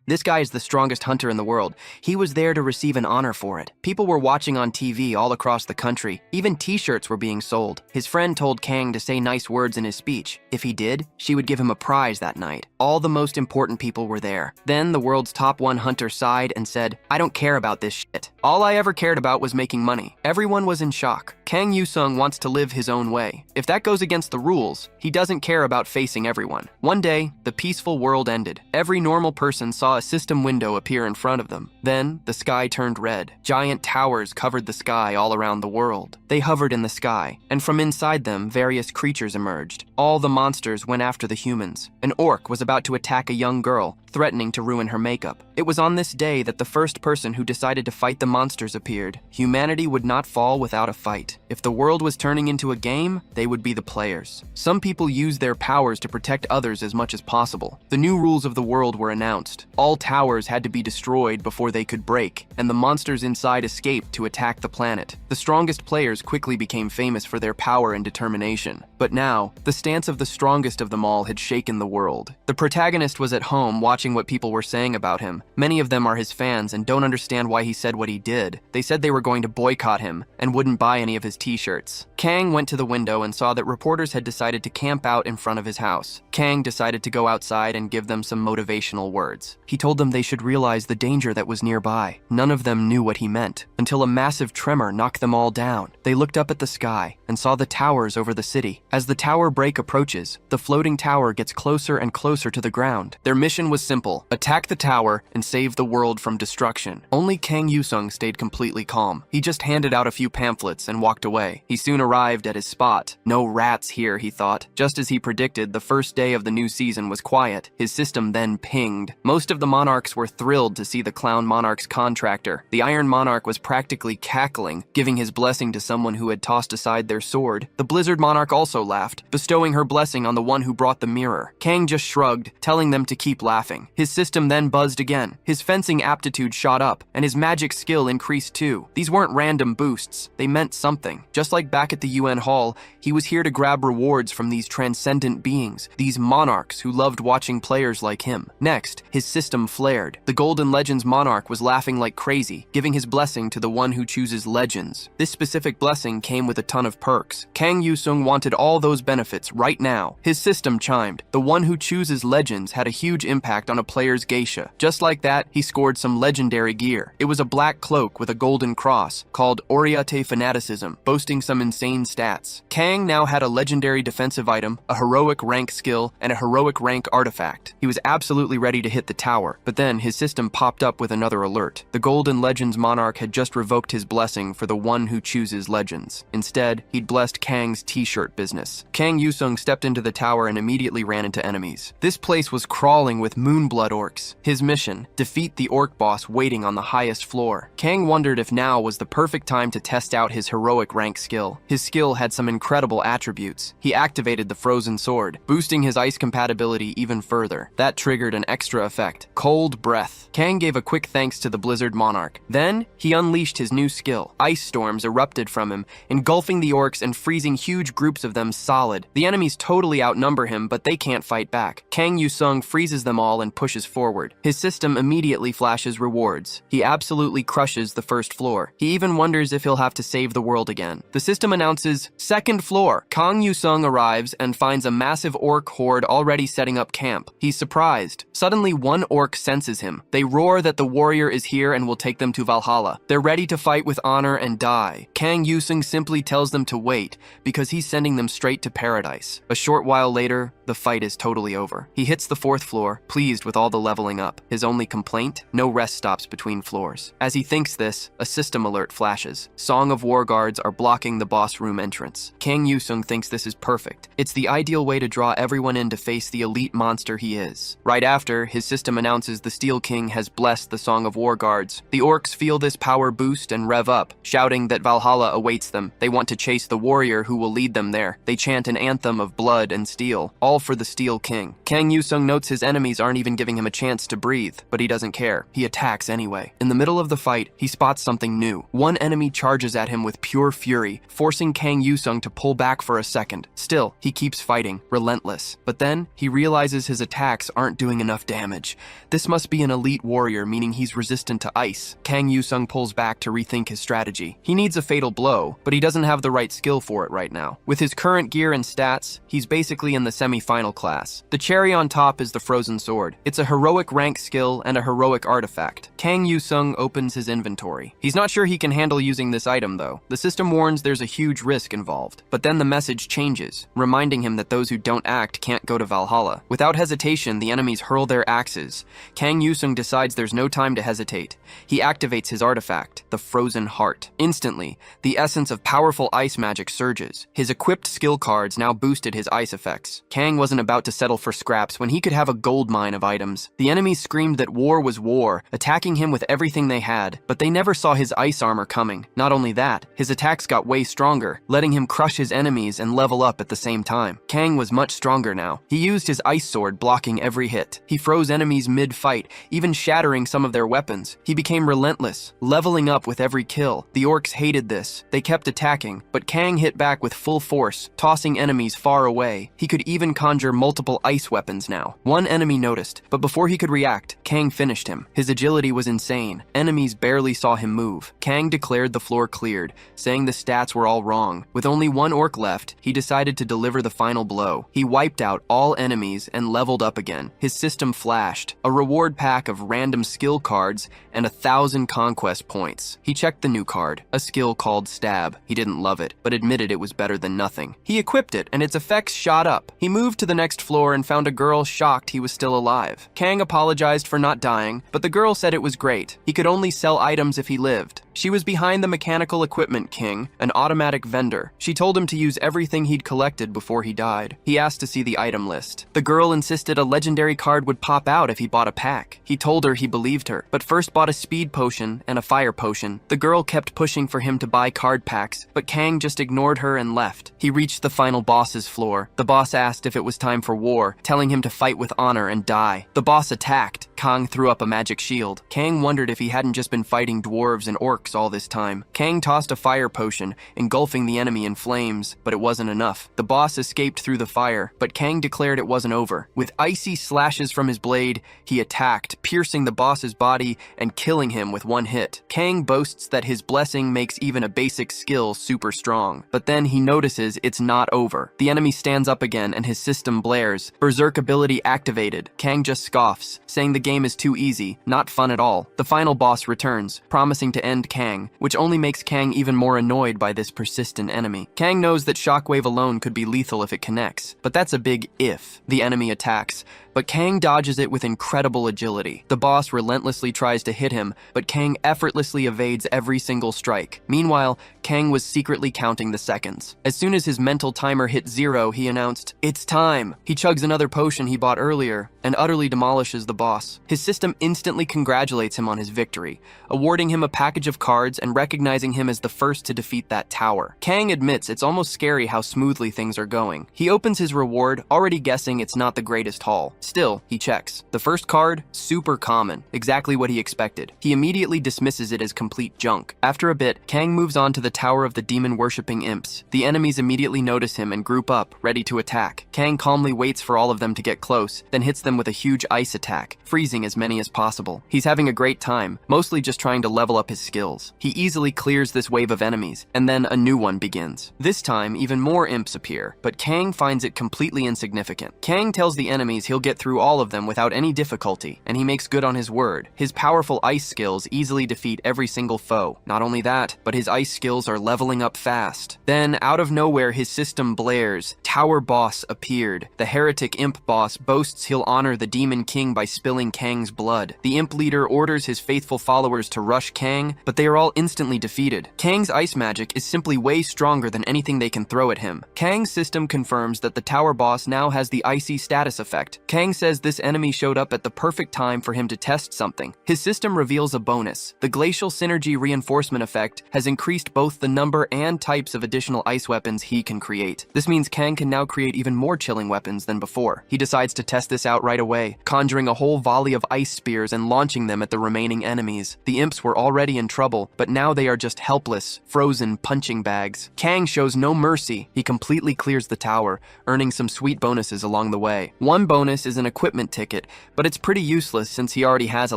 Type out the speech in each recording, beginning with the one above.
This guy is the strongest hunter in the world. He was there to receive an honor for it. People were watching on TV all across the country. Even t-shirts were being sold. His friend told Kang to say nice words in his speech. If he did, she would give him a prize that night. All the most important people were there. Then the world's top one hunter sighed and said, "I don't care about this shit. All I ever cared about was making money." Everyone was in shock. Kang Yusung wants to live his own way. If that goes against the rules, he doesn't care about facing everyone. One day, the peaceful world ended. Every normal person saw a system window appear in front of them. Then, the sky turned red. Giant towers covered the sky all around the world. They hovered in the sky, and from inside them, various creatures emerged. All the monsters went after the humans. An orc was about to attack a young girl, threatening to ruin her makeup. It was on this day that the first person who decided to fight the monsters appeared. Humanity would not fall without a fight. If the world was turning into a game, they would be the players. Some people used their powers to protect others as much as possible. The new rules of the world were announced. All towers had to be destroyed before they could break, and the monsters inside escaped to attack the planet. The strongest players quickly became famous for their power and determination. But now, the stance of the strongest of them all had shaken the world. The protagonist was at home watching what people were saying about him. Many of them are his fans and don't understand why he said what he did. They said they were going to boycott him and wouldn't buy any of his t-shirts. Kang went to the window and saw that reporters had decided to camp out in front of his house. Kang decided to go outside and give them some motivational words. He told them they should realize the danger that was nearby. None of them knew what he meant, until a massive tremor knocked them all down. They looked up at the sky and saw the towers over the city. As the tower break approaches, the floating tower gets closer and closer to the ground. Their mission was simple: attack the tower and save the world from destruction. Only Kang Yusung stayed completely calm. He just handed out a few pamphlets and walked away. He soon arrived at his spot. No rats here, he thought. Just as he predicted, the first day of the new season was quiet. His system then pinged. Most of the monarchs were thrilled to see the Clown Monarch's contractor. The Iron Monarch was practically cackling, giving his blessing to someone who had tossed aside their sword. The Blizzard Monarch also laughed, bestowing her blessing on the one who brought the mirror. Kang just shrugged, telling them to keep laughing. His system then buzzed again. His fencing aptitude shot up, and his magic skill increased too. These weren't random boosts. They meant something. Just like back at the UN Hall, he was here to grab rewards from these transcendent beings, these monarchs who loved watching players like him. Next, his system flared. The Golden Legends Monarch was laughing like crazy, giving his blessing to the one who chooses legends. This specific blessing came with a ton of perks. Kang Yusung wanted all those benefits right now. His system chimed. The one who chooses legends had a huge impact on a player's geisha. Just like that, he scored some legendary gear. It was a black cloak with a golden cross, called Oriate Fanaticism, boasting some insane stats. Kang now had a legendary defensive item, a heroic rank skill, and a heroic rank artifact. He was absolutely ready to hit the tower, but then his system popped up with another alert. The Golden Legends Monarch had just revoked his blessing for the one who chooses legends. Instead, he'd blessed Kang's t-shirt business. Kang Yusung stepped into the tower and immediately ran into enemies. This place was crawling with moonblood orcs. His mission: defeat the orc boss waiting on the highest floor. Kang wondered if now was the perfect time to test out his heroic rank skill. His skill had some incredible attributes. He activated the frozen sword, boosting his ice compatibility even further. That triggered an extra effect: cold breath. Kang gave a quick thanks to the Blizzard Monarch. Then, he unleashed his new skill. Ice storms erupted from him, engulfing the orcs and freezing huge groups of them solid. The enemies totally outnumber him, but they can't fight back. Kang Yusung freezes them all and pushes forward. His system immediately flashes rewards. He absolutely crushes the first floor. He even wonders if he'll have to save the world again. The system announces, "Second floor." Kang Yusung arrives and finds a massive orc horde already setting up camp. He's surprised. Suddenly, one orc senses him. They roar that the warrior is here and will take them to Valhalla. They're ready to fight with honor and die. Kang Yusung simply tells them to wait, because he's sending them straight to paradise. A short while later, the fight is totally over. He hits the fourth floor, pleased with all the leveling up. His only complaint? No rest stops between floors. As he thinks this, a system alert flashes. Song of War guards are blocking the boss room entrance. Kang Yusung thinks this is perfect. It's the ideal way to draw everyone in to face the elite monster he is. Right after, his system announces the Steel King has blessed the Song of War guards. The orcs feel this power boost and rev up, shouting that Valhalla awaits them. They want to chase the warrior who will lead them there. They chant an anthem of blood and steel, all for the Steel King. Kang Yusung notes his enemies aren't even giving him a chance to breathe, but he doesn't care. He attacks anyway. In the middle of the fight, he spots something new. One enemy charges at him with pure fury, forcing Kang Yusung to pull back for a second. Still, he keeps fighting, relentless. But then, he realizes his attacks aren't doing enough damage. This must be an elite warrior, meaning he's resistant to ice. Kang Yusung pulls back to rethink his strategy. He needs a fatal blow, but he doesn't have the right skill for it right now. With his current gear and stats, he's basically in the semi-final class. The cherry on top is the frozen sword. It's a heroic rank skill and a heroic artifact. Kang Yusung opens his inventory. He's not sure he can handle using this item though. The system warns there's a huge risk involved. But then the message changes, reminding him that those who don't act can't go to Valhalla. Without hesitation, the enemies hurl their axes. Kang Yusung decides there's no time to hesitate. He activates his artifact, the Frozen Heart. Instantly, the essence of powerful ice magic surges. His equipped skill cards now boosted his ice effects. Kang wasn't about to settle for scraps when he could have a gold mine of items. The enemies screamed that war was war, attacking him with everything they had, but they never saw his ice armor coming. Not only that, his attacks got way stronger, letting him crush his enemies and level up at the same time. Kang was much stronger now. He used his ice sword, blocking every hit. He froze enemies mid-fight, even shattering some of their weapons. He became relentless, leveling up with every kill. The orcs hated this. They kept attacking, but Kang hit back with full force, tossing enemies far away. He could even conjure multiple ice weapons now. One enemy noticed, but before he could react, Kang finished him. His agility was insane. Enemies barely saw him move. Kang declared the floor cleared, saying the stats were all wrong. With only one orc left, he decided to deliver the final blow. He wiped out all enemies and leveled up again. His system flashed, a reward pack of random skill cards and 1,000 conquest points. He checked the new card, a skill called Stab. He didn't love it, but admitted it was better than nothing. He equipped it, and its effects shot up. He moved to the next floor and found a girl shocked he was still alive. Kang apologized for not dying, but the girl said it was great. He could only sell items if he lived. She was behind the Mechanical Equipment King, an automatic vendor. She told him to use everything he'd collected before he died. He asked to see the item list. The girl insisted a legendary card would pop out if he bought a pack. He told her he believed her, but first bought a speed potion and a fire potion. The girl kept pushing for him to buy card packs, but Kang just ignored her and left. He reached the final boss's floor. The boss asked if it was time for war, telling him to fight with honor and die. The boss attacked. Kang threw up a magic shield. Kang wondered if he hadn't just been fighting dwarves and orcs all this time. Kang tossed a fire potion, engulfing the enemy in flames, but it wasn't enough. The boss escaped through the fire, but Kang declared it wasn't over. With icy slashes from his blade, he attacked, piercing the boss's body and killing him with one hit. Kang boasts that his blessing makes even a basic skill super strong, but then he notices it's not over. The enemy stands up again and his system blares. Berserk ability activated. Kang just scoffs, saying the game is too easy, not fun at all. The final boss returns, promising to end Kang, which only makes Kang even more annoyed by this persistent enemy. Kang knows that Shockwave alone could be lethal if it connects, but that's a big if. The enemy attacks, but Kang dodges it with incredible agility. The boss relentlessly tries to hit him, but Kang effortlessly evades every single strike. Meanwhile, Kang was secretly counting the seconds. As soon as his mental timer hit 0, he announced, "It's time!" He chugs another potion he bought earlier and utterly demolishes the boss. His system instantly congratulates him on his victory, awarding him a package of cards and recognizing him as the first to defeat that tower. Kang admits it's almost scary how smoothly things are going. He opens his reward, already guessing it's not the greatest haul. Still, he checks. The first card, super common, exactly what he expected. He immediately dismisses it as complete junk. After a bit, Kang moves on to the Tower of the Demon-Worshipping Imps. The enemies immediately notice him and group up, ready to attack. Kang calmly waits for all of them to get close, then hits them with a huge ice attack, freezing as many as possible. He's having a great time, mostly just trying to level up his skills. He easily clears this wave of enemies, and then a new one begins. This time, even more imps appear, but Kang finds it completely insignificant. Kang tells the enemies he'll get through all of them without any difficulty, and he makes good on his word. His powerful ice skills easily defeat every single foe. Not only that, but his ice skills are leveling up fast. Then, out of nowhere, his system blares. Tower boss appeared. The heretic imp boss boasts he'll honor the Demon King by spilling Kang's blood. The imp leader orders his faithful followers to rush Kang, but they are all instantly defeated. Kang's ice magic is simply way stronger than anything they can throw at him. Kang's system confirms that the tower boss now has the icy status effect. Kang says this enemy showed up at the perfect time for him to test something. His system reveals a bonus. The Glacial Synergy Reinforcement effect has increased both the number and types of additional ice weapons he can create. This means Kang can now create even more chilling weapons than before. He decides to test this out right away, conjuring a whole volley of ice spears and launching them at the remaining enemies. The imps were already in trouble, but now they are just helpless, frozen punching bags. Kang shows no mercy. He completely clears the tower, earning some sweet bonuses along the way. One bonus is is an equipment ticket, but it's pretty useless since he already has a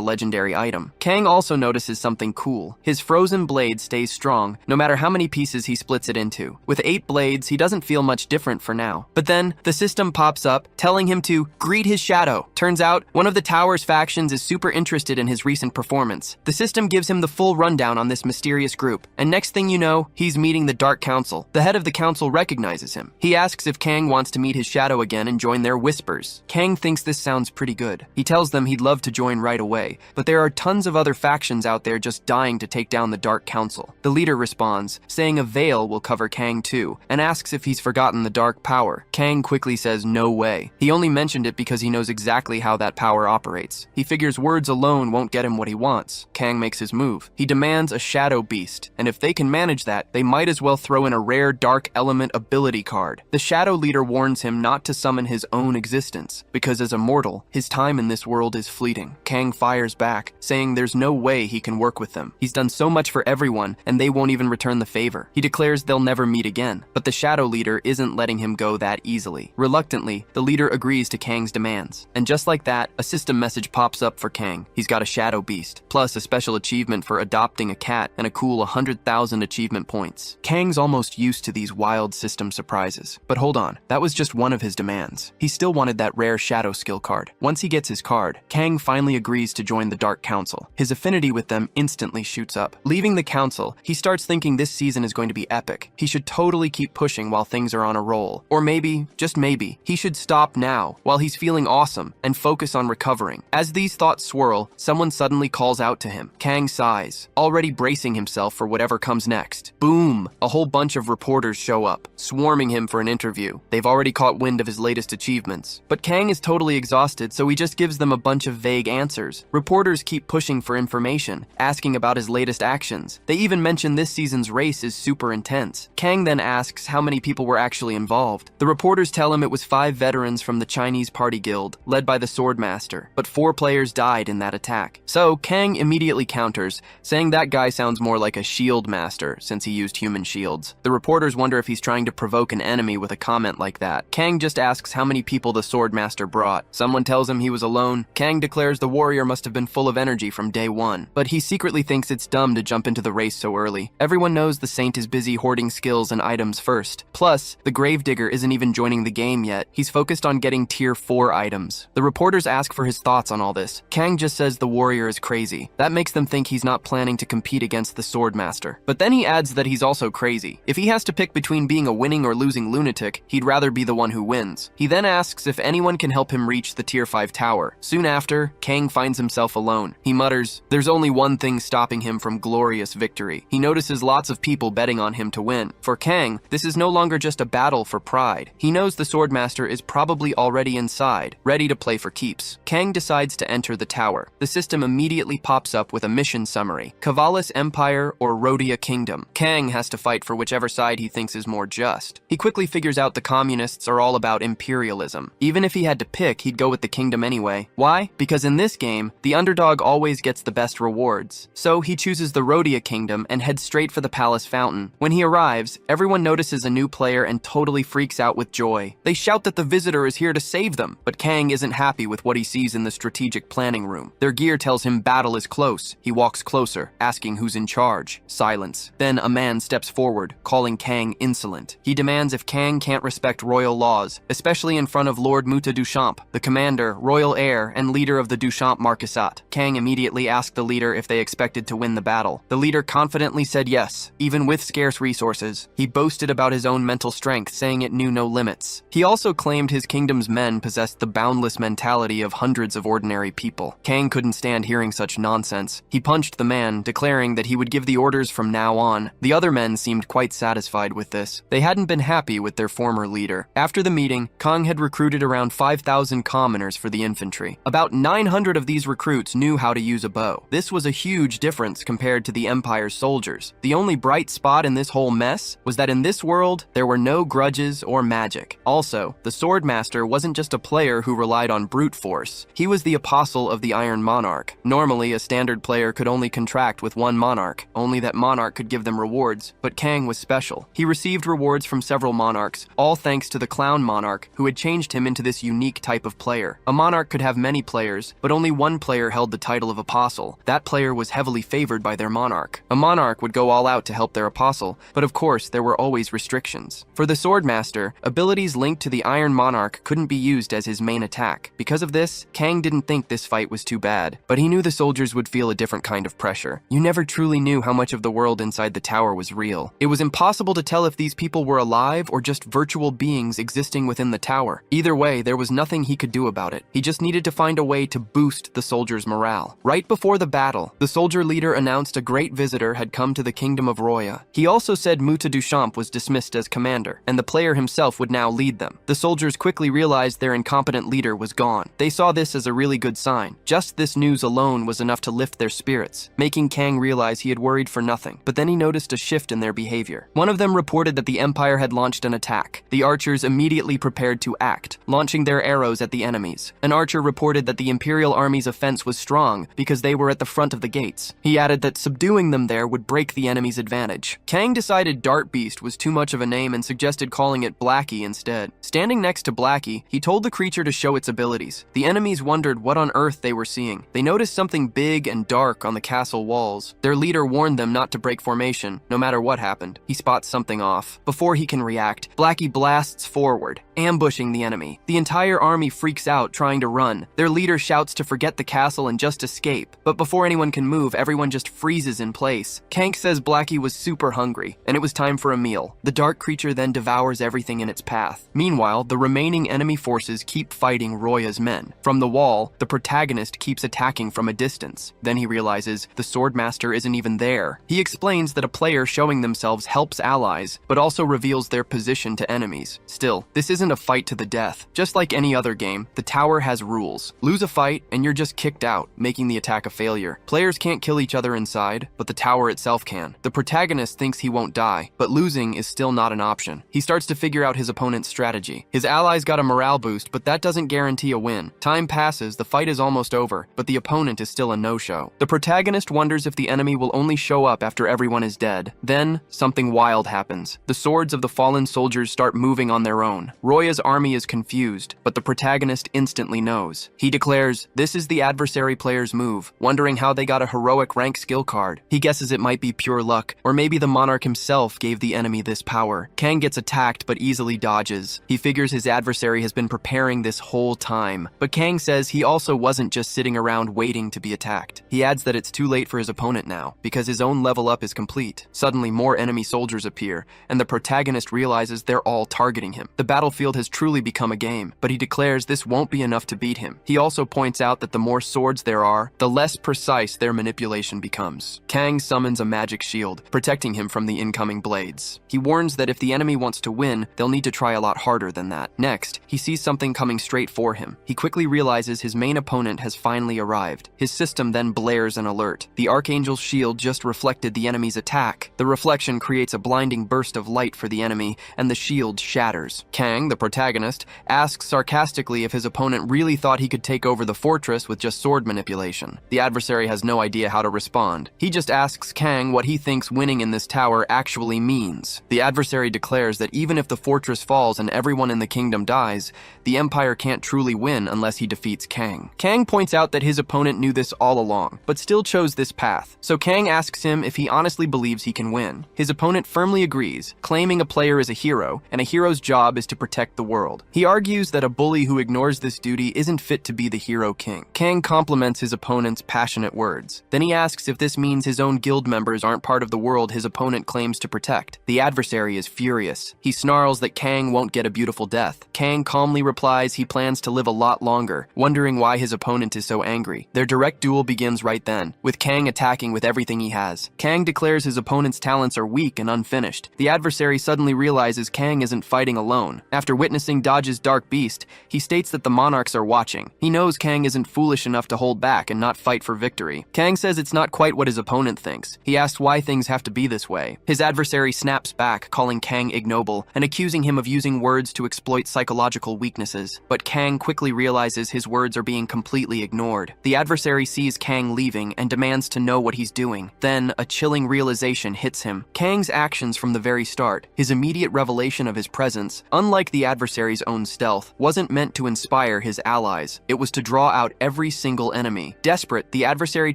legendary item. Kang also notices something cool. His frozen blade stays strong, no matter how many pieces he splits it into. With 8 blades, he doesn't feel much different for now. But then, the system pops up, telling him to greet his shadow. Turns out, one of the tower's factions is super interested in his recent performance. The system gives him the full rundown on this mysterious group, and next thing you know, he's meeting the Dark Council. The head of the council recognizes him. He asks if Kang wants to meet his shadow again and join their whispers. Kang thinks this sounds pretty good. He tells them he'd love to join right away, but there are tons of other factions out there just dying to take down the Dark Council. The leader responds, saying a veil will cover Kang too, and asks if he's forgotten the dark power. Kang quickly says no way. He only mentioned it because he knows exactly how that power operates. He figures words alone won't get him what he wants. Kang makes his move. He demands a shadow beast, and if they can manage that, they might as well throw in a rare dark element ability card. The shadow leader warns him not to summon his own existence, because as a mortal, his time in this world is fleeting. Kang fires back, saying there's no way he can work with them. He's done so much for everyone, and they won't even return the favor. He declares they'll never meet again, but the shadow leader isn't letting him go that easily. Reluctantly, the leader agrees to Kang's demands, and just like that, a system message pops up for Kang. He's got a shadow beast, plus a special achievement for adopting a cat and a cool 100,000 achievement points. Kang's almost used to these wild system surprises. But hold on, that was just one of his demands. He still wanted that rare shadow skill card. Once he gets his card, Kang finally agrees to join the Dark Council. His affinity with them instantly shoots up. Leaving the council, he starts thinking this season is going to be epic. He should totally keep pushing while things are on a roll. Or maybe, just maybe, he should stop now while he's feeling awesome and focus on recovering. As these thoughts swirl, someone suddenly calls out to him. Kang sighs, already bracing himself for whatever comes next. Boom! A whole bunch of reporters show up, swarming him for an interview. They've already caught wind of his latest achievements. But Kang is totally exhausted, so he just gives them a bunch of vague answers. Reporters keep pushing for information, asking about his latest actions. They even mention this season's race is super intense. Kang then asks how many people were actually involved. The reporters tell him it was 5 veterans from the Chinese Party Guild, led by the Swordmaster, but 4 players died in that attack. So Kang immediately counters, saying that guy sounds more like a shield master since he used human shields. The reporters wonder if he's trying to provoke an enemy with a comment like that. Kang just asks how many people the Swordmaster brought. Someone tells him he was alone. Kang declares the warrior must have been full of energy from day one, but he secretly thinks it's dumb to jump into the race so early. Everyone knows the Saint is busy hoarding skills and items first. Plus, the Gravedigger isn't even joining the game yet. He's focused on getting tier 4 items. The reporters ask for his thoughts on all this. Kang just says the warrior is crazy. That makes them think he's not planning to compete against the Swordmaster. But then he adds that he's also crazy. If he has to pick between being a winning or losing lunatic, he'd rather be the one who wins. He then asks if anyone can help him reach the tier 5 tower. Soon after, Kang finds himself alone. He mutters, there's only one thing stopping him from glorious victory. He notices lots of people betting on him to win. For Kang, this is no longer just a battle for pride. He knows the Swordmaster is probably already inside, ready to play for keeps. Kang decides to enter the tower. The system immediately pops up with a mission summary: Kavalis Empire or Rhodia Kingdom. Kang has to fight for whichever side he thinks is more just. He quickly figures out the communists are all about imperialism. Even if he had to pick, he'd go with the kingdom anyway. Why? Because in this game, the underdog always gets the best rewards. So he chooses the Rhodia Kingdom and heads straight for the palace fountain. When he arrives, everyone notices a new player and totally freaks out with joy. They shout that the visitor is here to save them, but Kang isn't happy with what he sees in the strategic planning room. Their gear tells him battle is close. He walks closer, asking who's in charge. Silence. Then a man steps forward, calling Kang insolent. He demands if Kang can't respect royal laws, especially in front of Lord Muta Duchamp, the commander, royal heir, and leader of the Duchamp Marquisate. Kang immediately asked the leader if they expected to win the battle. The leader confidently said yes, even with scarce resources. He boasted about his own mental strength, saying it knew no limits. He also claimed his kingdom's men possessed the boundless mentality of hundreds of ordinary people. Kang couldn't stand hearing such nonsense. He punched the man, declaring that he would give the orders from now on. The other men seemed quite satisfied with this. They hadn't been happy with their former leader. After the meeting, Kang had recruited around 5,000 commoners for the infantry. About 900 of these recruits knew how to use a bow. This was a huge difference compared to the Empire's soldiers. The only bright spot in this whole mess was that in this world, there were no grudges or magic. Also, the Swordmaster wasn't just a player who relied on brute force. He was the apostle of the Iron Monarch. Normally, a standard player could only contract with one monarch, only that monarch could give them rewards, but Kang was special. He received rewards from several monarchs, all thanks to the Clown Monarch, who had changed him into this unique type of player. A monarch could have many players, but only one player held the title of apostle. That player was heavily favored by their monarch. A monarch would go all out to help their apostle, but of course there were always restrictions. For the Swordmaster, abilities linked to the Iron Monarch couldn't be used as his main attack. Because of this, Kang didn't think this fight was too bad, but he knew the soldiers would feel a different kind of pressure. You never truly knew how much of the world inside the tower was real. It was impossible to tell if these people were alive or just virtual beings existing within the tower. Either way, there was nothing he could do about it. He just needed to find a way to boost the soldiers' morale. Right before the battle, the soldier leader announced a great visitor had come to the kingdom of Roya. He also said Muta Duchamp was dismissed as commander, and the player himself would now lead them. The soldiers quickly realized their incompetent leader was gone. They saw this as a really good sign. Just this news alone was enough to lift their spirits, making Kang realize he had worried for nothing. But then he noticed a shift in their behavior. One of them reported that the Empire had launched an attack. The archers immediately prepared to act, launching their arrows at the enemies. An archer reported that the Imperial Army's offense was strong because they were at the front of the gates. He added that subduing them there would break the enemy's advantage. Kang decided Dart Beast was too much of a name and suggested calling it Blackie instead. Standing next to Blackie, he told the creature to show its abilities. The enemies wondered what on earth they were seeing. They noticed something big and dark on the castle walls. Their leader warned them not to break formation, no matter what happened. He spots something off. Before he can react, Blackie blasts forward, ambushing the enemy. The entire army freaks out, trying to run. Their leader shouts to forget the castle and just escape. But before anyone can move, everyone just freezes in place. Kank says Blackie was super hungry, and it was time for a meal. The dark creature then devours everything in its path. Meanwhile, the remaining enemy forces keep fighting Roya's men. From the wall, the protagonist keeps attacking from a distance. Then he realizes the Swordmaster isn't even there. He explains that a player showing themselves helps allies, but also reveals their position to enemies. Still, this isn't a fight to the death. Just like any other game, the tower has rules. Lose a fight, and you're just kicked out, making the attack a failure. Players can't kill each other inside, but the tower itself can. The protagonist thinks he won't die, but losing is still not an option. He starts to figure out his opponent's strategy. His allies got a morale boost, but that doesn't guarantee a win. Time passes, the fight is almost over, but the opponent is still a no-show. The protagonist wonders if the enemy will only show up after everyone is dead. Then, something wild happens. The swords of the fallen soldiers start moving on their own. Roya's army is confused, but the protagonist instantly knows. He declares, this is the adversary player's move, wondering how they got a heroic rank skill card. He guesses it might be pure luck, or maybe the monarch himself gave the enemy this power. Kang gets attacked but easily dodges. He figures his adversary has been preparing this whole time. But Kang says he also wasn't just sitting around waiting to be attacked. He adds that it's too late for his opponent now, because his own level up is complete. Suddenly more enemy soldiers appear, and the protagonist realizes they're all targeting him. The battlefield has truly become a game, but he declares this won't be enough to beat him. He also points out that the more swords there are, the less precise their manipulation becomes. Kang summons a magic shield, protecting him from the incoming blades. He warns that if the enemy wants to win, they'll need to try a lot harder than that. Next, he sees something coming straight for him. He quickly realizes his main opponent has finally arrived. His system then blares an alert. The Archangel's shield just reflected the enemy's attack. The reflection creates a blinding burst of light for the enemy, and the shield shatters. Kang, the protagonist, asks sarcastically if his opponent really thought he could take over the fortress with just sword manipulation. The adversary has no idea how to respond. He just asks Kang what he thinks winning in this tower actually means. The adversary declares that even if the fortress falls and everyone in the kingdom dies, the Empire can't truly win unless he defeats Kang. Kang points out that his opponent knew this all along, but still chose this path. So Kang asks him if he honestly believes he can win. His opponent firmly agrees, claiming a player is a hero, and a hero's job is to protect the world. He argues that a bully who ignores this duty isn't fit to be the hero king. Kang compliments his opponent's passionate words. Then he asks if this means his own guild members aren't part of the world his opponent claims to protect. The adversary is furious. He snarls that Kang won't get a beautiful death. Kang calmly replies he plans to live a lot longer, wondering why his opponent is so angry. Their direct duel begins right then, with Kang attacking with everything he has. Kang declares his opponent's talents are weak and unfinished. The adversary suddenly realizes Kang isn't fighting alone. After witnessing Dodge's Dark Beast, he states that the monarchs are watching. He knows Kang isn't foolish enough to hold back and not fight for victory. Kang says it's not quite what his opponent thinks. He asks why things have to be this way. His adversary snaps back, calling Kang ignoble and accusing him of using words to exploit psychological weaknesses. But Kang quickly realizes his words are being completely ignored. The adversary sees Kang leaving and demands to know what he's doing. Then, a chilling realization hits him. Kang's actions from the very start, his immediate revelation of his presence, unlike the the adversary's own stealth, wasn't meant to inspire his allies. It was to draw out every single enemy. Desperate, the adversary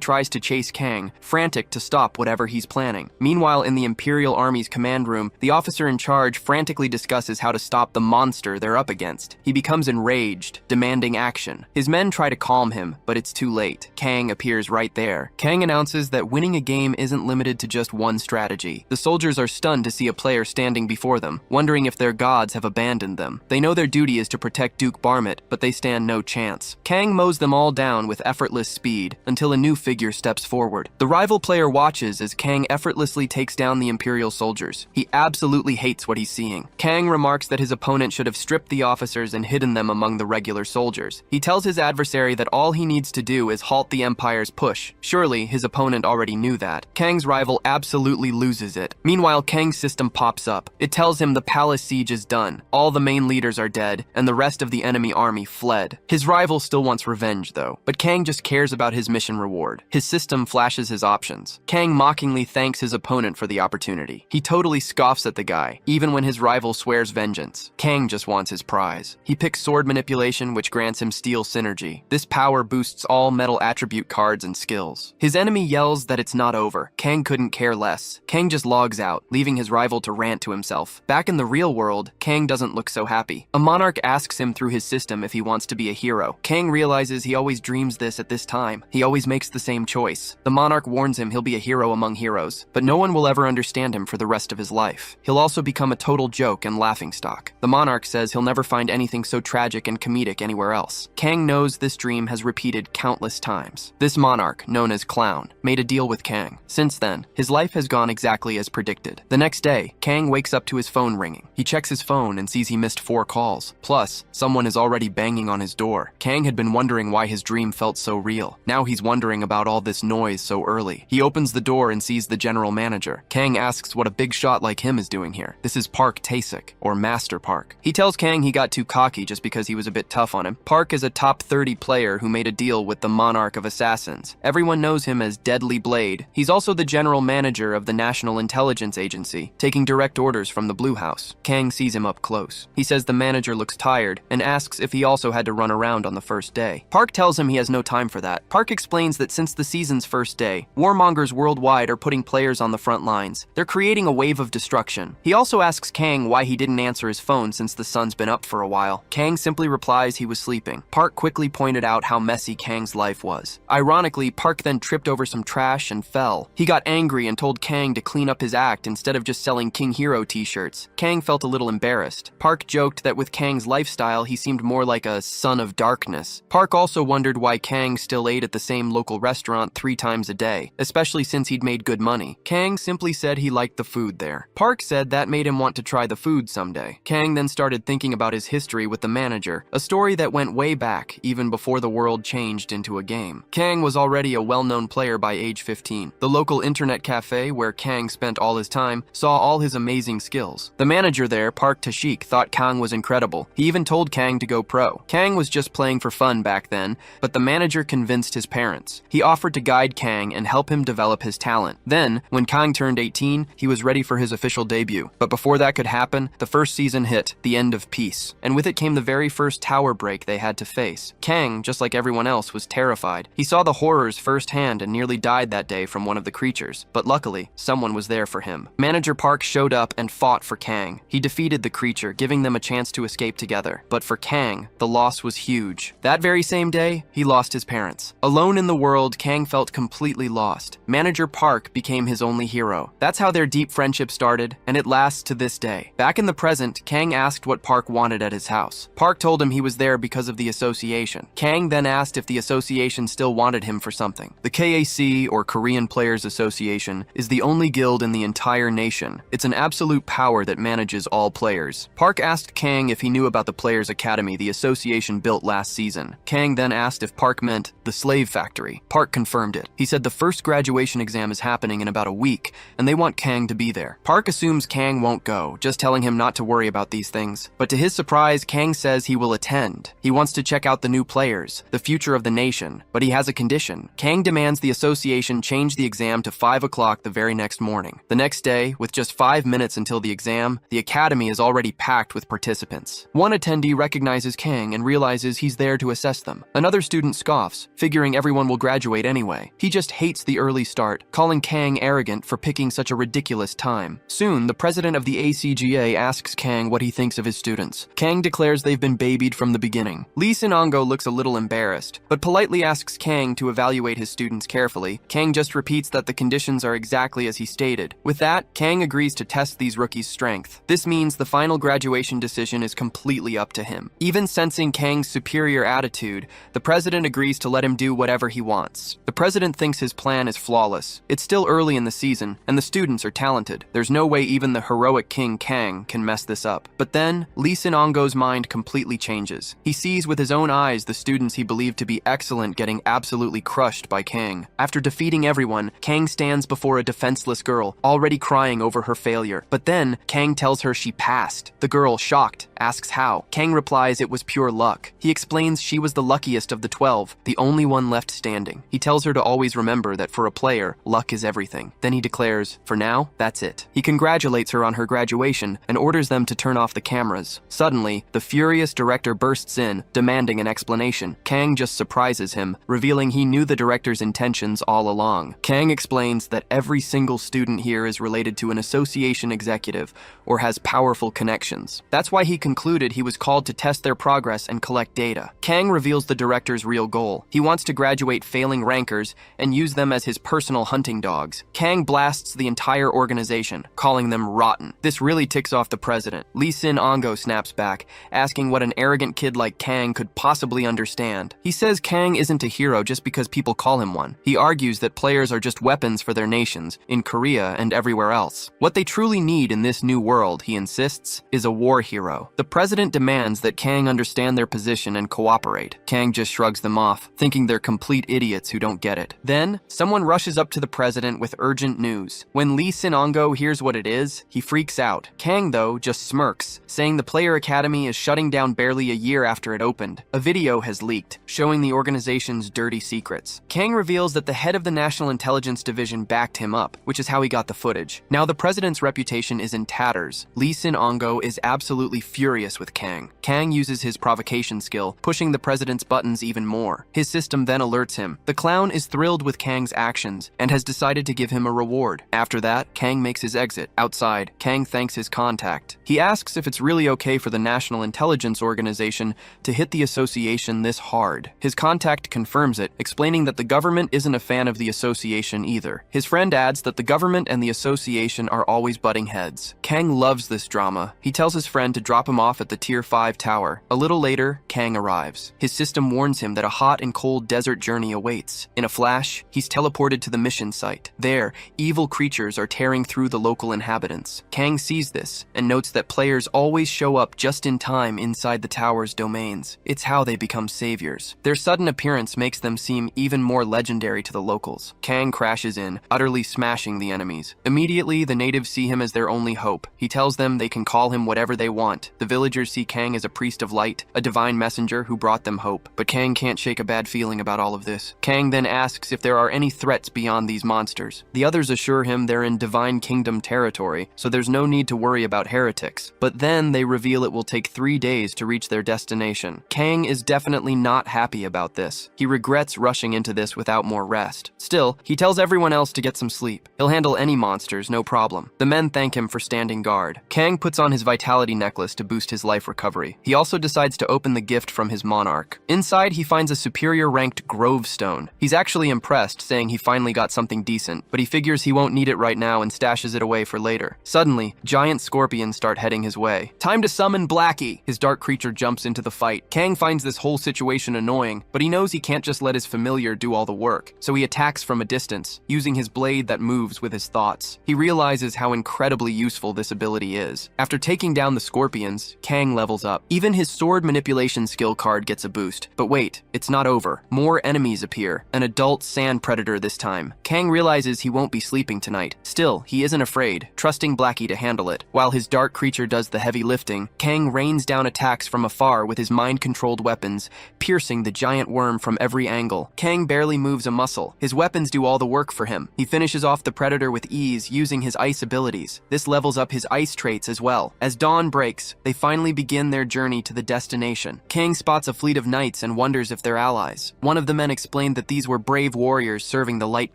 tries to chase Kang, frantic to stop whatever he's planning. Meanwhile, in the Imperial Army's command room, the officer in charge frantically discusses how to stop the monster they're up against. He becomes enraged, demanding action. His men try to calm him, but it's too late. Kang appears right there. Kang announces that winning a game isn't limited to just one strategy. The soldiers are stunned to see a player standing before them, wondering if their gods have abandoned them. They know their duty is to protect Duke Barmit, but they stand no chance. Kang mows them all down with effortless speed, until a new figure steps forward. The rival player watches as Kang effortlessly takes down the Imperial soldiers. He absolutely hates what he's seeing. Kang remarks that his opponent should have stripped the officers and hidden them among the regular soldiers. He tells his adversary that all he needs to do is halt the Empire's push. Surely, his opponent already knew that. Kang's rival absolutely loses it. Meanwhile, Kang's system pops up. It tells him the palace siege is done. All the main leaders are dead, and the rest of the enemy army fled. His rival still wants revenge, though, but Kang just cares about his mission reward. His system flashes his options. Kang mockingly thanks his opponent for the opportunity. He totally scoffs at the guy, even when his rival swears vengeance. Kang just wants his prize. He picks sword manipulation, which grants him steel synergy. This power boosts all metal attribute cards and skills. His enemy yells that it's not over. Kang couldn't care less. Kang just logs out, leaving his rival to rant to himself. Back in the real world, Kang doesn't look so happy. A monarch asks him through his system if he wants to be a hero. Kang realizes he always dreams this at this time. He always makes the same choice. The monarch warns him he'll be a hero among heroes, but no one will ever understand him for the rest of his life. He'll also become a total joke and laughingstock. The monarch says he'll never find anything so tragic and comedic anywhere else. Kang knows this dream has repeated countless times. This monarch, known as Clown, made a deal with Kang. Since then, his life has gone exactly as predicted. The next day, Kang wakes up to his phone ringing. He checks his phone and sees he missed 4 calls. Plus, someone is already banging on his door. Kang had been wondering why his dream felt so real. Now he's wondering about all this noise so early. He opens the door and sees the general manager. Kang asks what a big shot like him is doing here. This is Park Tasek, or Master Park. He tells Kang he got too cocky just because he was a bit tough on him. Park is a top 30 player who made a deal with the Monarch of Assassins. Everyone knows him as Deadly Blade. He's also the general manager of the National Intelligence Agency, taking direct orders from the Blue House. Kang sees him up close. He says the manager looks tired and asks if he also had to run around on the first day. Park tells him he has no time for that. Park explains that since the season's first day, warmongers worldwide are putting players on the front lines. They're creating a wave of destruction. He also asks Kang why he didn't answer his phone since the sun's been up for a while. Kang simply replies he was sleeping. Park quickly pointed out how messy Kang's life was. Ironically, Park then tripped over some trash and fell. He got angry and told Kang to clean up his act instead of just selling King Hero t-shirts. Kang felt a little embarrassed. Park joked that with Kang's lifestyle, he seemed more like a son of darkness. Park also wondered why Kang still ate at the same local restaurant 3 times a day, especially since he'd made good money. Kang simply said he liked the food there. Park said that made him want to try the food someday. Kang then started thinking about his history with the manager, a story that went way back, even before the world changed into a game. Kang was already a well-known player by age 15. The local internet cafe where Kang spent all his time saw all his amazing skills. The manager there, Park Tashik, thought Kang was incredible. He even told Kang to go pro. Kang was just playing for fun back then, but the manager convinced his parents. He offered to guide Kang and help him develop his talent. Then, when Kang turned 18, he was ready for his official debut. But before that could happen, the first season hit, the end of peace. And with it came the very first tower break they had to face. Kang, just like everyone else, was terrified. He saw the horrors firsthand and nearly died that day from one of the creatures. But luckily, someone was there for him. Manager Park showed up and fought for Kang. He defeated the creature, giving them a chance to escape together. But for Kang, the loss was huge. That very same day, he lost his parents. Alone in the world, Kang felt completely lost. Manager Park became his only hero. That's how their deep friendship started, and it lasts to this day. Back in the present, Kang asked what Park wanted at his house. Park told him he was there because of the association. Kang then asked if the association still wanted him for something. The KAC, or Korean Players Association, is the only guild in the entire nation. It's an absolute power that manages all players. Park asked Kang if he knew about the Players Academy the association built last season. Kang then asked if Park meant the slave factory. Park confirmed it. He said the first graduation exam is happening in about a week, and they want Kang to be there. Park assumes Kang won't go, just telling him not to worry about these things. But to his surprise, Kang says he will attend. He wants to check out the new players, the future of the nation, but he has a condition. Kang demands the association change the exam to 5 o'clock the very next morning. The next day, with just 5 minutes until the exam, the academy is already packed packed with participants. One attendee recognizes Kang and realizes he's there to assess them. Another student scoffs, figuring everyone will graduate anyway. He just hates the early start, calling Kang arrogant for picking such a ridiculous time. Soon, the president of the ACGA asks Kang what he thinks of his students. Kang declares they've been babied from the beginning. Lee Sin-ongo looks a little embarrassed, but politely asks Kang to evaluate his students carefully. Kang just repeats that the conditions are exactly as he stated. With that, Kang agrees to test these rookies' strength. This means the final graduation decision is completely up to him. Even sensing Kang's superior attitude, the president agrees to let him do whatever he wants. The president thinks his plan is flawless. It's still early in the season, and the students are talented. There's no way even the heroic King Kang can mess this up. But then, Lee Sin-ongo's mind completely changes. He sees with his own eyes the students he believed to be excellent getting absolutely crushed by Kang. After defeating everyone, Kang stands before a defenseless girl, already crying over her failure. But then, Kang tells her she passed. The girl, shocked, asks how. Kang replies it was pure luck. He explains she was the luckiest of the 12, the only one left standing. He tells her to always remember that for a player, luck is everything. Then he declares, for now, that's it. He congratulates her on her graduation and orders them to turn off the cameras. Suddenly, the furious director bursts in, demanding an explanation. Kang just surprises him, revealing he knew the director's intentions all along. Kang explains that every single student here is related to an association executive or has powerful connections. That's why he concluded he was called to test their progress and collect data. Kang reveals the director's real goal. He wants to graduate failing rankers and use them as his personal hunting dogs. Kang blasts the entire organization, calling them rotten. This really ticks off the president. Lee Sin-ongo snaps back, asking what an arrogant kid like Kang could possibly understand. He says Kang isn't a hero just because people call him one. He argues that players are just weapons for their nations, in Korea and everywhere else. What they truly need in this new world, he insists, is a war hero. The president demands that Kang understand their position and cooperate. Kang just shrugs them off, thinking they're complete idiots who don't get it. Then, someone rushes up to the president with urgent news. When Lee Sin-ongo hears what it is, he freaks out. Kang, though, just smirks, saying the Player Academy is shutting down barely a year after it opened. A video has leaked, showing the organization's dirty secrets. Kang reveals that the head of the National Intelligence Division backed him up, which is how he got the footage. Now the president's reputation is in tatters. Lee Sin-ongo is absolutely furious with Kang. Kang uses his provocation skill, pushing the president's buttons even more. His system then alerts him. The clown is thrilled with Kang's actions and has decided to give him a reward. After that, Kang makes his exit. Outside, Kang thanks his contact. He asks if it's really okay for the National Intelligence Organization to hit the association this hard. His contact confirms it, explaining that the government isn't a fan of the association either. His friend adds that the government and the association are always butting heads. Kang loves this drama. He tells his friend to drop him off at the Tier 5 tower. A little later, Kang arrives. His system warns him that a hot and cold desert journey awaits. In a flash, he's teleported to the mission site. There, evil creatures are tearing through the local inhabitants. Kang sees this and notes that players always show up just in time inside the tower's domains. It's how they become saviors. Their sudden appearance makes them seem even more legendary to the locals. Kang crashes in, utterly smashing the enemies. Immediately, the natives see him as their only hope. He tells them they can call him whatever they want. The villagers see Kang as a priest of light, a divine messenger who brought them hope. But Kang can't shake a bad feeling about all of this. Kang then asks if there are any threats beyond these monsters. The others assure him they're in Divine Kingdom territory, so there's no need to worry about heretics. But then they reveal it will take 3 days to reach their destination. Kang is definitely not happy about this. He regrets rushing into this without more rest. Still, he tells everyone else to get some sleep. He'll handle any monsters, no problem. The men thank him for standing guard. Kang puts on his vitality necklace to boost his life recovery. He also decides to open the gift from his monarch. Inside, he finds a superior ranked Grove Stone. He's actually impressed, saying he finally got something decent, but he figures he won't need it right now and stashes it away for later. Suddenly, giant scorpions start heading his way. Time to summon Blackie! His dark creature jumps into the fight. Kang finds this whole situation annoying, but he knows he can't just let his familiar do all the work, so he attacks from a distance, using his blade that moves with his thoughts. He realizes how incredibly useful this ability is. After taking down the scorpions, Kang levels up. Even his sword manipulation skill card gets a boost. But wait, it's not over. More enemies appear, an adult sand predator this time. Kang realizes he won't be sleeping tonight. Still, he isn't afraid, trusting Blackie to handle it. While his dark creature does the heavy lifting, Kang rains down attacks from afar with his mind-controlled weapons, piercing the giant worm from every angle. Kang barely moves a muscle. His weapons do all the work for him. He finishes off the predator with ease using his ice abilities. This levels up his ice traits as well. As dawn dawn breaks, they finally begin their journey to the destination. Kang spots a fleet of knights and wonders if they're allies. One of the men explained that these were brave warriors serving the light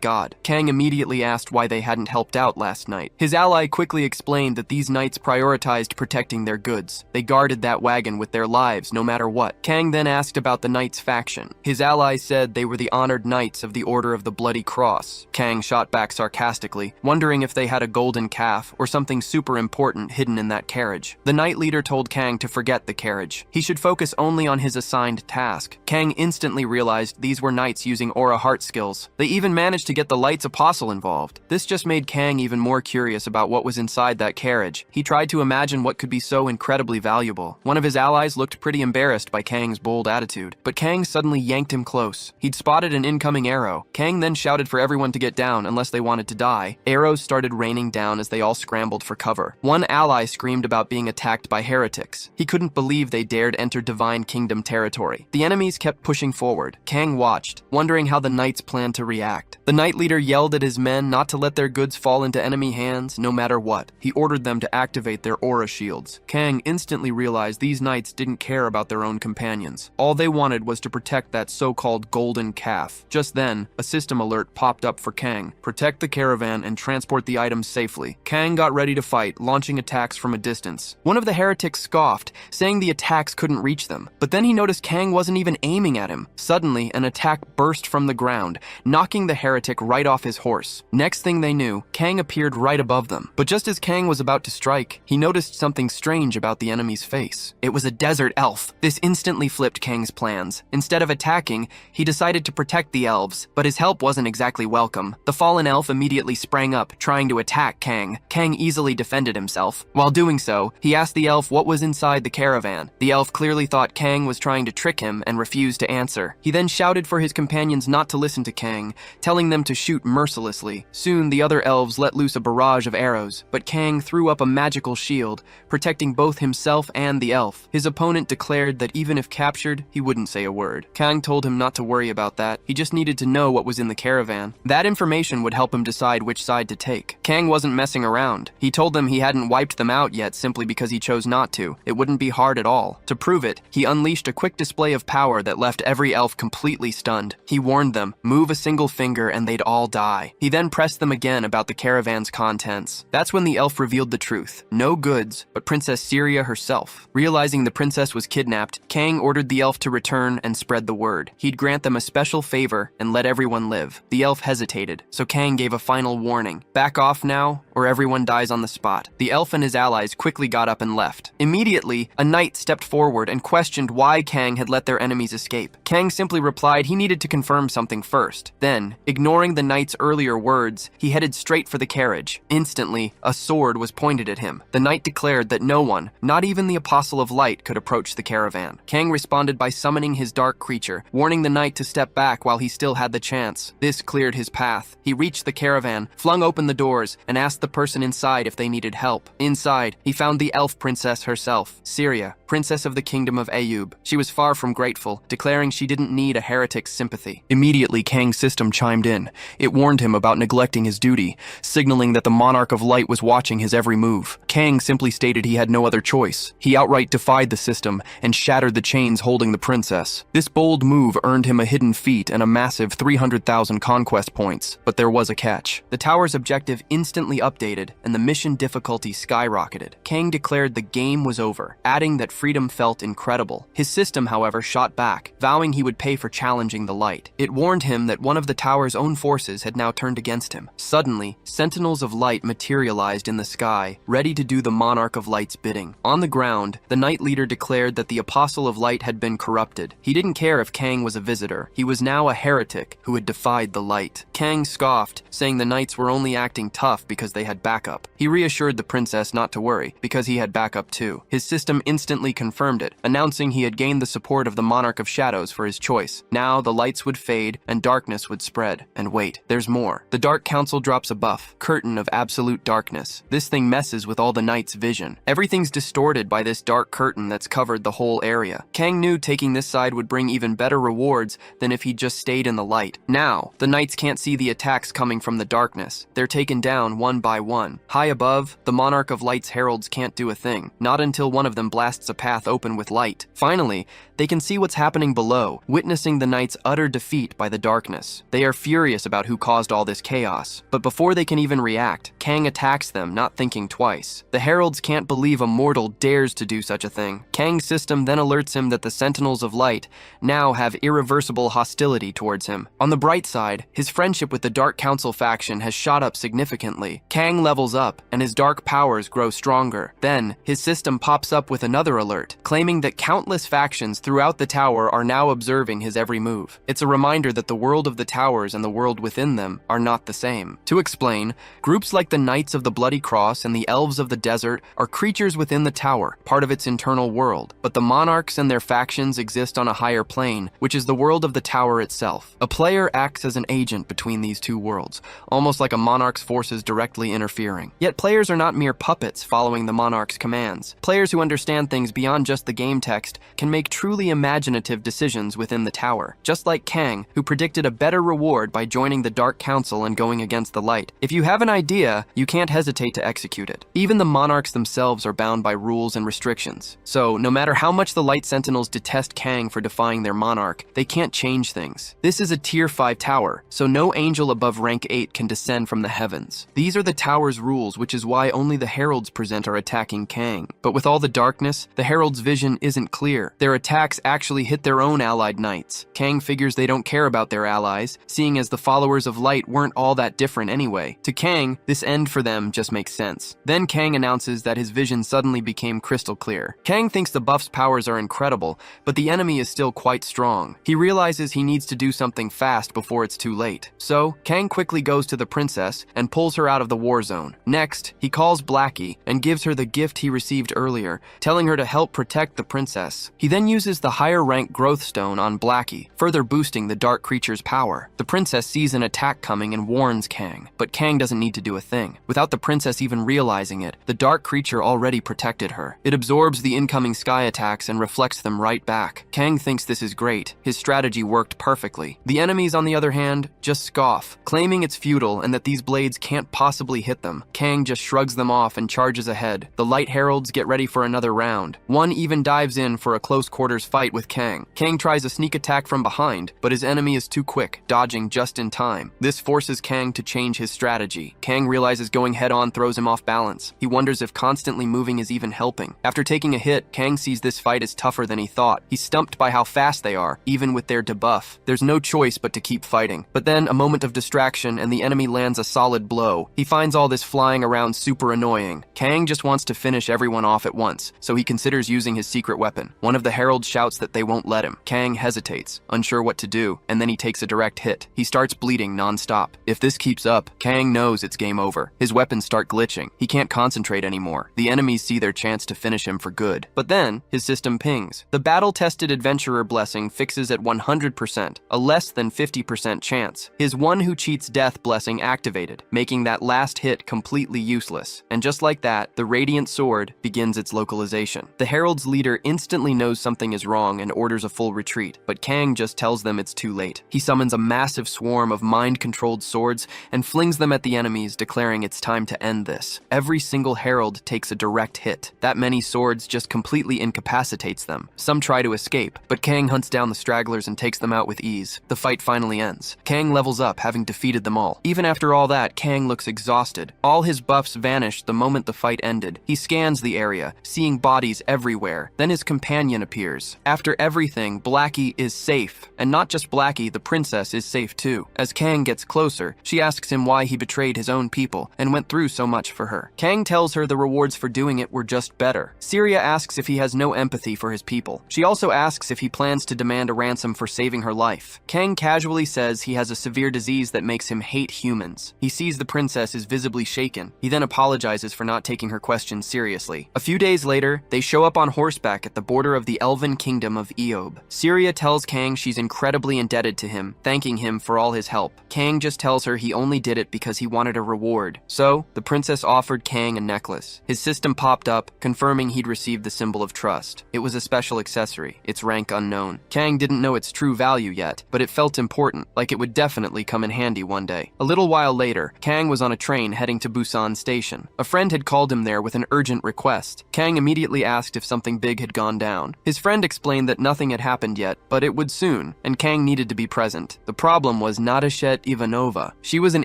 god. Kang immediately asked why they hadn't helped out last night. His ally quickly explained that these knights prioritized protecting their goods. They guarded that wagon with their lives no matter what. Kang then asked about the knights' faction. His ally said they were the honored knights of the Order of the Bloody Cross. Kang shot back sarcastically, wondering if they had a golden calf or something super important hidden in that carriage. The knight leader told Kang to forget the carriage. He should focus only on his assigned task. Kang instantly realized these were knights using aura heart skills. They even managed to get the light's apostle involved. This just made Kang even more curious about what was inside that carriage. He tried to imagine what could be so incredibly valuable. One of his allies looked pretty embarrassed by Kang's bold attitude, but Kang suddenly yanked him close. He'd spotted an incoming arrow. Kang then shouted for everyone to get down unless they wanted to die. Arrows started raining down as they all scrambled for cover. One ally screamed about being attacked by heretics. He couldn't believe they dared enter Divine Kingdom territory. The enemies kept pushing forward. Kang watched, wondering how the knights planned to react. The knight leader yelled at his men not to let their goods fall into enemy hands no matter what. He ordered them to activate their aura shields. Kang instantly realized these knights didn't care about their own companions. All they wanted was to protect that so-called golden calf. Just then, a system alert popped up for Kang. Protect the caravan and transport the items safely. Kang got ready to fight, launching attacks from a distance. One of the heretics scoffed, saying the attacks couldn't reach them. But then he noticed Kang wasn't even aiming at him. Suddenly, an attack burst from the ground, knocking the heretic right off his horse. Next thing they knew, Kang appeared right above them. But just as Kang was about to strike, he noticed something strange about the enemy's face. It was a desert elf. This instantly flipped Kang's plans. Instead of attacking, he decided to protect the elves, but his help wasn't exactly welcome. The fallen elf immediately sprang up, trying to attack Kang. Kang easily defended himself. While doing so, he asked the elf what was inside the caravan. The elf clearly thought Kang was trying to trick him and refused to answer. He then shouted for his companions not to listen to Kang, telling them to shoot mercilessly. Soon, the other elves let loose a barrage of arrows, but Kang threw up a magical shield, protecting both himself and the elf. His opponent declared that even if captured, he wouldn't say a word. Kang told him not to worry about that. He just needed to know what was in the caravan. That information would help him decide which side to take. Kang wasn't messing around. He told them he hadn't wiped them out yet simply because he chose not to. It wouldn't be hard at all. To prove it, he unleashed a quick display of power that left every elf completely stunned. He warned them, move a single finger and they'd all die. He then pressed them again about the caravan's contents. That's when the elf revealed the truth. No goods, but Princess Syria herself. Realizing the princess was kidnapped, Kang ordered the elf to return and spread the word. He'd grant them a special favor and let everyone live. The elf hesitated, so Kang gave a final warning. Back off now, or everyone dies on the spot. The elf and his allies quickly got up and left. Immediately, a knight stepped forward and questioned why Kang had let their enemies escape. Kang simply replied he needed to confirm something first. Then, ignoring the knight's earlier words, he headed straight for the carriage. Instantly, a sword was pointed at him. The knight declared that no one, not even the Apostle of Light, could approach the caravan. Kang responded by summoning his dark creature, warning the knight to step back while he still had the chance. This cleared his path. He reached the caravan, flung open the doors, and asked the person inside if they needed help. Inside, he found the elf princess herself, Syria, princess of the kingdom of Ayub. She was far from grateful, declaring she didn't need a heretic's sympathy. Immediately, Kang's system chimed in. It warned him about neglecting his duty, signaling that the Monarch of Light was watching his every move. Kang simply stated he had no other choice. He outright defied the system and shattered the chains holding the princess. This bold move earned him a hidden feat and a massive 300,000 conquest points, but there was a catch. The tower's objective instantly updated and the mission difficulty skyrocketed. Kang declared the game was over, adding that freedom felt incredible. His system, however, shot back, vowing he would pay for challenging the light. It warned him that one of the tower's own forces had now turned against him. Suddenly, sentinels of light materialized in the sky, ready to do the Monarch of Light's bidding. On the ground, the Knight Leader declared that the Apostle of Light had been corrupted. He didn't care if Kang was a visitor. He was now a heretic who had defied the light. Kang scoffed, saying the knights were only acting tough because they had backup. He reassured the princess not to worry, because he had backup too. His system instantly confirmed it, announcing he had gained the support of the Monarch of Shadows for his choice. Now the lights would fade and darkness would spread. And wait, there's more. The Dark Council drops a buff, Curtain of Absolute Darkness. This thing messes with all the knights' vision. Everything's distorted by this dark curtain that's covered the whole area. Kang knew taking this side would bring even better rewards than if he'd just stayed in the light. Now, the knights can't see the attacks coming from the darkness. They're taken down one by one. High above, the Monarch of Light's heralds can't do a thing, not until one of them blasts a path open with light. Finally, they can see what's happening below, witnessing the knight's utter defeat by the darkness. They are furious about who caused all this chaos, but before they can even react, Kang attacks them, not thinking twice. The heralds can't believe a mortal dares to do such a thing. Kang's system then alerts him that the Sentinels of Light now have irreversible hostility towards him. On the bright side, his friendship with the Dark Council faction has shot up significantly. Kang levels up, and his dark powers grow stronger. Then, his system pops up with another alert, claiming that countless factions throughout the tower are now observing his every move. It's a reminder that the world of the towers and the world within them are not the same. To explain, groups like the Knights of the Bloody Cross and the Elves of the Desert are creatures within the tower, part of its internal world, but the monarchs and their factions exist on a higher plane, which is the world of the tower itself. A player acts as an agent between these two worlds, almost like a monarch's forces directly interfering. Yet players are not mere puppets following the monarch's commands. Players who understand things beyond just the game text can make truly imaginative decisions within the tower, just like Kang, who predicted a better reward by joining the Dark Council and going against the light. If you have an idea, you can't hesitate to execute it. Even the monarchs themselves are bound by rules and restrictions. So, no matter how much the Light Sentinels detest Kang for defying their monarch, they can't change things. This is a Tier 5 tower, so no angel above rank 8 can descend from the heavens. These are the tower's rules, which is why only the heralds present are attacking Kang. But with all the darkness, the heralds' vision isn't clear. Their attacks actually hit their own allied knights. Kang figures they don't care about their allies, seeing as the followers of light weren't all that different anyway. To Kang, this end for them just makes sense. Then Kang announces that his vision suddenly became crystal clear. Kang thinks the buff's powers are incredible, but the enemy is still quite strong. He realizes he needs to do something fast before it's too late. So, Kang quickly goes to the princess and pulls her out of the war zone. Next, he calls Blackie and gives her the gift he received earlier, telling her to help protect the princess. He then uses the higher rank growth stone on Blackie, further boosting the dark creature's power. The princess sees an attack coming and warns Kang, but Kang doesn't need to do a thing. Without the princess even realizing it, the dark creature already protected her. It absorbs the incoming sky attacks and reflects them right back. Kang thinks this is great. His strategy worked perfectly. The enemies, on the other hand, just scoff, claiming it's futile and that these blades can't possibly hit them. Kang just shrugs them off and charges ahead. The Light Heralds get ready for another round. One even dives in for a close quarters fight with Kang. Kang tries a sneak attack from behind, but his enemy is too quick, dodging just in time. This forces Kang to change his strategy. Kang realizes going head-on throws him off balance. He wonders if constantly moving is even helping. After taking a hit, Kang sees this fight is tougher than he thought. He's stumped by how fast they are, even with their debuff. There's no choice but to keep fighting. But then, a moment of distraction and the enemy lands a solid blow. He finds all this flying around super annoying. Kang just wants to finish everyone off at once, so he considers using his secret weapon. One of the heralds shouts that they won't let him. Kang hesitates, unsure what to do, and then he takes a direct hit. He starts bleeding non-stop. If this keeps up, Kang knows it's game over. His weapons start glitching. He can't concentrate anymore. The enemies see their chance to finish him for good. But then, his system pings. The battle-tested adventurer blessing fixes at 100%, a less than 50% chance. His one who cheats death blessing activated, making that last hit completely useless. And just like that, the radiant sword begins its localization. The herald's leader instantly knows something is wrong and orders a full retreat, but Kang just tells them it's too late. He summons a massive swarm of mind-controlled swords and flings them at the enemies, declaring it's time to end this. Every single herald takes a direct hit. That many swords just completely incapacitates them. Some try to escape, but Kang hunts down the stragglers and takes them out with ease. The fight finally ends. Kang levels up, having defeated them all. Even after all that, Kang looks exhausted. All his buffs vanished the moment the fight ended. He scans the area, seeing bodies everywhere. Then his companion appears. After everything, Blackie is safe. And not just Blackie, the princess is safe too. As Kang gets closer, she asks him why he betrayed his own people and went through so much for her. Kang tells her the rewards for doing it were just better. Syria asks if he has no empathy for his people. She also asks if he plans to demand a ransom for saving her life. Kang casually says he has a severe disease that makes him hate humans. He sees the princess is visibly shaken. He then apologizes for not taking her questions seriously. A few days later, they show up on horseback at the border of the elven kingdom of Eob. Syria tells Kang she's incredibly indebted to him, thanking him for all his help. Kang just tells her he only did it because he wanted a reward. So, the princess offered Kang a necklace. His system popped up, confirming he'd received the symbol of trust. It was a special accessory, its rank unknown. Kang didn't know its true value yet, but it felt important, like it would definitely come in handy one day. A little while later, Kang was on a train heading to Busan Station. A friend had called him there with an urgent request. Kang immediately asked if something big had gone down. His friend explained that nothing had happened yet, but it would soon, and Kang needed to be present. The problem was Nadezhda Ivanova. She was an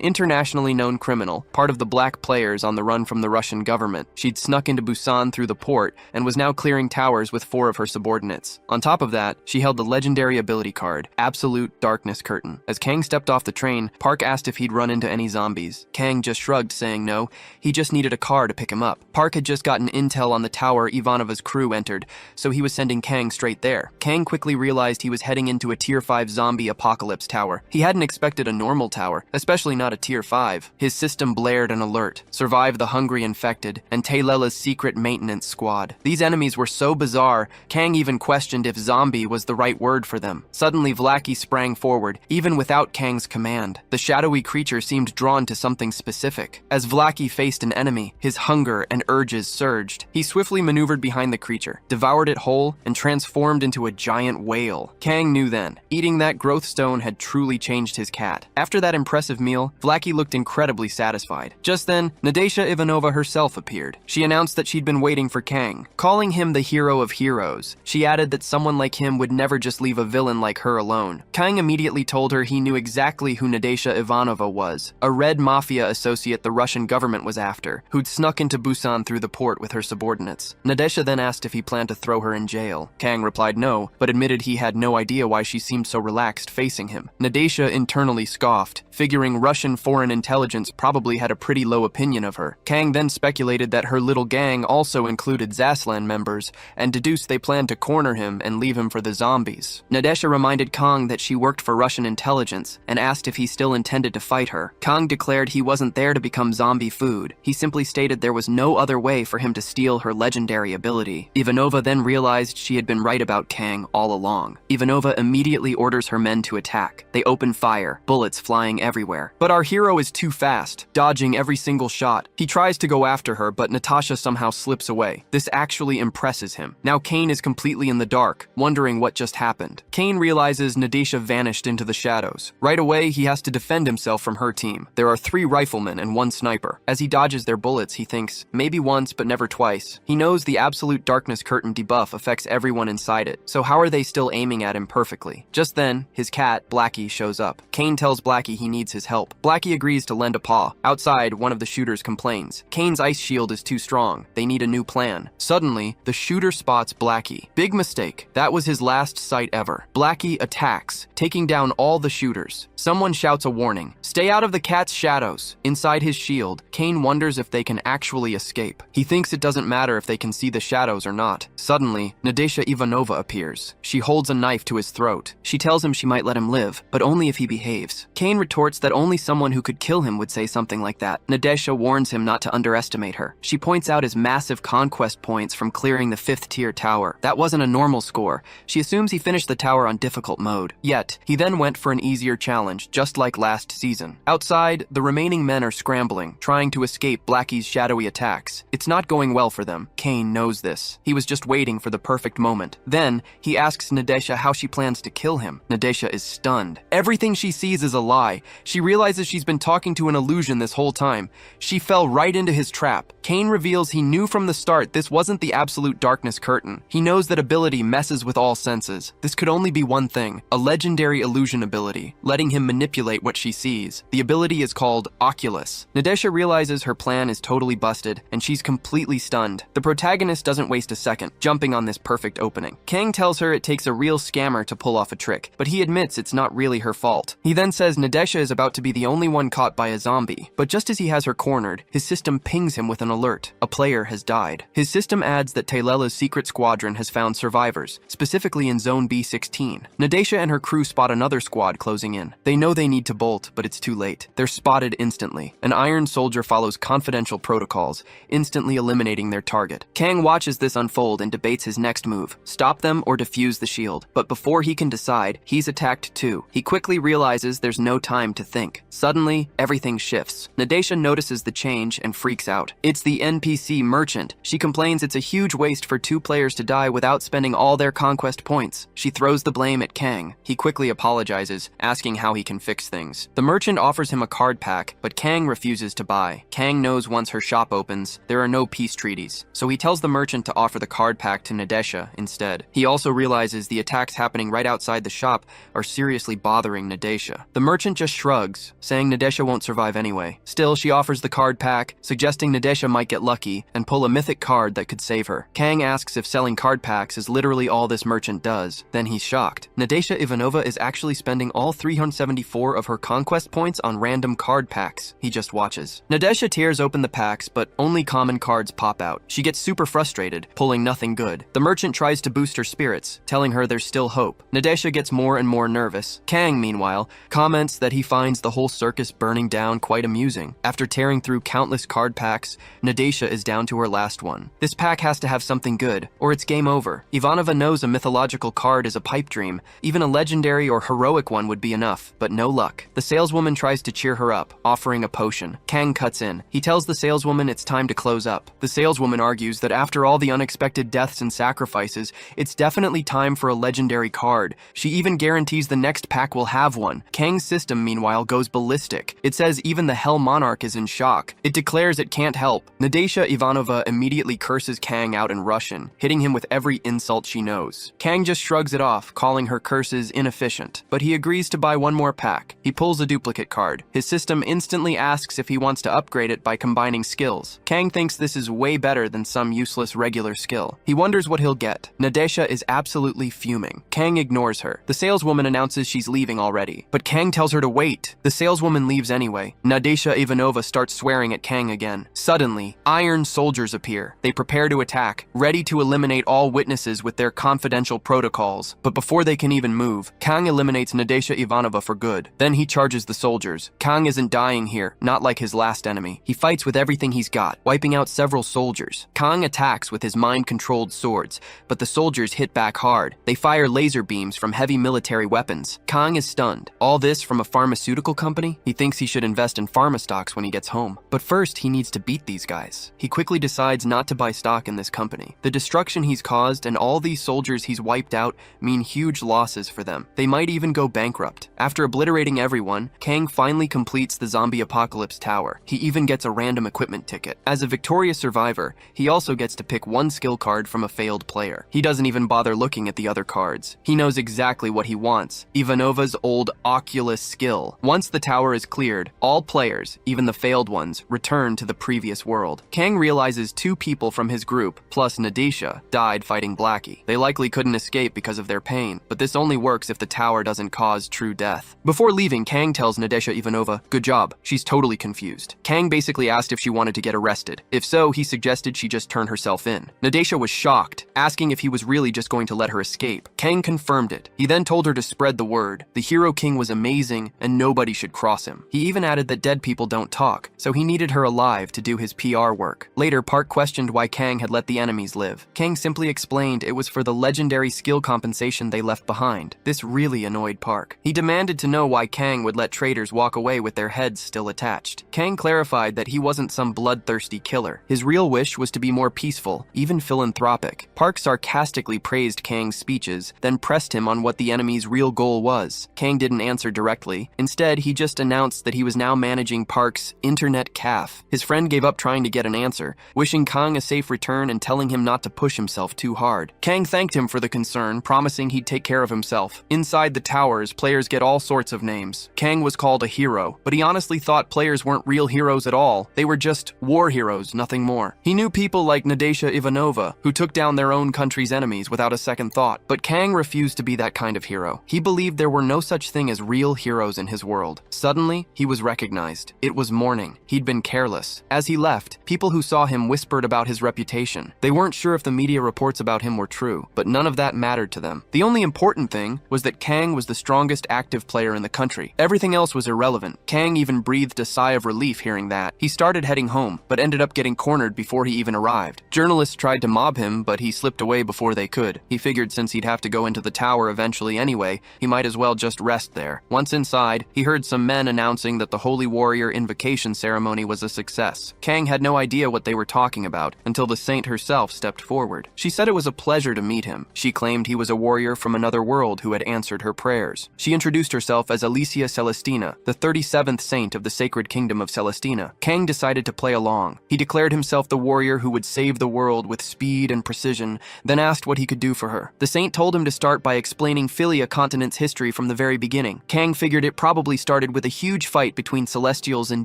internationally known criminal, part of the black players on the run from the Russian government. She'd snuck into Busan through the port and was now clearing towers with 4 of her subordinates. On top of that, she held the legendary ability card, Absolute Darkness Curtain. As Kang stepped off the train, Park asked if he'd run into any zombies. Kang just shrugged, saying no, he just needed a car to pick him up. Park had just gotten intel on the tower Ivanova's crew entered, so he was sending Kang straight there. Kang quickly realized he was heading into a Tier 5 zombie apocalypse tower. He hadn't expected a normal tower, especially not a Tier 5. His system blared an alert: survive the hungry infected, and Taylela's secret maintenance squad. These enemies were so bizarre, Kang even questioned if zombie was the right word for them. Suddenly, Vlaki sprang forward, even without Kang's command. The shadowy creature seemed drawn to something specific. As Vlaki faced an enemy, his hunger and urges surged. He swiftly maneuvered behind the creature, devoured it whole, and transformed into a giant whale. Kang knew then, eating that growth stone had truly changed his cat. After that impressive meal, Vlaki looked incredibly satisfied. Just then, Nadezhda Ivanova herself appeared. She announced that she'd been waiting for Kang, calling him the hero of heroes. She added that someone like him would never just leave a villain like her alone. Kang immediately told her he knew exactly who Nadezhda Ivanova was, a red mafia associate the Russian government was after, who'd snuck into Busan through the port with her subordinates. Nadezhda then asked if he planned to throw her in jail. Kang replied no, but admitted he had no idea why she seemed so relaxed facing him. Nadezhda internally scoffed, figuring Russian foreign intelligence probably had a pretty low opinion of her. Kang then speculated that her little gang also included Zaslan members, and deduced they planned to corner him and leave him for the zombies. Nadezhda reminded Kang that she worked for Russian intelligence, and asked if he still intended to fight her. Kang declared he wasn't there to become zombie food. He simply stated there was no other way for him to steal her legendary ability. Ivanova then realized she had been right about Kang all along. Ivanova immediately orders her men to attack. They open fire, bullets flying everywhere. But our hero is too fast, dodging every single shot. He tries to go after her, but Natasha somehow slips away. This actually impresses him. Now Kane is completely in the dark, wondering what just happened. Kane realizes Nadezhda vanished into the shadows. Right away, he has to defend himself from her team. There are 3 riflemen and 1 sniper. As he dodges their bullets, he thinks, maybe once but never twice. He knows the Absolute Darkness Curtain debuff affects everyone inside it, so how are they still aiming at him perfectly? Just then, his cat, Blackie, shows up. Kane tells Blackie he needs his help. Blackie agrees to lend a paw. Outside, one of the shooters complains. Kane's ice shield is too strong. They need a new plan. Suddenly, the shooter spots Blackie. Big mistake. That was his last sight ever. Blackie attacks, taking down all the shooters. Someone shouts a warning. Stay out of the cat's shadows. Inside his shield, Kane wonders if they can actually escape. He thinks it doesn't matter if they can see the shadows or not. Suddenly, Nadezhda Ivanova appears. She holds a knife to his throat. She tells him she might let him live, but only if he behaves. Kane retorts that only someone who could kill him would say something like that. Nadezhda warns him not to underestimate her. She points out his massive conquest points from clearing the 5th tier tower. That wasn't a normal score. She assumes he finished the tower on difficult mode. Yet, he then went for an easier challenge, just like last season. Outside, the remaining men are scrambling, trying to escape Blackie's shadowy attacks. It's not going well for them. Kane knows this. He was just waiting for the perfect moment. Then, he asks Nadezhda how she plans to kill him. Nadezhda is stunned. Everything she sees is a lie. She realizes she's been talking to an illusion this whole time. She fell right into his trap. Kane reveals he knew from the start this wasn't the Absolute Darkness Curtain. He knows that ability messes with all senses. This could only be one thing, a legendary illusion ability, letting him manipulate what she sees. The ability is called Oculus. Nadezhda realizes her plan is totally busted, and she's completely stunned. The protagonist doesn't waste a second, jumping on this perfect opening. Kang tells her it takes a real scammer to pull off a trick, but he admits it's not really her fault. He then says Nadezhda is about to be the only one caught by a zombie, but just as he has her cornered, his system pings him with an alert. A player has died. His system adds that Taylela's secret squadron has found survivors, specifically in Zone B16. Nadezhda and her crew spot another squad closing in. They know they need to bolt, but it's too late. They're spotted instantly. An Iron Soldier follows confidential protocols, instantly eliminating their target. Kang watches this unfold and debates his next move, stop them or defuse the shield. But before he can decide, he's attacked too. He quickly realizes there's no time to think. Suddenly, everything shifts. Nadezhda notices the change and freaks out. It's the NPC merchant. She complains it's a huge waste for 2 players to die without spending all their conquest points. She throws the blame at Kang. He quickly apologizes, asking how he can fix things. The merchant offers him a card pack, but Kang refuses to buy. Kang knows once her shop opens, There are no peace treaties, so he tells the merchant to offer the card pack to Nadesha instead. He also realizes the attacks happening right outside the shop are seriously bothering Nadesha. The merchant just shrugs, saying Nadesha won't survive anyway. Still, she offers the card pack, suggesting Nadesha might get lucky and pull a mythic card that could save her. Kang asks if selling card packs is literally all this merchant does. Then he's shocked. Nadesha Ivanova is actually spending all 374 of her conquest points on random card packs. He just watches. Nadesha tears open the packs, but only common cards pop out. She gets super frustrated, pulling nothing good. The merchant tries to boost her spirits, telling her there's still hope. Nadesha gets more and more nervous. Kang, meanwhile, comments that he finds the whole circus burning down quite amusing. After tearing through countless card packs, Nadesha is down to her last one. This pack has to have something good, or it's game over. Ivanova knows a mythological card is a pipe dream. Even a legendary or heroic one would be enough, but no luck. The saleswoman tries to cheer her up, offering a potion. Kang cuts in. He tells the saleswoman it's time to close up. The saleswoman argues that after all the unexpected deaths and sacrifices, it's definitely time for a legendary card. She even guarantees the next pack will have one. Kang's system, meanwhile, goes ballistic. It says even the Hell Monarch is in shock. It declares it can't help. Nadesha Ivanova immediately curses Kang out in Russian, hitting him with every insult she knows. Kang just shrugs it off, calling her curses inefficient. But he agrees to buy one more pack. He pulls a duplicate card. His system instantly asks if he wants to upgrade it by combining skills. Kang thinks this is way better than some useless regular skill. He wonders what he'll get. Nadesha is absolutely fuming. Kang ignores her. The saleswoman announces she's leaving already, but Kang tells her to wait. The saleswoman leaves anyway. Nadesha Ivanova starts swearing at Kang again. Suddenly, iron soldiers appear. They prepare to attack, ready to eliminate all witnesses with their confidential protocols. But before they can even move, Kang eliminates Nadesha Ivanova for good. Then he charges the soldiers. Kang isn't dying here, not like his last enemy. He fights with everything he's got, wiping out several soldiers. Kang attacks with his mind-controlled swords, but the soldiers hit back hard. They fire laser beams from heavy military weapons. Kang is stunned. All this from a pharmaceutical company? He thinks he should invest in pharma stocks when he gets home. But first, he needs to beat these guys. He quickly decides not to buy stock in this company. The destruction he's caused and all these soldiers he's wiped out mean huge losses for them. They might even go bankrupt. After obliterating everyone, Kang finally completes the zombie apocalypse tower. He even gets a random equipment ticket. As a victorious survivor, he also gets to pick one skill card from a failed player. He doesn't even bother looking at the other cards. He knows exactly what he wants: Ivanova's old Oculus skill. Once the tower is cleared, all players, even the failed ones, return to the previous world. Kang realizes 2 people from his group, plus Nadesha, died fighting Blackie. They likely couldn't escape because of their pain, but this only works if the tower doesn't cause true death. Before leaving, Kang tells Nadesha Ivanova, "Good job." She's totally confused. Kang basically asked if she wanted to get arrested. If so, he suggested she just turn herself in. Nadesha was shocked, asking if he was really just going to let her escape. Kang confirmed it. He then told her to spread the word. The Hero King was amazing, and nobody should cross him. He even added that dead people don't talk, so he needed her alive to do his PR work. Later, Park questioned why Kang had let the enemies live. Kang simply explained it was for the legendary skill compensation they left behind. This really annoyed Park. He demanded to know why Kang would let traitors walk away with their heads still attached. Kang clarified that he wasn't some bloodthirsty killer. His real wish was to be more peaceful, even philanthropic. Park sarcastically praised Kang's speeches, then pressed him on what the enemy's real goal was. Kang didn't answer directly. Instead, he just announced that he was now managing Park's internet cafe. His friend gave up trying to get an answer, wishing Kang a safe return and telling him not to push himself too hard. Kang thanked him for the concern, promising he'd take care of himself. Inside the towers, players get all sorts of names. Kang was called a hero, but he honestly thought players weren't real heroes at all. They were just war heroes, nothing more. He knew people like Nadesha Ivanova, who took down their own country's enemies without a second thought. But Kang refused to be that kind of hero. He believed there were no such thing as real heroes in his world. Suddenly, he was recognized. It was morning. He'd been careless. As he left, people who saw him whispered about his reputation. They weren't sure if the media reports about him were true, but none of that mattered to them. The only important thing was that Kang was the strongest active player in the country. Everything else was irrelevant. Kang even breathed a sigh of relief hearing that. He started heading home, but ended up getting cornered before he even arrived. Journalists tried to mob him, but he slipped away before they could. He figured since he'd have to go into the tower eventually anyway, he might as well just rest there. Once inside, he heard some men announcing that the Holy Warrior invocation ceremony was a success. Kang had no idea what they were talking about until the saint herself stepped forward. She said it was a pleasure to meet him. She claimed he was a warrior from another world who had answered her prayers. She introduced herself as Alicia Celestina, the 37th saint of the sacred kingdom of Celestina. Kang decided to play along. He He declared himself the warrior who would save the world with speed and precision, then asked what he could do for her. The saint told him to start by explaining Philia continent's history from the very beginning. Kang figured it probably started with a huge fight between celestials and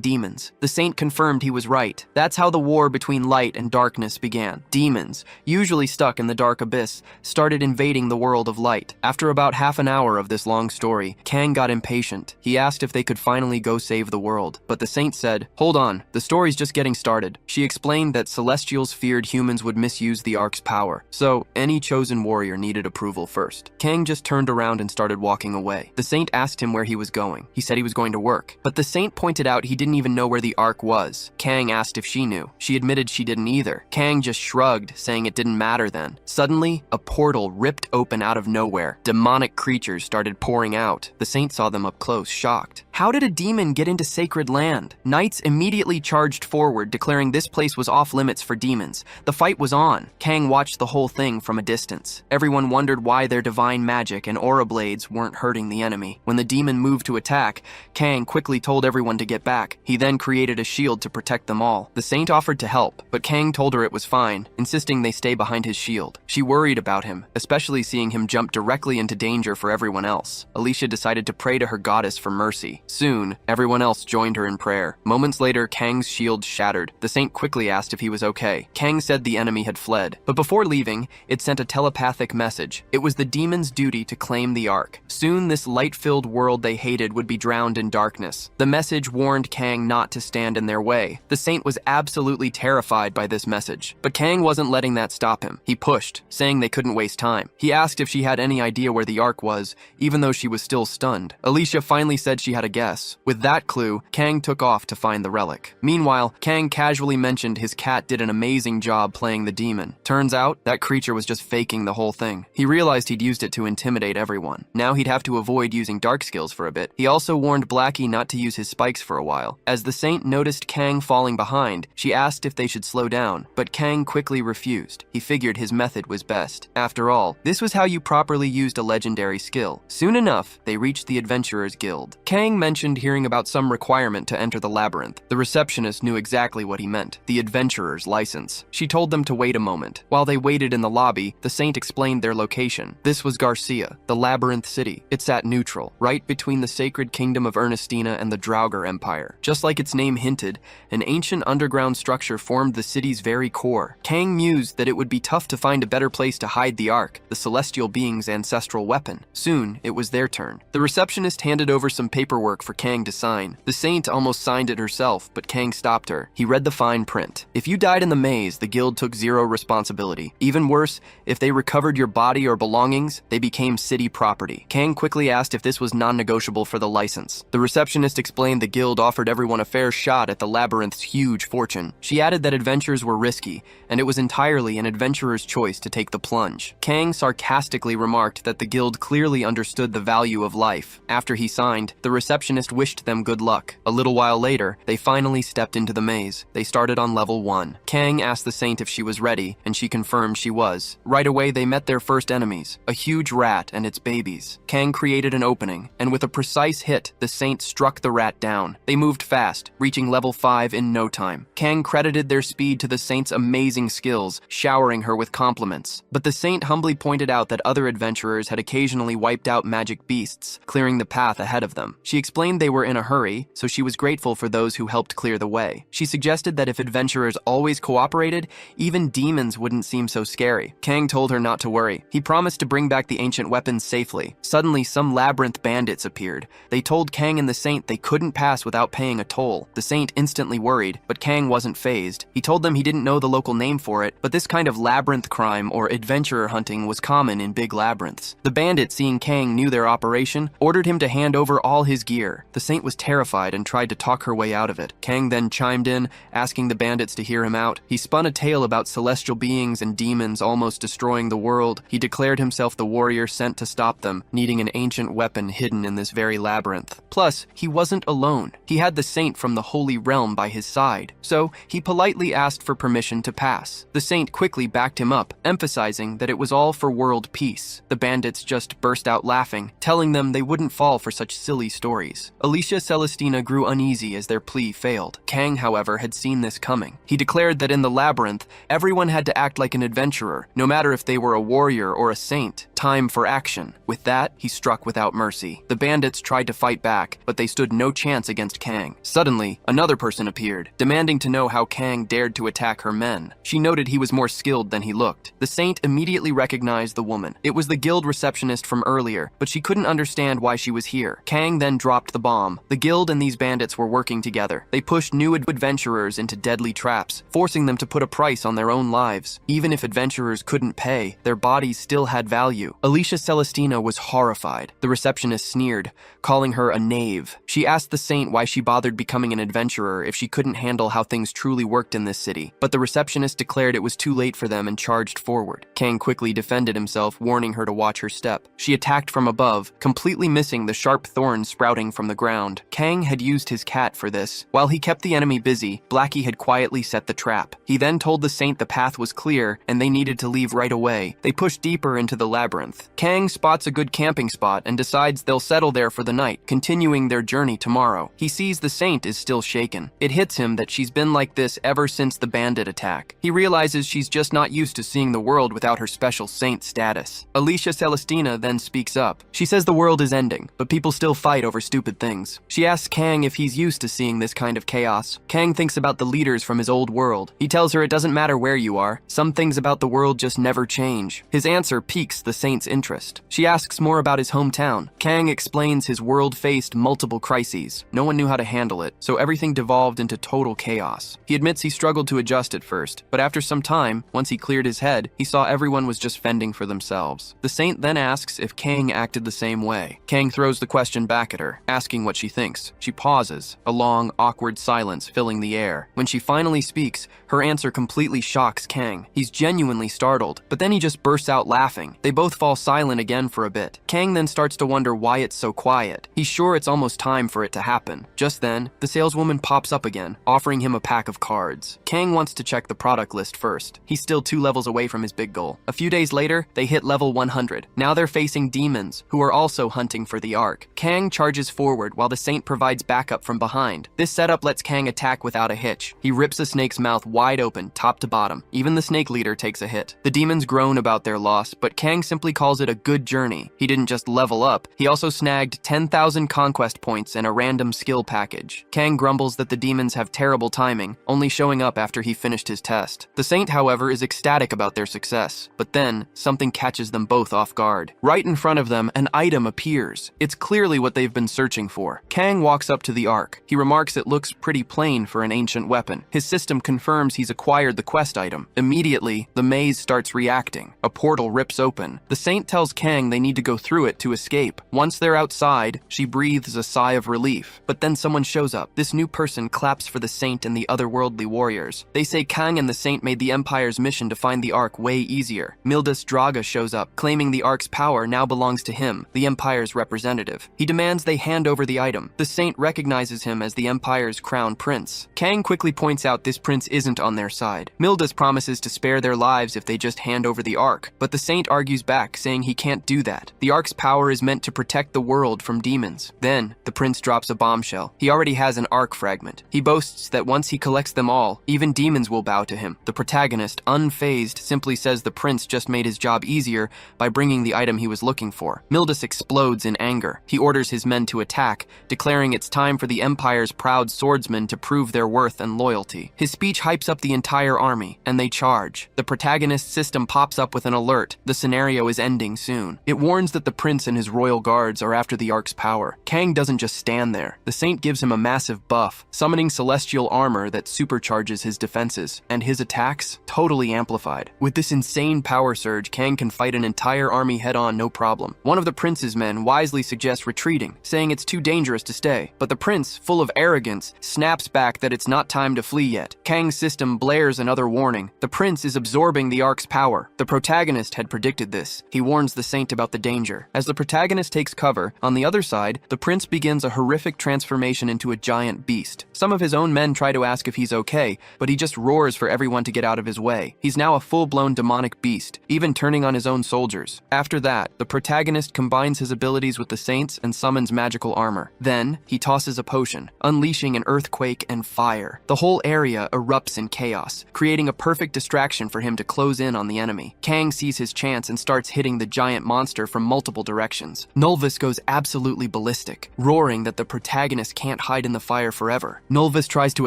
demons. The saint confirmed he was right. That's how the war between light and darkness began. Demons, usually stuck in the dark abyss, started invading the world of light. After about half an hour of this long story, Kang got impatient. He asked if they could finally go save the world, but the saint said, "Hold on, the story's just getting started." She explained that celestials feared humans would misuse the Ark's power, so any chosen warrior needed approval first. Kang just turned around and started walking away. The saint asked him where he was going. He said he was going to work, but the saint pointed out he didn't even know where the Ark was. Kang asked if she knew. She admitted she didn't either. Kang just shrugged, saying it didn't matter then. Suddenly, a portal ripped open out of nowhere. Demonic creatures started pouring out. The saint saw them up close, shocked. How did a demon get into sacred land? Knights immediately charged forward, declaring this place was off limits for demons. The fight was on. Kang watched the whole thing from a distance. Everyone wondered why their divine magic and aura blades weren't hurting the enemy. When the demon moved to attack, Kang quickly told everyone to get back. He then created a shield to protect them all. The saint offered to help, but Kang told her it was fine, insisting they stay behind his shield. She worried about him, especially seeing him jump directly into danger for everyone else. Alicia decided to pray to her goddess for mercy. Soon, everyone else joined her in prayer. Moments later, Kang's shield shattered. The saint quickly asked if he was okay. Kang said the enemy had fled, but before leaving, it sent a telepathic message. It was the demon's duty to claim the Ark. Soon, this light-filled world they hated would be drowned in darkness. The message warned Kang not to stand in their way. The saint was absolutely terrified by this message, but Kang wasn't letting that stop him. He pushed, saying they couldn't waste time. He asked if she had any idea where the Ark was, even though she was still stunned. Alicia finally said she had a guess. With that clue, Kang took off to find the relic. Meanwhile, Kang casually mentioned his cat did an amazing job playing the demon. Turns out, that creature was just faking the whole thing. He realized he'd used it to intimidate everyone. Now he'd have to avoid using dark skills for a bit. He also warned Blackie not to use his spikes for a while. As the saint noticed Kang falling behind, she asked if they should slow down, but Kang quickly refused. He figured his method was best. After all, this was how you properly used a legendary skill. Soon enough, they reached the Adventurers Guild. Kang mentioned hearing about some requirement to enter the labyrinth. The receptionist knew exactly what he meant, the Adventurer's license. She told them to wait a moment. While they waited in the lobby, the saint explained their location. This was Garcia, the labyrinth city. It sat neutral, right between the sacred kingdom of Ernestina and the Draugr Empire. Just like its name hinted, an ancient underground structure formed the city's very core. Kang mused that it would be tough to find a better place to hide the Ark, the celestial being's ancestral weapon. Soon, it was their turn. The receptionist handed over some paperwork for Kang to sign. The saint almost signed it herself, but Kang stopped her. He read the fine print. If you died in the maze, the guild took zero responsibility. Even worse, if they recovered your body or belongings, they became city property. Kang quickly asked if this was non-negotiable for the license. The receptionist explained the guild offered everyone a fair shot at the labyrinth's huge fortune. She added that adventures were risky, and it was entirely an adventurer's choice to take the plunge. Kang sarcastically remarked that the guild clearly understood the value of life. After he signed, the receptionist wished them good luck. A little while later, they finally stepped into the maze. They started on level 1. Kang asked the saint if she was ready, and she confirmed she was. Right away, they met their first enemies, a huge rat and its babies. Kang created an opening, and with a precise hit, the saint struck the rat down. They moved fast, reaching level 5 in no time. Kang credited their speed to the saint's amazing skills, showering her with compliments. But the saint humbly pointed out that other adventurers had occasionally wiped out magic beasts, clearing the path ahead of them. She explained they were in a hurry, so she was grateful for those who helped clear the way. She suggested that if adventurers always cooperated, even demons wouldn't seem so scary. Kang told her not to worry. He promised to bring back the ancient weapons safely. Suddenly, some labyrinth bandits appeared. They told Kang and the saint they couldn't pass without paying a toll. The saint instantly worried, but Kang wasn't fazed. He told them he didn't know the local name for it, but this kind of labyrinth crime or adventurer hunting was common in big labyrinths. The bandit, seeing Kang knew their operation, ordered him to hand over all his gear. The saint was terrified and tried to talk her way out of it. Kang then chimed in, asking the bandits to hear him out. He spun a tale about celestial beings and demons almost destroying the world. He declared himself the warrior sent to stop them, needing an ancient weapon hidden in this very labyrinth. Plus, he wasn't alone. He had the saint from the Holy Realm by his side, so he politely asked for permission to pass. The saint quickly backed him up, emphasizing that it was all for world peace. The bandits just burst out laughing, telling them they wouldn't fall for such silly stories. worries. Alicia Celestina grew uneasy as their plea failed. Kang, however, had seen this coming. He declared that in the labyrinth, everyone had to act like an adventurer, no matter if they were a warrior or a saint. Time for action. With that, he struck without mercy. The bandits tried to fight back, but they stood no chance against Kang. Suddenly, another person appeared, demanding to know how Kang dared to attack her men. She noted he was more skilled than he looked. The saint immediately recognized the woman. It was the guild receptionist from earlier, but she couldn't understand why she was here. Kang then dropped the bomb. The guild and these bandits were working together. They pushed new adventurers into deadly traps, forcing them to put a price on their own lives. Even if adventurers couldn't pay, their bodies still had value. Alicia Celestina was horrified. The receptionist sneered, calling her a knave. She asked the saint why she bothered becoming an adventurer if she couldn't handle how things truly worked in this city, but the receptionist declared it was too late for them and charged forward. Kang quickly defended himself, warning her to watch her step. She attacked from above, completely missing the sharp thorns sprouting from the ground. Kang had used his cat for this. While he kept the enemy busy, Blackie had quietly set the trap. He then told the saint the path was clear and they needed to leave right away. They pushed deeper into the labyrinth. Kang spots a good camping spot and decides they'll settle there for the night, continuing their journey tomorrow. He sees the saint is still shaken. It hits him that she's been like this ever since the bandit attack. He realizes she's just not used to seeing the world without her special saint status. Alicia Celestina then speaks up. She says the world is ending, but people still fight over stupid things. She asks Kang if he's used to seeing this kind of chaos. Kang thinks about the leaders from his old world. He tells her it doesn't matter where you are. Some things about the world just never change. His answer piques the saint's interest. She asks more about his hometown. Kang explains his world faced multiple crises. No one knew how to handle it, so everything devolved into total chaos. He admits he struggled to adjust at first, but after some time, once he cleared his head, he saw everyone was just fending for themselves. The saint then asks if Kang acted the same way. Kang throws the question back at her, asking what she thinks. She pauses, a long, awkward silence filling the air. When she finally speaks, her answer completely shocks Kang. He's genuinely startled, but then he just bursts out laughing. They both fall silent again for a bit. Kang then starts to wonder why it's so quiet. He's sure it's almost time for it to happen. Just then, the saleswoman pops up again, offering him a pack of cards. Kang wants to check the product list first. He's still 2 levels away from his big goal. A few days later, they hit level 100. Now they're facing demons, who are also hunting for the Ark. Kang charges forward while the saint provides backup from behind. This setup lets Kang attack without a hitch. He rips a snake's mouth wide open, top to bottom. Even the snake leader takes a hit. The demons groan about their loss, but Kang simply calls it a good journey. He didn't just level up, he also snagged 10,000 conquest points and a random skill package. Kang grumbles that the demons have terrible timing, only showing up after he finished his test. The saint, however, is ecstatic about their success, but then something catches them both off guard. Right in front of them, an item appears. It's clearly what they've been searching for. Kang walks up to the Ark. He remarks it looks pretty plain for an ancient weapon. His system confirms he's acquired the quest item. Immediately, the maze starts reacting. A portal rips open. The saint tells Kang they need to go through it to escape. Once they're outside, she breathes a sigh of relief. But then someone shows up. This new person claps for the saint and the otherworldly warriors. They say Kang and the saint made the Empire's mission to find the Ark way easier. Mildas Draga shows up, claiming the Ark's power now belongs to him, the Empire's representative. He demands they hand over the item. The saint recognizes him as the Empire's crown prince. Kang quickly points out this prince isn't on their side. Mildas promises to spare their lives if they just hand over the Ark, but the saint argues back, saying he can't do that. The Ark's power is meant to protect the world from demons. Then, the prince drops a bombshell. He already has an Ark fragment. He boasts that once he collects them all, even demons will bow to him. The protagonist, unfazed, simply says the prince just made his job easier by bringing the item he was looking for. Mildas explodes in anger. He orders his men to attack, declaring it's time for the Empire's proud swordsmen to prove their worth and loyalty. His speech hypes up the entire army, and they charge. The protagonist's system pops up with an alert. The scenario is ending soon. It warns that the prince and his royal guards are after the Ark's power. Kang doesn't just stand there. The saint gives him a massive buff, summoning celestial armor that supercharges his defenses, and his attacks totally amplified. With this insane power surge, Kang can fight an entire army head-on no problem. One of the prince's men wisely suggests retreating, saying it's too dangerous to stay, but the prince, full of arrogance, snaps back that it's not time to flee yet. Kang's system blares another warning. The prince is absorbing the Ark's power. The protagonist had predicted this. place. He warns the saint about the danger. As the protagonist takes cover, on the other side, the prince begins a horrific transformation into a giant beast. Some of his own men try to ask if he's okay, but he just roars for everyone to get out of his way. He's now a full-blown demonic beast, even turning on his own soldiers. After that, the protagonist combines his abilities with the saints and summons magical armor. Then, he tosses a potion, unleashing an earthquake and fire. The whole area erupts in chaos, creating a perfect distraction for him to close in on the enemy. Kang sees his chance and starts hitting the giant monster from multiple directions. Nulvis goes absolutely ballistic, roaring that the protagonist can't hide in the fire forever. Nulvis tries to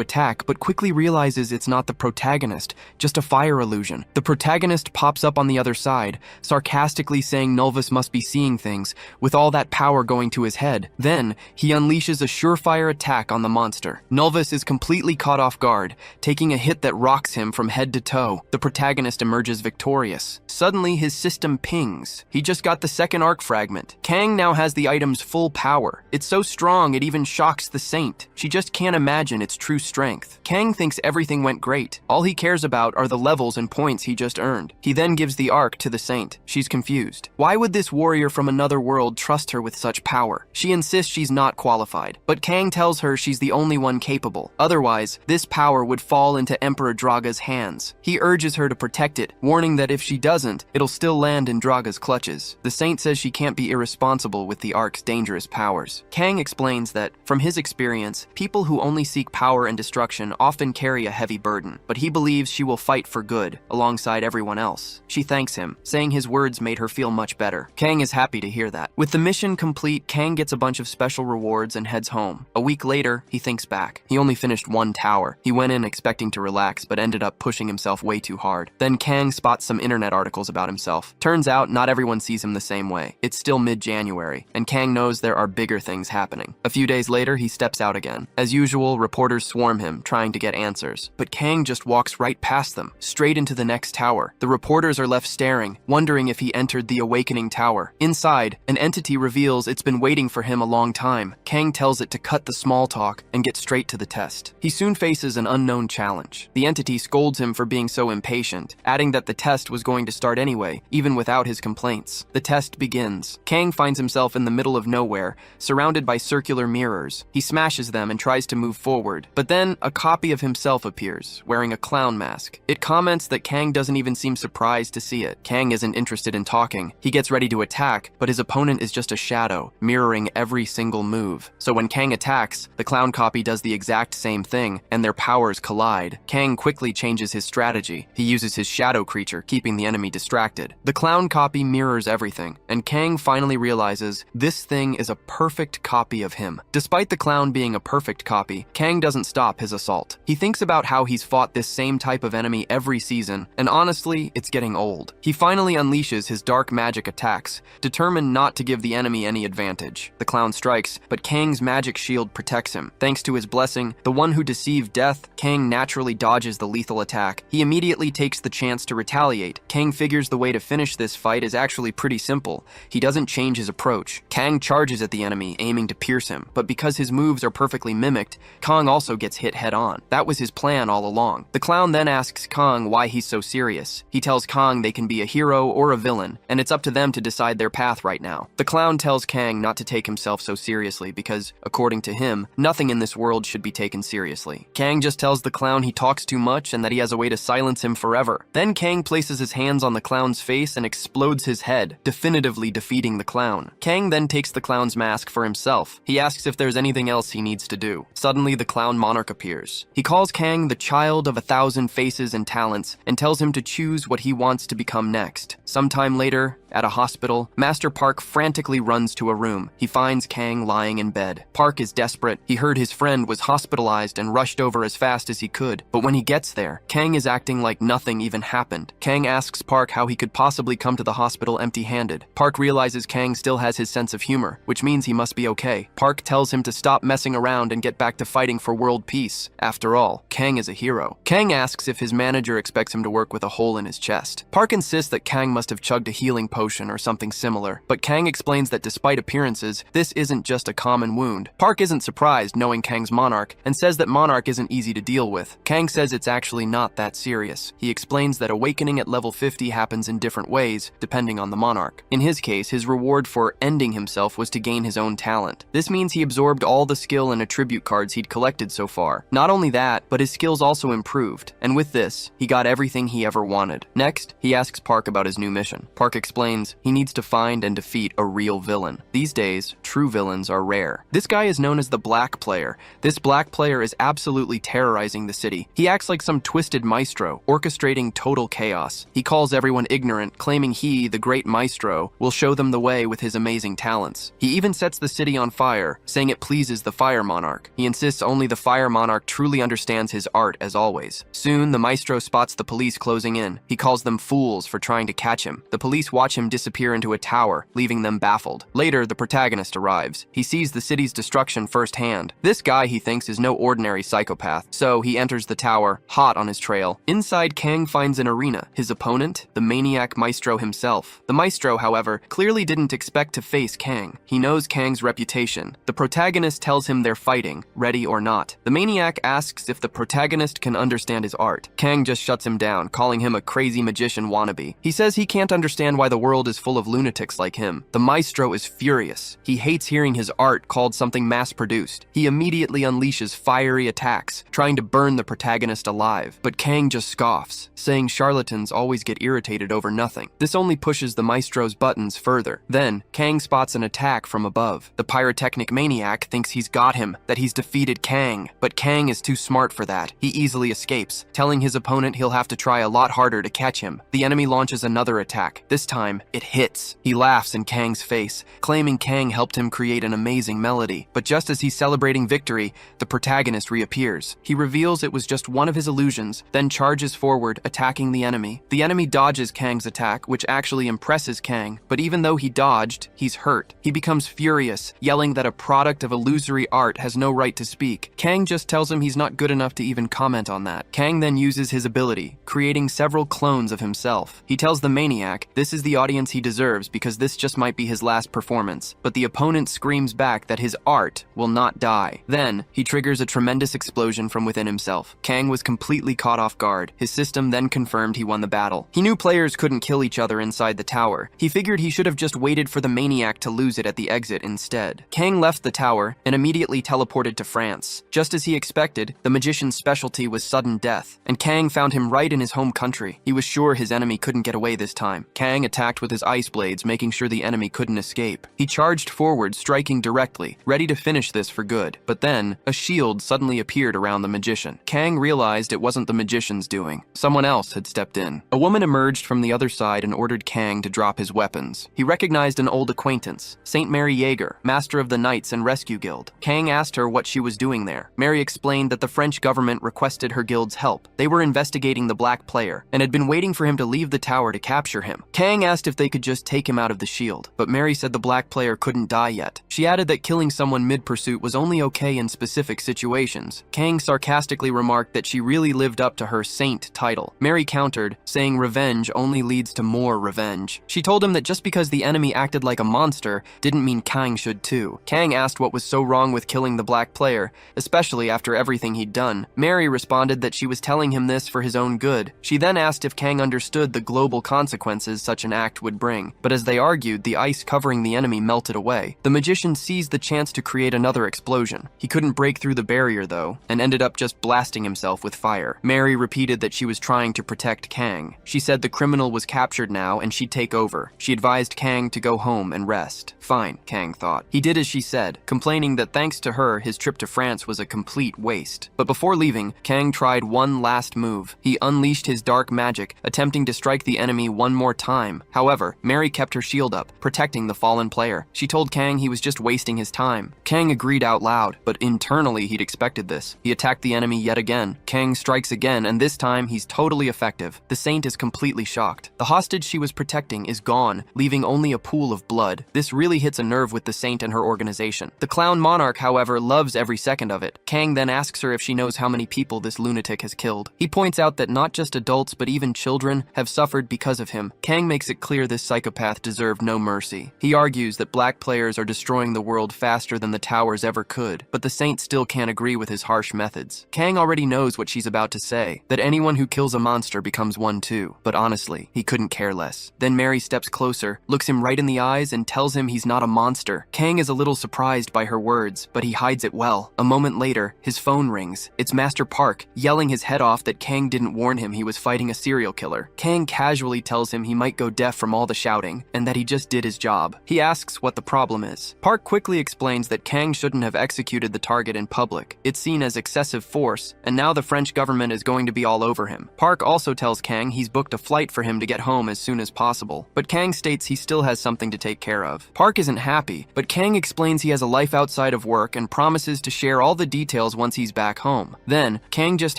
attack, but quickly realizes it's not the protagonist, just a fire illusion. The protagonist pops up on the other side, sarcastically saying Nulvis must be seeing things, with all that power going to his head. Then, he unleashes a surefire attack on the monster. Nulvis is completely caught off guard, taking a hit that rocks him from head to toe. The protagonist emerges victorious. Suddenly, his system pings. He just got the second arc fragment. Kang now has the item's full power. It's so strong it even shocks the saint. She just can't imagine its true strength. Kang thinks everything went great. All he cares about are the levels and points he just earned. He then gives the arc to the saint. She's confused. Why would this warrior from another world trust her with such power? She insists she's not qualified, but Kang tells her she's the only one capable. Otherwise, this power would fall into Emperor Draga's hands. He urges her to protect it, warning that if she doesn't, it'll still land in Draga's clutches. The saint says she can't be irresponsible with the arc's dangerous powers. Kang explains that, from his experience, people who only seek power and destruction often carry a heavy burden, but he believes she will fight for good, alongside everyone else. She thanks him, saying his words made her feel much better. Kang is happy to hear that. With the mission complete, Kang gets a bunch of special rewards and heads home. A week later, he thinks back. He only finished one tower. He went in expecting to relax, but ended up pushing himself way too hard. Then Kang spots some internet articles about himself. Turns out, not everyone sees him the same way. It's still mid-January, and Kang knows there are bigger things happening. A few days later, he steps out again. As usual, reporters swarm him, trying to get answers. But Kang just walks right past them, straight into the next tower. The reporters are left staring, wondering if he entered the Awakening Tower. Inside, an entity reveals it's been waiting for him a long time. Kang tells it to cut the small talk and get straight to the test. He soon faces an unknown challenge. The entity scolds him for being so impatient, adding that the test was going to start anyway, even without his complaints. The test begins. Kang finds himself in the middle of nowhere, surrounded by circular mirrors. He smashes them and tries to move forward, but then a copy of himself appears, wearing a clown mask. It comments that Kang doesn't even seem surprised to see it. Kang isn't interested in talking. He gets ready to attack, but his opponent is just a shadow, mirroring every single move. So when Kang attacks, the clown copy does the exact same thing, and their powers collide. Kang quickly changes his strategy. He uses his shadow creature, keeping the enemy distracted. The clown copy mirrors everything, and Kang finally realizes this thing is a perfect copy of him. Despite the clown being a perfect copy, Kang doesn't stop his assault. He thinks about how he's fought this same type of enemy every season, and honestly, it's getting old. He finally unleashes his dark magic attacks, determined not to give the enemy any advantage. The clown strikes, but Kang's magic shield protects him. Thanks to his blessing, the one who deceived death, Kang naturally dodges the lethal attack. He immediately takes the chance to retaliate. Kang figures the way to finish this fight is actually pretty simple. He doesn't change his approach. Kang charges at the enemy, aiming to pierce him, but because his moves are perfectly mimicked, Kang also gets hit head-on. That was his plan all along. The clown then asks Kang why he's so serious. He tells Kang they can be a hero or a villain, and it's up to them to decide their path right now. The clown tells Kang not to take himself so seriously because, according to him, nothing in this world should be taken seriously. Kang just tells the clown he talks too much and that he has a way to silence him forever. Then Kang places his hands on the clown's face and explodes his head, definitively defeating the clown. Kang then takes the clown's mask for himself. He asks if there's anything else he needs to do. Suddenly, the clown monarch appears. He calls Kang the child of 1,000 faces and talents and tells him to choose what he wants to become next. Sometime later, at a hospital, Master Park frantically runs to a room. He finds Kang lying in bed. Park is desperate. He heard his friend was hospitalized and rushed over as fast as he could. But when he gets there, Kang is acting like nothing even happened. Kang asks Park how he could possibly come to the hospital empty-handed. Park realizes Kang still has his sense of humor, which means he must be okay. Park tells him to stop messing around and get back to fighting for world peace. After all, Kang is a hero. Kang asks if his manager expects him to work with a hole in his chest. Park insists that Kang must have chugged a healing potion potion or something similar, but Kang explains that despite appearances, this isn't just a common wound. Park isn't surprised knowing Kang's Monarch and says that Monarch isn't easy to deal with. Kang says it's actually not that serious. He explains that awakening at level 50 happens in different ways, depending on the Monarch. In his case, his reward for ending himself was to gain his own talent. This means he absorbed all the skill and attribute cards he'd collected so far. Not only that, but his skills also improved, and with this, he got everything he ever wanted. Next, he asks Park about his new mission. Park explains he needs to find and defeat a real villain. These days, true villains are rare. This guy is known as the Black Player. This Black Player is absolutely terrorizing the city. He acts like some twisted maestro, orchestrating total chaos. He calls everyone ignorant, claiming he, the great maestro, will show them the way with his amazing talents. He even sets the city on fire, saying it pleases the Fire Monarch. He insists only the Fire Monarch truly understands his art as always. Soon, the maestro spots the police closing in. He calls them fools for trying to catch him. The police watch him disappear into a tower, leaving them baffled. Later, the protagonist arrives. He sees the city's destruction firsthand. This guy, he thinks, is no ordinary psychopath, so he enters the tower, hot on his trail. Inside, Kang finds an arena. His opponent, the maniac maestro himself. The maestro, however, clearly didn't expect to face Kang. He knows Kang's reputation. The protagonist tells him they're fighting, ready or not. The maniac asks if the protagonist can understand his art. Kang just shuts him down, calling him a crazy magician wannabe. He says he can't understand why the world is full of lunatics like him. The maestro is furious. He hates hearing his art called something mass-produced. He immediately unleashes fiery attacks, trying to burn the protagonist alive. But Kang just scoffs, saying charlatans always get irritated over nothing. This only pushes the maestro's buttons further. Then, Kang spots an attack from above. The pyrotechnic maniac thinks he's got him, that he's defeated Kang. But Kang is too smart for that. He easily escapes, telling his opponent he'll have to try a lot harder to catch him. The enemy launches another attack. This time, it hits. He laughs in Kang's face, claiming Kang helped him create an amazing melody. But just as he's celebrating victory, the protagonist reappears. He reveals it was just one of his illusions, then charges forward, attacking the enemy. The enemy dodges Kang's attack, which actually impresses Kang, but even though he dodged, he's hurt. He becomes furious, yelling that a product of illusory art has no right to speak. Kang just tells him he's not good enough to even comment on that. Kang then uses his ability, creating several clones of himself. He tells the maniac this is the audience he deserves because this just might be his last performance. But the opponent screams back that his art will not die. Then, he triggers a tremendous explosion from within himself. Kang was completely caught off guard. His system then confirmed he won the battle. He knew players couldn't kill each other inside the tower. He figured he should have just waited for the maniac to lose it at the exit instead. Kang left the tower and immediately teleported to France. Just as he expected, the magician's specialty was sudden death, and Kang found him right in his home country. He was sure his enemy couldn't get away this time. Kang attacked with his ice blades, making sure the enemy couldn't escape. He charged forward, striking directly, ready to finish this for good. But then, a shield suddenly appeared around the magician. Kang realized it wasn't the magician's doing. Someone else had stepped in. A woman emerged from the other side and ordered Kang to drop his weapons. He recognized an old acquaintance, Saint Mary Yeager, master of the Knights and Rescue Guild. Kang asked her what she was doing there. Mary explained that the French government requested her guild's help. They were investigating the Black Player and had been waiting for him to leave the tower to capture him. Kang asked if they could just take him out of the shield, but Mary said the Black Player couldn't die yet. She added that killing someone mid-pursuit was only okay in specific situations. Kang sarcastically remarked that she really lived up to her saint title. Mary countered, saying revenge only leads to more revenge. She told him that just because the enemy acted like a monster didn't mean Kang should too. Kang asked what was so wrong with killing the Black Player, especially after everything he'd done. Mary responded that she was telling him this for his own good. She then asked if Kang understood the global consequences such an act would bring, but as they argued, the ice covering the enemy melted away. The magician seized the chance to create another explosion. He couldn't break through the barrier though, and ended up just blasting himself with fire. Mary repeated that she was trying to protect Kang. She said the criminal was captured now and she'd take over. She advised Kang to go home and rest. Fine, Kang thought. He did as she said, complaining that thanks to her, his trip to France was a complete waste. But before leaving, Kang tried one last move. He unleashed his dark magic, attempting to strike the enemy one more time. However, Mary kept her shield up, protecting the fallen player. She told Kang he was just wasting his time. Kang agreed out loud, but internally he'd expected this. He attacked the enemy yet again. Kang strikes again, and this time he's totally effective. The saint is completely shocked. The hostage she was protecting is gone, leaving only a pool of blood. This really hits a nerve with the saint and her organization. The clown monarch, however, loves every second of it. Kang then asks her if she knows how many people this lunatic has killed. He points out that not just adults but even children have suffered because of him. Kang makes it clear clear this psychopath deserved no mercy. He argues that black players are destroying the world faster than the towers ever could, but the Saint still can't agree with his harsh methods. Kang already knows what she's about to say, that anyone who kills a monster becomes one too, but honestly, he couldn't care less. Then Mary steps closer, looks him right in the eyes, and tells him he's not a monster. Kang is a little surprised by her words, but he hides it well. A moment later, his phone rings. It's Master Park, yelling his head off that Kang didn't warn him he was fighting a serial killer. Kang casually tells him he might go deaf from all the shouting, and that he just did his job. He asks what the problem is. Park quickly explains that Kang shouldn't have executed the target in public. It's seen as excessive force, and now the French government is going to be all over him. Park also tells Kang he's booked a flight for him to get home as soon as possible, but Kang states he still has something to take care of. Park isn't happy, but Kang explains he has a life outside of work and promises to share all the details once he's back home. Then, Kang just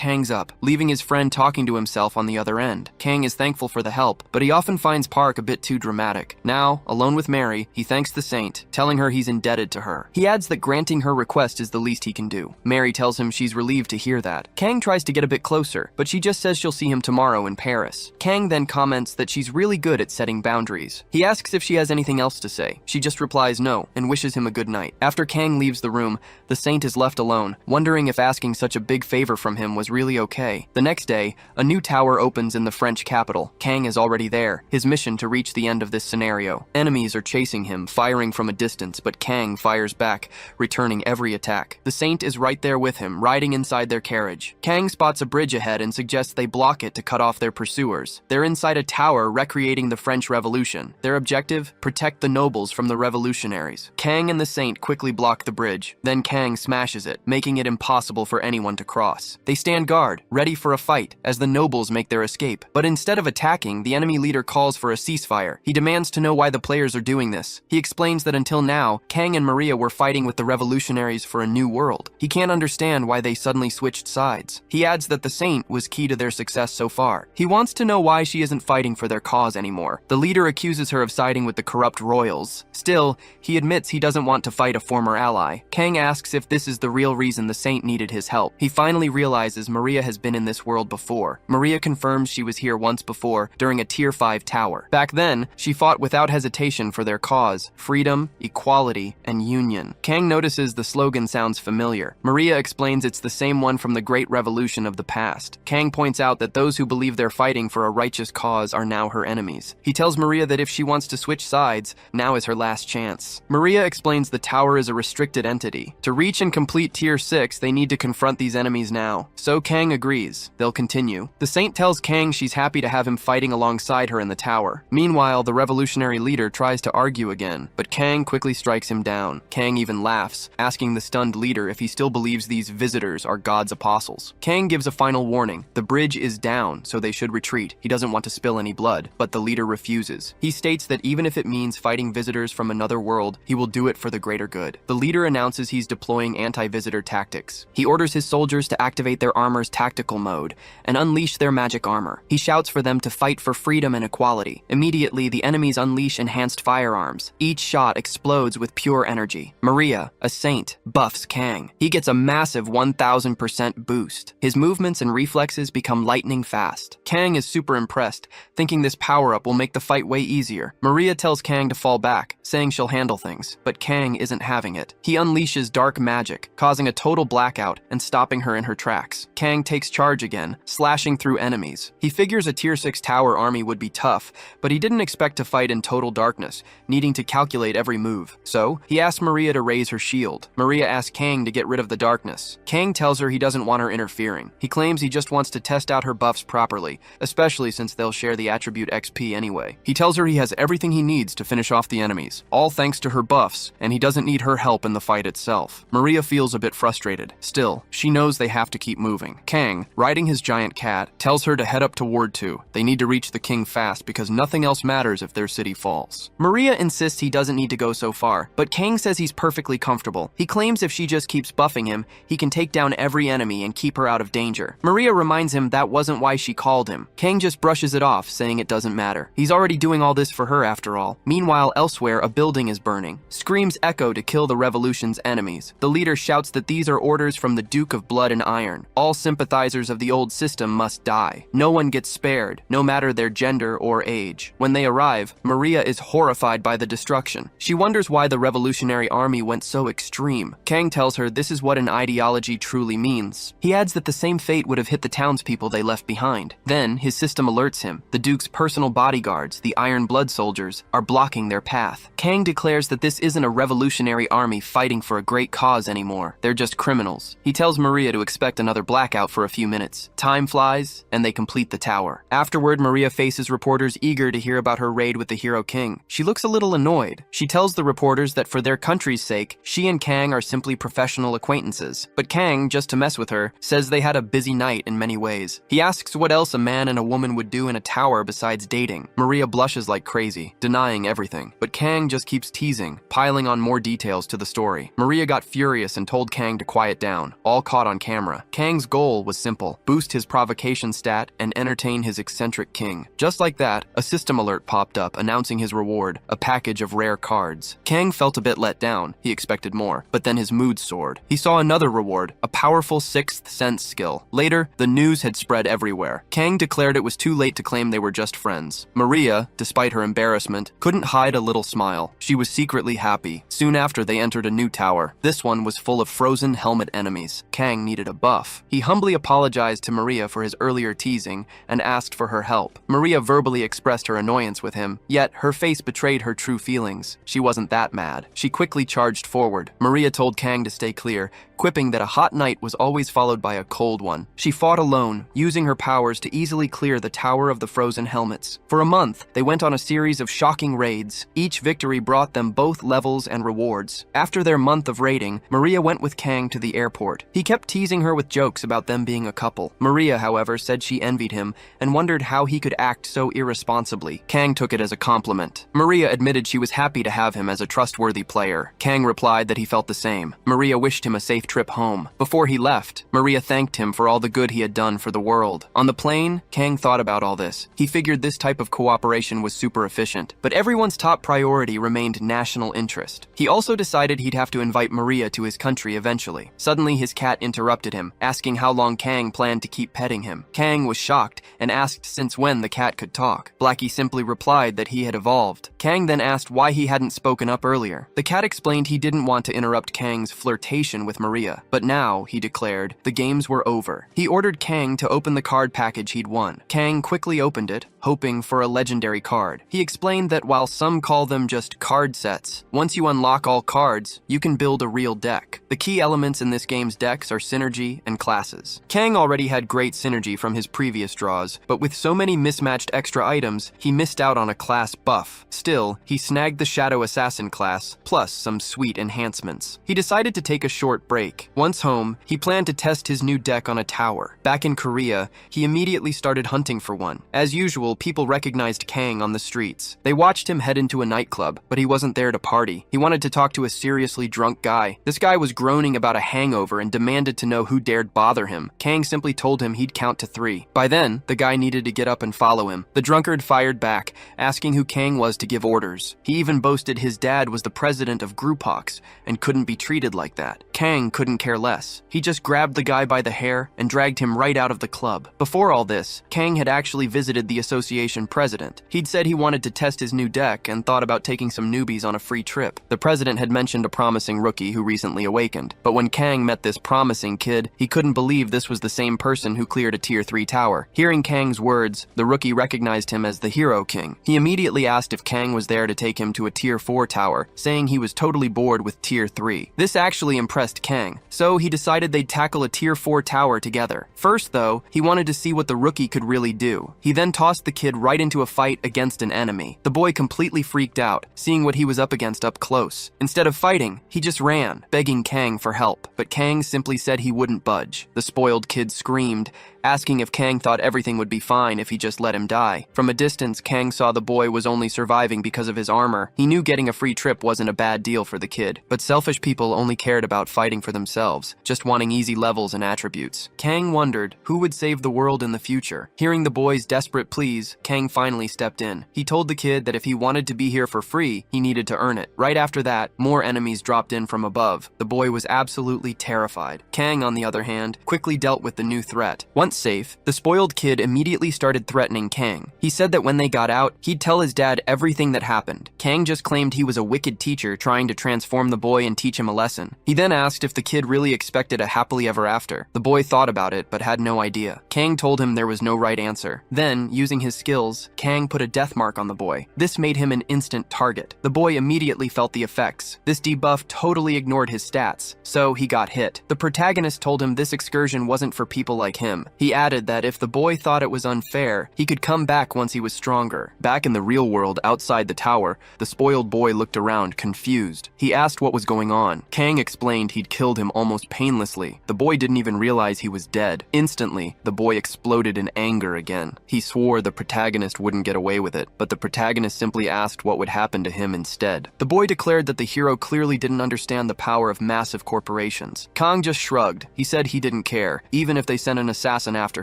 hangs up, leaving his friend talking to himself on the other end. Kang is thankful for the help, but he often finds Park a bit too dramatic. Now, alone with Mary, he thanks the Saint, telling her he's indebted to her. He adds that granting her request is the least he can do. Mary tells him she's relieved to hear that. Kang tries to get a bit closer, but she just says she'll see him tomorrow in Paris. Kang then comments that she's really good at setting boundaries. He asks if she has anything else to say. She just replies no, and wishes him a good night. After Kang leaves the room, the Saint is left alone, wondering if asking such a big favor from him was really okay. The next day, a new tower opens in the French capital. Kang is already there, his mission to reach the end of this scenario. Enemies are chasing him, firing from a distance, but Kang fires back, returning every attack. The Saint is right there with him, riding inside their carriage. Kang spots a bridge ahead and suggests they block it to cut off their pursuers. They're inside a tower recreating the French Revolution. Their objective? Protect the nobles from the revolutionaries. Kang and the Saint quickly block the bridge. Then Kang smashes it, making it impossible for anyone to cross. They stand guard, ready for a fight, as the nobles make their escape. But instead of attacking, the enemy leader calls for a ceasefire. He demands to know why the players are doing this. He explains that until now, Kang and Maria were fighting with the revolutionaries for a new world. He can't understand why they suddenly switched sides. He adds that the Saint was key to their success so far. He wants to know why she isn't fighting for their cause anymore. The leader accuses her of siding with the corrupt royals. Still, he admits he doesn't want to fight a former ally. Kang asks if this is the real reason the Saint needed his help. He finally realizes Maria has been in this world before. Maria confirms she was here once before, during a Tier 5 tower. Back then, she fought without hesitation for their cause: freedom, equality, and union. Kang notices the slogan sounds familiar. Maria explains it's the same one from the Great Revolution of the past. Kang points out that those who believe they're fighting for a righteous cause are now her enemies. He tells Maria that if she wants to switch sides, now is her last chance. Maria explains the tower is a restricted entity. To reach and complete Tier 6, they need to confront these enemies now. So Kang agrees. They'll continue. The Saint tells Kang she's happy to have him fighting alongside her in the tower. Meanwhile, the revolutionary leader tries to argue again, but Kang quickly strikes him down. Kang even laughs, asking the stunned leader if he still believes these visitors are God's apostles. Kang gives a final warning. The bridge is down, so they should retreat. He doesn't want to spill any blood, but the leader refuses. He states that even if it means fighting visitors from another world, he will do it for the greater good. The leader announces he's deploying anti-visitor tactics. He orders his soldiers to activate their armor's tactical mode and unleash their magic armor. He shouts for them to fight for freedom and equality. Immediately, the enemies unleash enhanced firearms. Each shot explodes with pure energy. Maria, a Saint, buffs Kang. He gets a massive 1000% boost. His movements and reflexes become lightning fast. Kang is super impressed, thinking this power-up will make the fight way easier. Maria tells Kang to fall back, saying she'll handle things, but Kang isn't having it. He unleashes dark magic, causing a total blackout and stopping her in her tracks. Kang takes charge again, slashing through enemies. He figures a Tier 6 tower army would be tough, but he didn't expect to fight in total darkness, needing to calculate every move. So, he asks Maria to raise her shield. Maria asks Kang to get rid of the darkness. Kang tells her he doesn't want her interfering. He claims he just wants to test out her buffs properly, especially since they'll share the attribute XP anyway. He tells her he has everything he needs to finish off the enemies, all thanks to her buffs, and he doesn't need her help in the fight itself. Maria feels a bit frustrated. Still, she knows they have to keep moving. Kang, riding his giant cat, tells her to head up to Ward 2. They need to reach the king fast because nothing else matters if their city falls. Maria insists he doesn't need to go so far, but Kang says he's perfectly comfortable. He claims if she just keeps buffing him, he can take down every enemy and keep her out of danger. Maria reminds him that wasn't why she called him. Kang just brushes it off, saying it doesn't matter. He's already doing all this for her after all. Meanwhile, elsewhere, a building is burning. Screams echo to kill the revolution's enemies. The leader shouts that these are orders from the Duke of Blood and Iron. All sympathizers of the old system must die. No one gets spared, no matter their gender or age. village. When they arrive, Maria is horrified by the destruction. She wonders why the Revolutionary Army went so extreme. Kang tells her this is what an ideology truly means. He adds that the same fate would have hit the townspeople they left behind. Then, his system alerts him. The Duke's personal bodyguards, the Iron Blood soldiers, are blocking their path. Kang declares that this isn't a revolutionary army fighting for a great cause anymore. They're just criminals. He tells Maria to expect another blackout for a few minutes. Time flies, and they complete the tower. Afterward, Maria faces reporters eager to hear about her raid with the Hero King. She looks a little annoyed. She tells the reporters that for their country's sake, she and Kang are simply professional acquaintances. But Kang, just to mess with her, says they had a busy night in many ways. He asks what else a man and a woman would do in a tower besides dating. Maria blushes like crazy, denying everything. But Kang just keeps teasing, piling on more details to the story. Maria got furious and told Kang to quiet down, all caught on camera. Kang's goal was simple: boost his provocation stat and entertain his eccentric king. Just like that, a system alert popped up announcing his reward, a package of rare cards. Kang felt a bit let down. He expected more, but then his mood soared. He saw another reward, a powerful sixth sense skill. Later, the news had spread everywhere. Kang declared it was too late to claim they were just friends. Maria, despite her embarrassment, couldn't hide a little smile. She was secretly happy. Soon after, they entered a new tower. This one was full of frozen helmet enemies. Kang needed a buff. He humbly apologized to Maria for his earlier teasing and asked for her help. Maria verbally expressed her annoyance with him, yet her face betrayed her true feelings. She wasn't that mad. She quickly charged forward. Maria told Kang to stay clear, quipping that a hot night was always followed by a cold one. She fought alone, using her powers to easily clear the Tower of the Frozen Helmets. For a month, they went on a series of shocking raids. Each victory brought them both levels and rewards. After their month of raiding, Maria went with Kang to the airport. He kept teasing her with jokes about them being a couple. Maria, however, said she envied him and wondered how he could act so irresponsibly. Kang took it as a compliment. Maria admitted she was happy to have him as a trustworthy player. Kang replied that he felt the same. Maria wished him a safe trip home. Before he left, Maria thanked him for all the good he had done for the world. On the plane, Kang thought about all this. He figured this type of cooperation was super efficient, but everyone's top priority remained national interest. He also decided he'd have to invite Maria to his country eventually. Suddenly, his cat interrupted him, asking how long Kang planned to keep petting him. Kang was shocked and asked since when the cat could talk. Blackie simply replied that he had evolved. Kang then asked why he hadn't spoken up earlier. The cat explained he didn't want to interrupt Kang's flirtation with Maria, but now, he declared, the games were over. He ordered Kang to open the card package he'd won. Kang quickly opened it, hoping for a legendary card. He explained that while some call them just card sets, once you unlock all cards, you can build a real deck. The key elements in this game's decks are synergy and classes. Kang already had great synergy from his previous draws, but with so many mismatched extra items, he missed out on a class buff. Still, he snagged the Shadow Assassin class, plus some sweet enhancements. He decided to take a short break. Once home, he planned to test his new deck on a tower. Back in Korea, he immediately started hunting for one. As usual, people recognized Kang on the streets. They watched him head into a nightclub, but he wasn't there to party. He wanted to talk to a seriously drunk guy. This guy was groaning about a hangover and demanded to know who dared bother him. Kang simply told him he'd count to 3. By then, the guy needed to get up and follow him. The drunkard fired back, asking who Kang was to give orders. He even boasted his dad was the president of Grupox and couldn't be treated like that. Kang couldn't care less. He just grabbed the guy by the hair and dragged him right out of the club. Before all this, Kang had actually visited the association president. He'd said he wanted to test his new deck and thought about taking some newbies on a free trip. The president had mentioned a promising rookie who recently awakened. But when Kang met this promising kid, he couldn't believe this was the same person who cleared a tier 3 tower. Hearing Kang's words, the rookie recognized him as the Hero King. He immediately asked if Kang was there to take him to a tier 4 tower, saying he was totally bored with tier 3. This actually impressed Kang, so he decided they'd tackle a tier 4 tower together. First though, he wanted to see what the rookie could really do. He then tossed the kid right into a fight against an enemy. The boy completely freaked out, seeing what he was up against up close. Instead of fighting, he just ran, begging Kang for help. But Kang simply said he wouldn't budge. The spoiled kid screamed, asking if Kang thought everything would be fine if he just let him die. From a distance, Kang saw the boy was only surviving because of his armor. He knew getting a free trip wasn't a bad deal for the kid, but selfish people only cared about fighting for themselves, just wanting easy levels and attributes. Kang wondered who would save the world in the future. Hearing the boy's desperate pleas, Kang finally stepped in. He told the kid that if he wanted to be here for free, he needed to earn it. Right after that, more enemies dropped in from above. The boy was absolutely terrified. Kang, on the other hand, quickly dealt with the new threat. Once Once safe, the spoiled kid immediately started threatening Kang. He said that when they got out, he'd tell his dad everything that happened. Kang just claimed he was a wicked teacher trying to transform the boy and teach him a lesson. He then asked if the kid really expected a happily ever after. The boy thought about it, but had no idea. Kang told him there was no right answer. Then, using his skills, Kang put a death mark on the boy. This made him an instant target. The boy immediately felt the effects. This debuff totally ignored his stats, so he got hit. The protagonist told him this excursion wasn't for people like him. He added that if the boy thought it was unfair, he could come back once he was stronger. Back in the real world, outside the tower, the spoiled boy looked around, confused. He asked what was going on. Kang explained he'd killed him almost painlessly. The boy didn't even realize he was dead. Instantly, the boy exploded in anger again. He swore the protagonist wouldn't get away with it, but the protagonist simply asked what would happen to him instead. The boy declared that the hero clearly didn't understand the power of massive corporations. Kang just shrugged. He said he didn't care, even if they sent an assassin after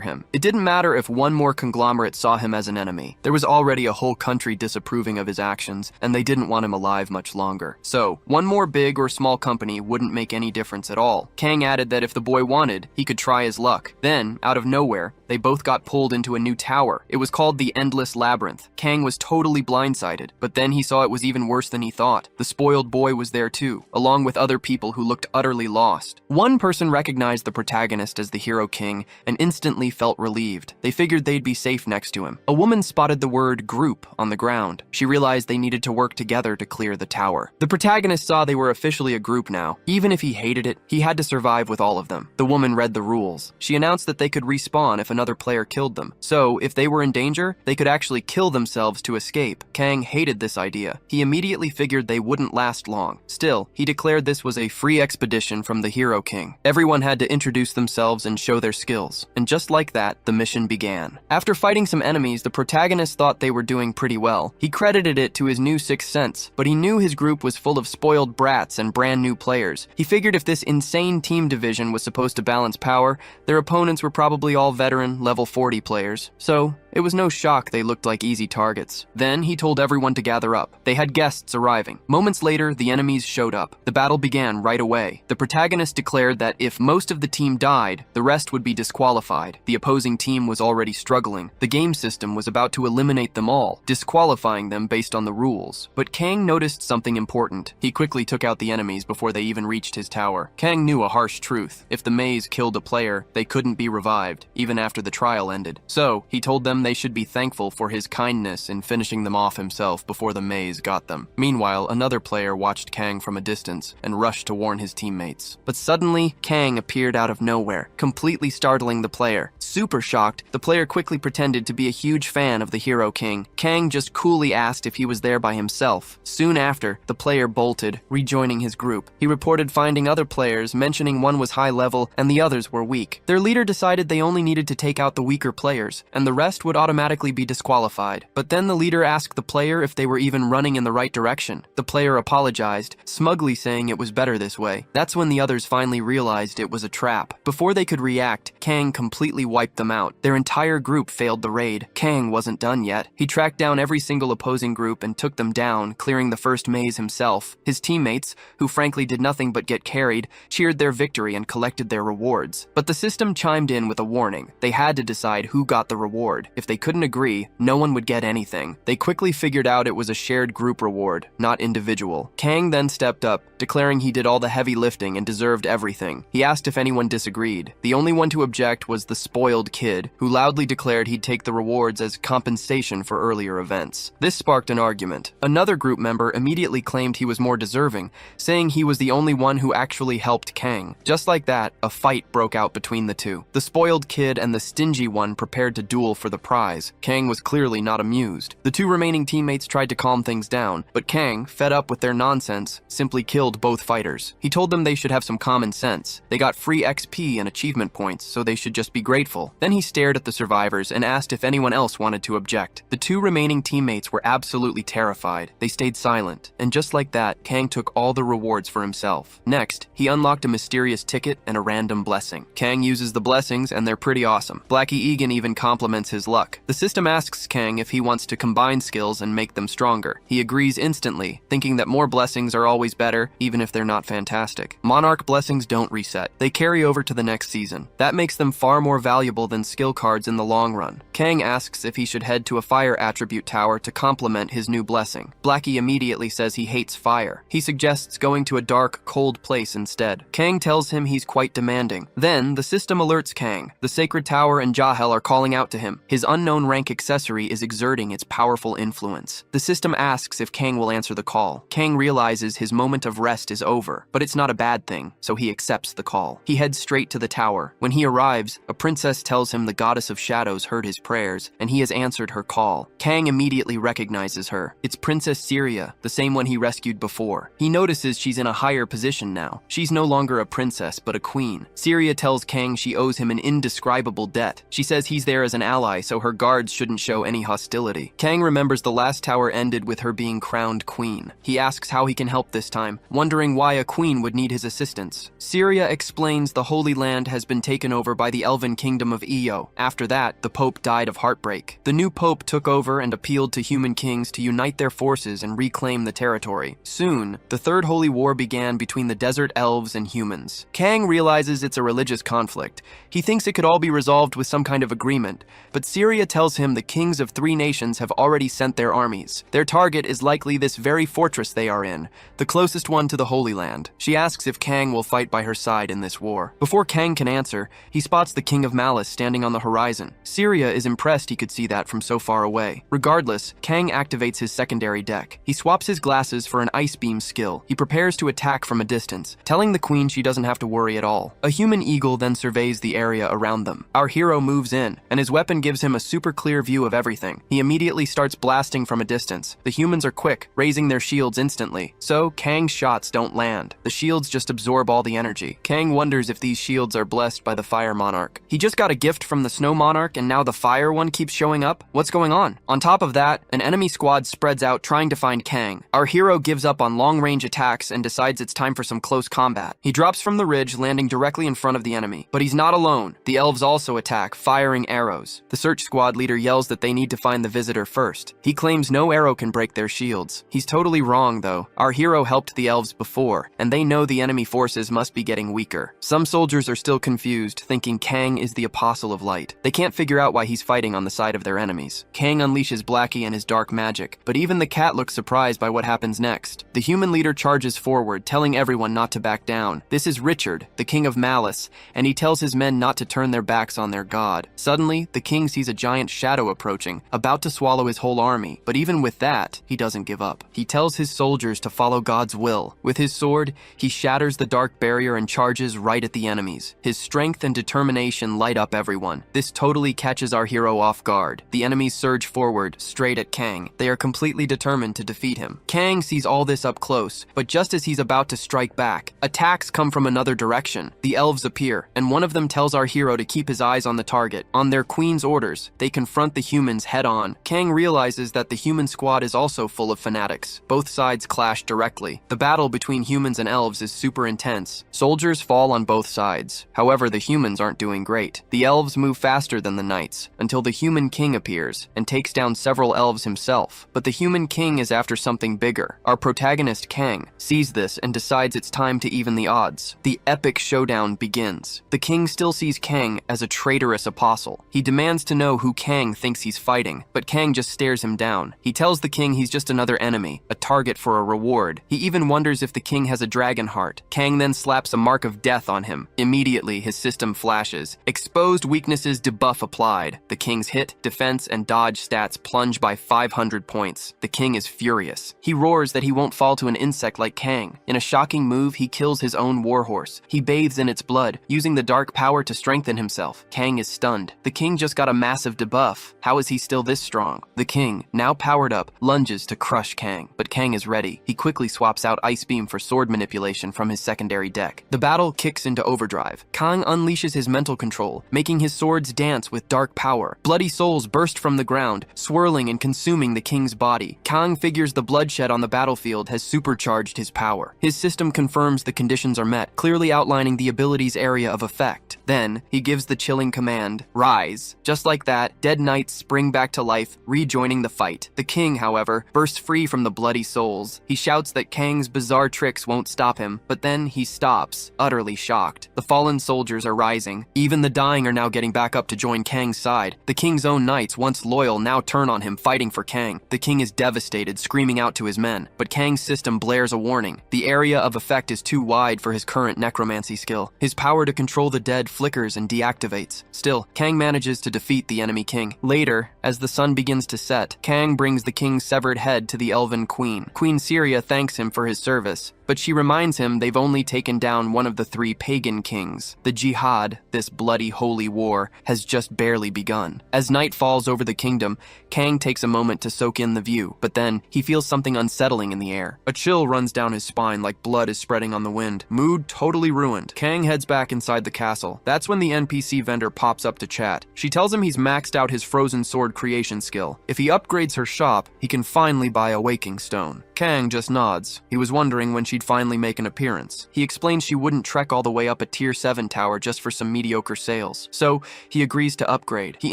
him. It didn't matter if one more conglomerate saw him as an enemy. There was already a whole country disapproving of his actions, and they didn't want him alive much longer. So, one more big or small company wouldn't make any difference at all. Kang added that if the boy wanted, he could try his luck. Then, out of nowhere, they both got pulled into a new tower. It was called the Endless Labyrinth. Kang was totally blindsided, but then he saw it was even worse than he thought. The spoiled boy was there too, along with other people who looked utterly lost. One person recognized the protagonist as the hero king and instantly felt relieved. They figured they'd be safe next to him. A woman spotted the word group on the ground. She realized they needed to work together to clear the tower. The protagonist saw they were officially a group now. Even if he hated it, he had to survive with all of them. The woman read the rules. She announced that they could respawn if another player killed them. So, if they were in danger, they could actually kill themselves to escape. Kang hated this idea. He immediately figured they wouldn't last long. Still, he declared this was a free expedition from the Hero King. Everyone had to introduce themselves and show their skills. And just like that, the mission began. After fighting some enemies, the protagonist thought they were doing pretty well. He credited it to his new sixth sense, but he knew his group was full of spoiled brats and brand new players. He figured if this insane team division was supposed to balance power, their opponents were probably all veteran, level 40 players. So, it was no shock they looked like easy targets. Then he told everyone to gather up. They had guests arriving. Moments later, the enemies showed up. The battle began right away. The protagonist declared that if most of the team died, the rest would be disqualified. The opposing team was already struggling. The game system was about to eliminate them all, disqualifying them based on the rules. But Kang noticed something important. He quickly took out the enemies before they even reached his tower. Kang knew a harsh truth. If the maze killed a player, they couldn't be revived, even after the trial ended. So, he told them they should be thankful for his kindness in finishing them off himself before the maze got them. Meanwhile, another player watched Kang from a distance and rushed to warn his teammates. But suddenly, Kang appeared out of nowhere, completely startling the player. Super shocked, the player quickly pretended to be a huge fan of the Hero King. Kang just coolly asked if he was there by himself. Soon after, the player bolted, rejoining his group. He reported finding other players, mentioning one was high level and the others were weak. Their leader decided they only needed to take out the weaker players, and the rest would automatically be disqualified. But then the leader asked the player if they were even running in the right direction. The player apologized, smugly saying it was better this way. That's when the others finally realized it was a trap. Before they could react, Kang completely wiped them out. Their entire group failed the raid. Kang wasn't done yet. He tracked down every single opposing group and took them down, clearing the first maze himself. His teammates, who frankly did nothing but get carried, cheered their victory and collected their rewards. But the system chimed in with a warning. They had to decide who got the reward. If they couldn't agree, no one would get anything. They quickly figured out it was a shared group reward, not individual. Kang then stepped up, declaring he did all the heavy lifting and deserved everything. He asked if anyone disagreed. The only one to object was the spoiled kid, who loudly declared he'd take the rewards as compensation for earlier events. This sparked an argument. Another group member immediately claimed he was more deserving, saying he was the only one who actually helped Kang. Just like that, a fight broke out between the two. The spoiled kid and the stingy one prepared to duel for the prize. Kang was clearly not amused. The two remaining teammates tried to calm things down, but Kang, fed up with their nonsense, simply killed both fighters. He told them they should have some common sense. They got free XP and achievement points, so they should just be grateful. Then he stared at the survivors and asked if anyone else wanted to object. The two remaining teammates were absolutely terrified. They stayed silent, and just like that, Kang took all the rewards for himself. Next, he unlocked a mysterious ticket and a random blessing. Kang uses the blessings, and they're pretty awesome. Blackie Egan even compliments his luck. luck. The system asks Kang if he wants to combine skills and make them stronger. He agrees instantly, thinking that more blessings are always better, even if they're not fantastic. Monarch blessings don't reset. They carry over to the next season. That makes them far more valuable than skill cards in the long run. Kang asks if he should head to a fire attribute tower to complement his new blessing. Blackie immediately says he hates fire. He suggests going to a dark, cold place instead. Kang tells him he's quite demanding. Then, the system alerts Kang. The Sacred Tower and Jahel are calling out to him. His unknown rank accessory is exerting its powerful influence. The system asks if Kang will answer the call. Kang realizes his moment of rest is over, but it's not a bad thing, so he accepts the call. He heads straight to the tower. When he arrives, a princess tells him the goddess of shadows heard his prayers, and he has answered her call. Kang immediately recognizes her. It's Princess Syria, the same one he rescued before. He notices she's in a higher position now. She's no longer a princess, but a queen. Syria tells Kang she owes him an indescribable debt. She says he's there as an ally, so her guards shouldn't show any hostility. Kang remembers the last tower ended with her being crowned queen. He asks how he can help this time, wondering why a queen would need his assistance. Syria explains the Holy Land has been taken over by the elven kingdom of Io. After that, the Pope died of heartbreak. The new Pope took over and appealed to human kings to unite their forces and reclaim the territory. Soon, the Third Holy War began between the desert elves and humans. Kang realizes it's a religious conflict. He thinks it could all be resolved with some kind of agreement, but Syria tells him the kings of 3 nations have already sent their armies. Their target is likely this very fortress they are in, the closest one to the Holy Land. She asks if Kang will fight by her side in this war. Before Kang can answer, he spots the King of Malice standing on the horizon. Syria is impressed he could see that from so far away. Regardless, Kang activates his secondary deck. He swaps his glasses for an ice beam skill. He prepares to attack from a distance, telling the queen she doesn't have to worry at all. A human eagle then surveys the area around them. Our hero moves in, and his weapon gives him a super clear view of everything. He immediately starts blasting from a distance. The humans are quick, raising their shields instantly. So, Kang's shots don't land. The shields just absorb all the energy. Kang wonders if these shields are blessed by the Fire Monarch. He just got a gift from the Snow Monarch, and now the Fire one keeps showing up? What's going on? On top of that, an enemy squad spreads out trying to find Kang. Our hero gives up on long-range attacks and decides it's time for some close combat. He drops from the ridge, landing directly in front of the enemy. But he's not alone. The elves also attack, firing arrows. The search squad leader yells that they need to find the visitor first. He claims no arrow can break their shields. He's totally wrong, though. Our hero helped the elves before, and they know the enemy forces must be getting weaker. Some soldiers are still confused, thinking Kang is the Apostle of Light. They can't figure out why he's fighting on the side of their enemies. Kang unleashes Blackie and his dark magic, but even the cat looks surprised by what happens next. The human leader charges forward, telling everyone not to back down. This is Richard, the King of Malice, and he tells his men not to turn their backs on their god. Suddenly, the king sees a giant shadow approaching, about to swallow his whole army, but even with that, he doesn't give up. He tells his soldiers to follow God's will. With his sword, he shatters the dark barrier and charges right at the enemies. His strength and determination light up everyone. This totally catches our hero off guard. The enemies surge forward, straight at Kang. They are completely determined to defeat him. Kang sees all this up close, but just as he's about to strike back, attacks come from another direction. The elves appear, and one of them tells our hero to keep his eyes on the target. On their queen's orders, they confront the humans head-on. Kang realizes that the human squad is also full of fanatics. Both sides clash directly. The battle between humans and elves is super intense. Soldiers fall on both sides. However, the humans aren't doing great. The elves move faster than the knights, until the human king appears, and takes down several elves himself. But the human king is after something bigger. Our protagonist, Kang, sees this and decides it's time to even the odds. The epic showdown begins. The king still sees Kang as a traitorous apostle. He demands to know who Kang thinks he's fighting, but Kang just stares him down. He tells the king he's just another enemy, a target for a reward. He even wonders if the king has a dragon heart. Kang then slaps a mark of death on him. Immediately, his system flashes. Exposed weaknesses debuff applied. The king's hit, defense, and dodge stats plunge by 500 points. The king is furious. He roars that he won't fall to an insect like Kang. In a shocking move, he kills his own warhorse. He bathes in its blood, using the dark power to strengthen himself. Kang is stunned. The king just got a massive debuff. How is he still this strong? The king, now powered up, lunges to crush Kang, but Kang is ready. He quickly swaps out Ice Beam for sword manipulation from his secondary deck. The battle kicks into overdrive. Kang unleashes his mental control, making his swords dance with dark power. Bloody souls burst from the ground, swirling and consuming the king's body. Kang figures the bloodshed on the battlefield has supercharged his power. His system confirms the conditions are met, clearly outlining the ability's area of effect. Then, he gives the chilling command, "Rise." Just like like that, dead knights spring back to life, rejoining the fight. The king, however, bursts free from the bloody souls. He shouts that Kang's bizarre tricks won't stop him, but then he stops, utterly shocked. The fallen soldiers are rising. Even the dying are now getting back up to join Kang's side. The king's own knights, once loyal, now turn on him, fighting for Kang. The king is devastated, screaming out to his men, but Kang's system blares a warning. The area of effect is too wide for his current necromancy skill. His power to control the dead flickers and deactivates. Still, Kang manages to defeat the enemy king. Later, as the sun begins to set, Kang brings the king's severed head to the elven queen. Queen Syria thanks him for his service, but she reminds him they've only taken down one of the 3 pagan kings. The jihad, this bloody holy war, has just barely begun. As night falls over the kingdom, Kang takes a moment to soak in the view, but then he feels something unsettling in the air. A chill runs down his spine like blood is spreading on the wind. Mood totally ruined. Kang heads back inside the castle. That's when the NPC vendor pops up to chat. She tells him he's maxed out his frozen sword creation skill. If he upgrades her shop, he can finally buy a waking stone. Kang just nods. He was wondering when she'd finally make an appearance. He explains she wouldn't trek all the way up a tier 7 tower just for some mediocre sales. So he agrees to upgrade. He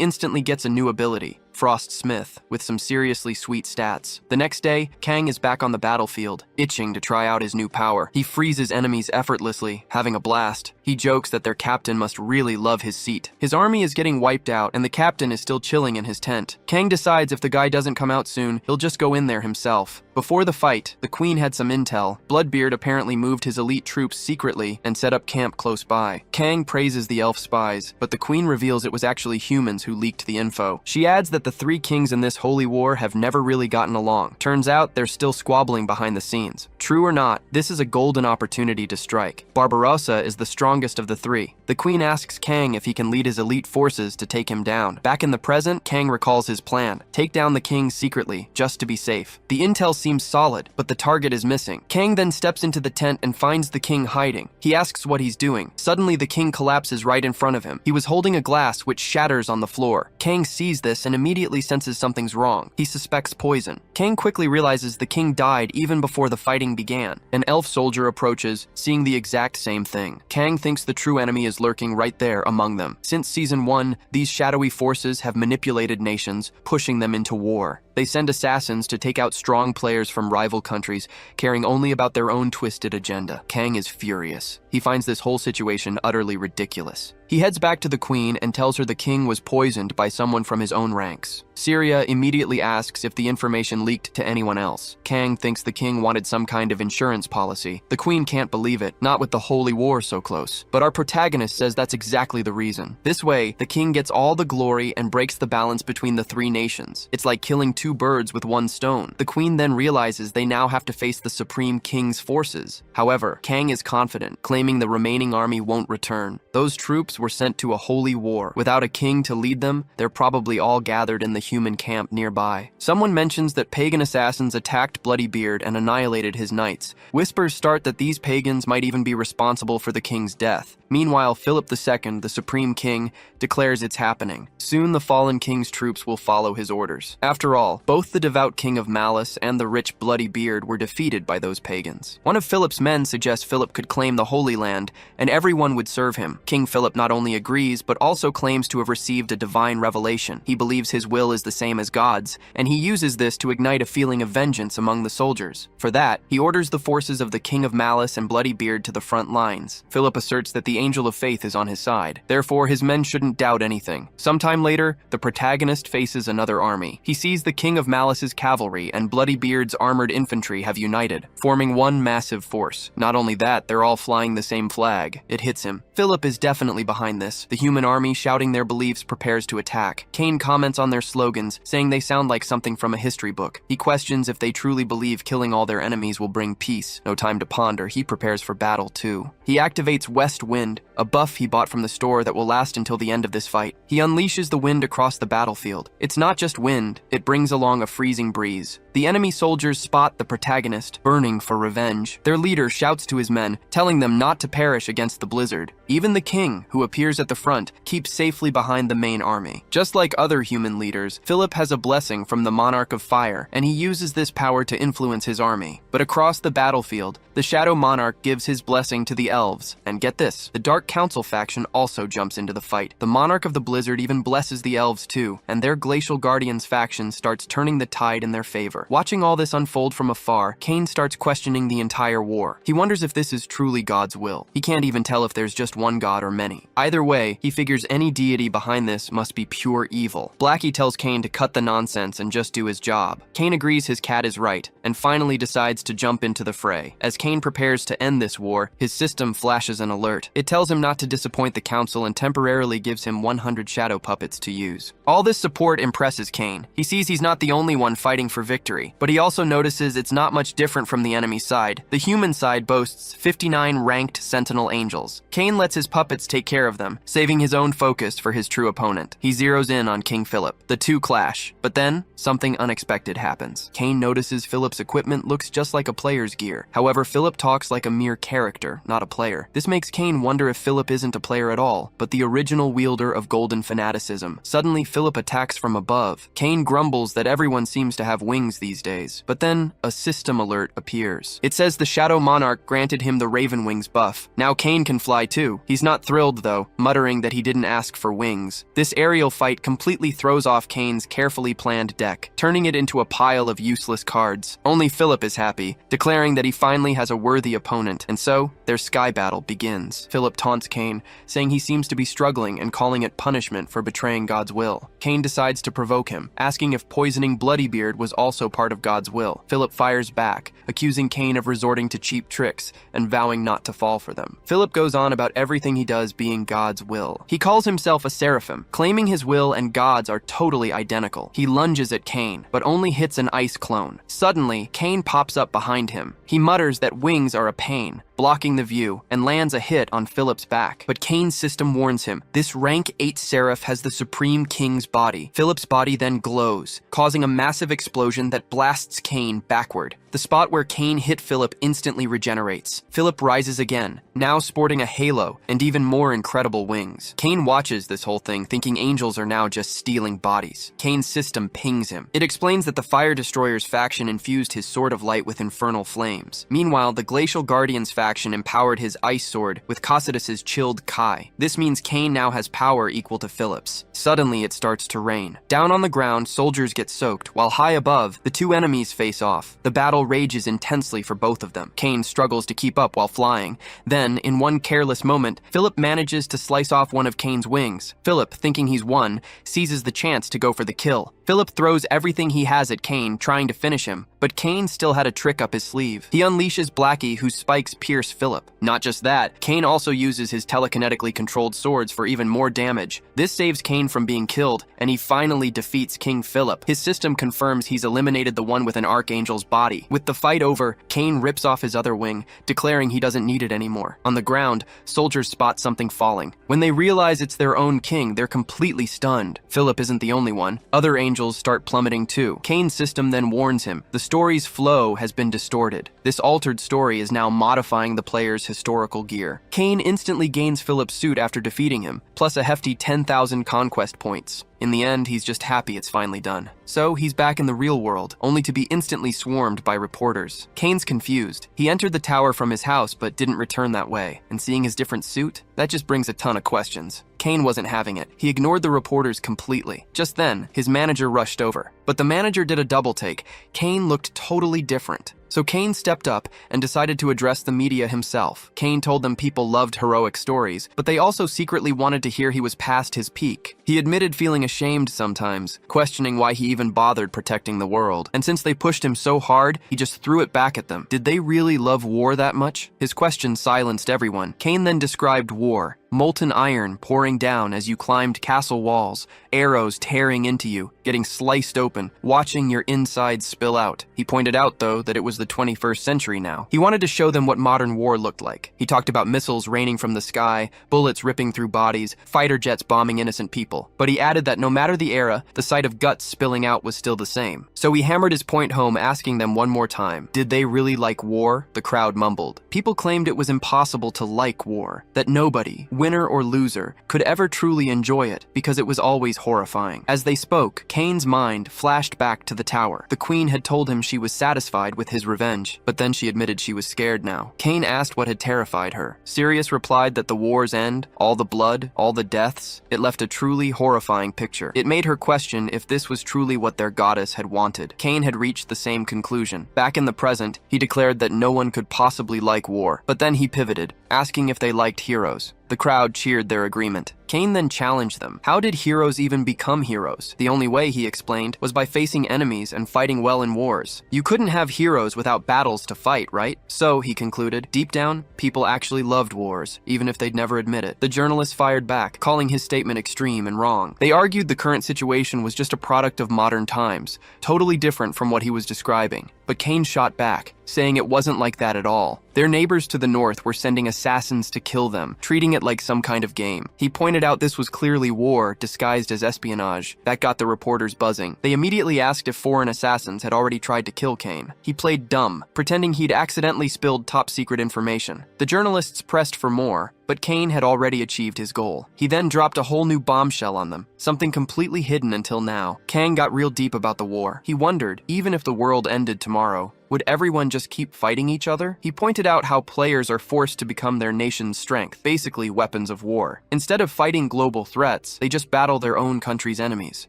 instantly gets a new ability, Frost Smith, with some seriously sweet stats. The next day, Kang is back on the battlefield, itching to try out his new power. He freezes enemies effortlessly, having a blast. He jokes that their captain must really love his seat. His army is getting wiped out, and the captain is still chilling in his tent. Kang decides if the guy doesn't come out soon, he'll just go in there himself. Before the fight, the queen had some intel. Bloodbeard apparently moved his elite troops secretly and set up camp close by. Kang praises the elf spies, but the queen reveals it was actually humans who leaked the info. She adds that the 3 kings in this holy war have never really gotten along. Turns out they're still squabbling behind the scenes. True or not, this is a golden opportunity to strike. Barbarossa is the strongest of the 3. The queen asks Kang if he can lead his elite forces to take him down. Back in the present, Kang recalls his plan. Take down the king secretly, just to be safe. The intel seems solid, but the target is missing. Kang then steps into the tent and finds the king hiding. He asks what he's doing. Suddenly, the king collapses right in front of him. He was holding a glass which shatters on the floor. Kang sees this and immediately senses something's wrong. He suspects poison. Kang quickly realizes the king died even before the fighting began. An elf soldier approaches, seeing the exact same thing. Kang thinks the true enemy is lurking right there among them. Since season 1, these shadowy forces have manipulated nations, pushing them into war. They send assassins to take out strong players from rival countries, caring only about their own twisted agenda. Kang is furious. He finds this whole situation utterly ridiculous. He heads back to the queen and tells her the king was poisoned by someone from his own ranks. Syria immediately asks if the information leaked to anyone else. Kang thinks the king wanted some kind of insurance policy. The queen can't believe it, not with the holy war so close. But our protagonist says that's exactly the reason. This way, the king gets all the glory and breaks the balance between the 3 nations. It's like killing 2 birds with 1 stone. The queen then realizes they now have to face the supreme king's forces. However, Kang is confident, claiming the remaining army won't return. Those troops were sent to a holy war. Without a king to lead them, they're probably all gathered in the human camp nearby. Someone mentions that pagan assassins attacked Bloodybeard and annihilated his knights. Whispers start that these pagans might even be responsible for the king's death. Meanwhile, Philip II, the supreme king, declares it's happening. Soon the fallen king's troops will follow his orders. After all, both the devout king of Malice and the rich Bloodybeard were defeated by those pagans. One of Philip's men suggests Philip could claim the Holy Land, and everyone would serve him. King Philip not only agrees, but also claims to have received a divine revelation. He believes his will is the same as God's, and he uses this to ignite a feeling of vengeance among the soldiers. For that, he orders the forces of the king of Malice and Bloodybeard to the front lines. Philip asserts that the Angel of Faith is on his side. Therefore, his men shouldn't doubt anything. Sometime later, the protagonist faces another army. He sees the king of Malice's cavalry and Bloodybeard's armored infantry have united, forming one massive force. Not only that, they're all flying the same flag. It hits him. Philip is definitely behind this. The human army, shouting their beliefs, prepares to attack. Kane comments on their slogans, saying they sound like something from a history book. He questions if they truly believe killing all their enemies will bring peace. No time to ponder, he prepares for battle too. He activates West Wind, a buff he bought from the store that will last until the end of this fight. He unleashes the wind across the battlefield. It's not just wind, it brings swings along a freezing breeze. The enemy soldiers spot the protagonist, burning for revenge. Their leader shouts to his men, telling them not to perish against the blizzard. Even the king, who appears at the front, keeps safely behind the main army. Just like other human leaders, Philip has a blessing from the Monarch of Fire, and he uses this power to influence his army. But across the battlefield, the Shadow Monarch gives his blessing to the elves. And get this, the Dark Council faction also jumps into the fight. The Monarch of the Blizzard even blesses the elves too, and their Glacial Guardians faction starts turning the tide in their favor. Watching all this unfold from afar, Cain starts questioning the entire war. He wonders if this is truly God's will. He can't even tell if there's just one god or many. Either way, he figures any deity behind this must be pure evil. Blackie tells Cain to cut the nonsense and just do his job. Cain agrees his cat is right, and finally decides to jump into the fray. As Cain prepares to end this war, his system flashes an alert. It tells him not to disappoint the council and temporarily gives him 100 shadow puppets to use. All this support impresses Cain. He sees he's not the only one fighting for victory, but he also notices it's not much different from the enemy side. The human side boasts 59 ranked sentinel angels. Cain lets his puppets take care of them, saving his own focus for his true opponent. He zeroes in on King Philip. The two clash, but then something unexpected happens. Cain notices Philip's equipment looks just like a player's gear. However, Philip talks like a mere character, not a player. This makes Cain wonder if Philip isn't a player at all, but the original wielder of golden fanaticism. Suddenly, Philip attacks from above. Cain grumbles that everyone seems to have wings these days. But then, a system alert appears. It says the Shadow Monarch granted him the Raven Wings buff. Now Cain can fly too. He's not thrilled though, muttering that he didn't ask for wings. This aerial fight completely throws off Cain's carefully planned deck, turning it into a pile of useless cards. Only Philip is happy, declaring that he finally has a worthy opponent, and so, their sky battle begins. Philip taunts Cain, saying he seems to be struggling and calling it punishment for betraying God's will. Cain decides to provoke him, asking if poisoning Bloodybeard was also part of God's will. Philip fires back, accusing Cain of resorting to cheap tricks and vowing not to fall for them. Philip goes on about everything he does being God's will. He calls himself a seraphim, claiming his will and God's are totally identical. He lunges at Cain, but only hits an ice clone. Suddenly, Cain pops up behind him. He mutters that wings are a pain, blocking the view, and lands a hit on Philip's back. But Cain's system warns him, this rank 8 seraph has the Supreme King's body. Philip's body then glows, causing a massive explosion that blasts Cain backward. The spot where Cain hit Philip instantly regenerates. Philip rises again, now sporting a halo and even more incredible wings. Cain watches this whole thing, thinking angels are now just stealing bodies. Cain's system pings him. It explains that the Fire Destroyer's faction infused his Sword of Light with infernal flames. Meanwhile, the Glacial Guardians faction empowered his Ice Sword with Cocytus's Chilled Kai. This means Cain now has power equal to Philip's. Suddenly, it starts to rain. Down on the ground, soldiers get soaked, while high above, the two enemies face off. The battle rages intensely for both of them. Cain struggles to keep up while flying. Then, in one careless moment, Philip manages to slice off one of Cain's wings. Philip, thinking he's won, seizes the chance to go for the kill. Philip throws everything he has at Cain, trying to finish him, but Cain still had a trick up his sleeve. He unleashes Blackie, whose spikes pierce Philip. Not just that, Cain also uses his telekinetically controlled swords for even more damage. This saves Cain from being killed, and he finally defeats King Philip. His system confirms he's eliminated the one with an archangel's body. With the fight over, Cain rips off his other wing, declaring he doesn't need it anymore. On the ground, soldiers spot something falling. When they realize it's their own king, they're completely stunned. Philip isn't the only one. Other angels start plummeting too. Cain's system then warns him, the story's flow has been distorted. This altered story is now modifying the player's historical gear. Cain instantly gains Philip's suit after defeating him, plus a hefty 10,000 conquest points. In the end, he's just happy it's finally done. So, he's back in the real world, only to be instantly swarmed by reporters. Cain's confused. He entered the tower from his house, but didn't return that way. And seeing his different suit, that just brings a ton of questions. Cain wasn't having it. He ignored the reporters completely. Just then, his manager rushed over. But the manager did a double take. Cain looked totally different. So Cain stepped up and decided to address the media himself. Cain told them people loved heroic stories, but they also secretly wanted to hear he was past his peak. He admitted feeling ashamed sometimes, questioning why he even bothered protecting the world. And since they pushed him so hard, he just threw it back at them. Did they really love war that much? His question silenced everyone. Cain then described war. molten iron pouring down as you climbed castle walls, arrows tearing into you, getting sliced open, watching your insides spill out. He pointed out, though, that it was the 21st century now. He wanted to show them what modern war looked like. He talked about missiles raining from the sky, bullets ripping through bodies, fighter jets bombing innocent people. But he added that no matter the era, the sight of guts spilling out was still the same. So he hammered his point home, asking them one more time, did they really like war? The crowd mumbled. People claimed it was impossible to like war, that nobody, winner or loser, could ever truly enjoy it because it was always horrifying. As they spoke, Kane's mind flashed back to the tower. The queen had told him she was satisfied with his revenge, but then she admitted she was scared now. Kane asked what had terrified her. Sirius replied that the war's end, all the blood, all the deaths, it left a truly horrifying picture. It made her question if this was truly what their goddess had wanted. Kane had reached the same conclusion. Back in the present, he declared that no one could possibly like war, but then he pivoted, asking if they liked heroes. The crowd cheered their agreement. Kane then challenged them. How did heroes even become heroes? The only way, he explained, was by facing enemies and fighting well in wars. You couldn't have heroes without battles to fight, right? So, he concluded, deep down, people actually loved wars, even if they'd never admit it. The journalist fired back, calling his statement extreme and wrong. They argued the current situation was just a product of modern times, totally different from what he was describing. But Kane shot back, saying it wasn't like that at all. Their neighbors to the north were sending assassins to kill them, treating it like some kind of game. He pointed out this was clearly war disguised as espionage. That got the reporters buzzing. They immediately asked if foreign assassins had already tried to kill Kane. He played dumb, pretending he'd accidentally spilled top-secret information. The journalists pressed for more, but Kane had already achieved his goal. He then dropped a whole new bombshell on them, something completely hidden until now. Kang got real deep about the war. He wondered, even if the world ended tomorrow, would everyone just keep fighting each other? He pointed out how players are forced to become their nation's strength, basically weapons of war. Instead of fighting global threats, they just battle their own country's enemies.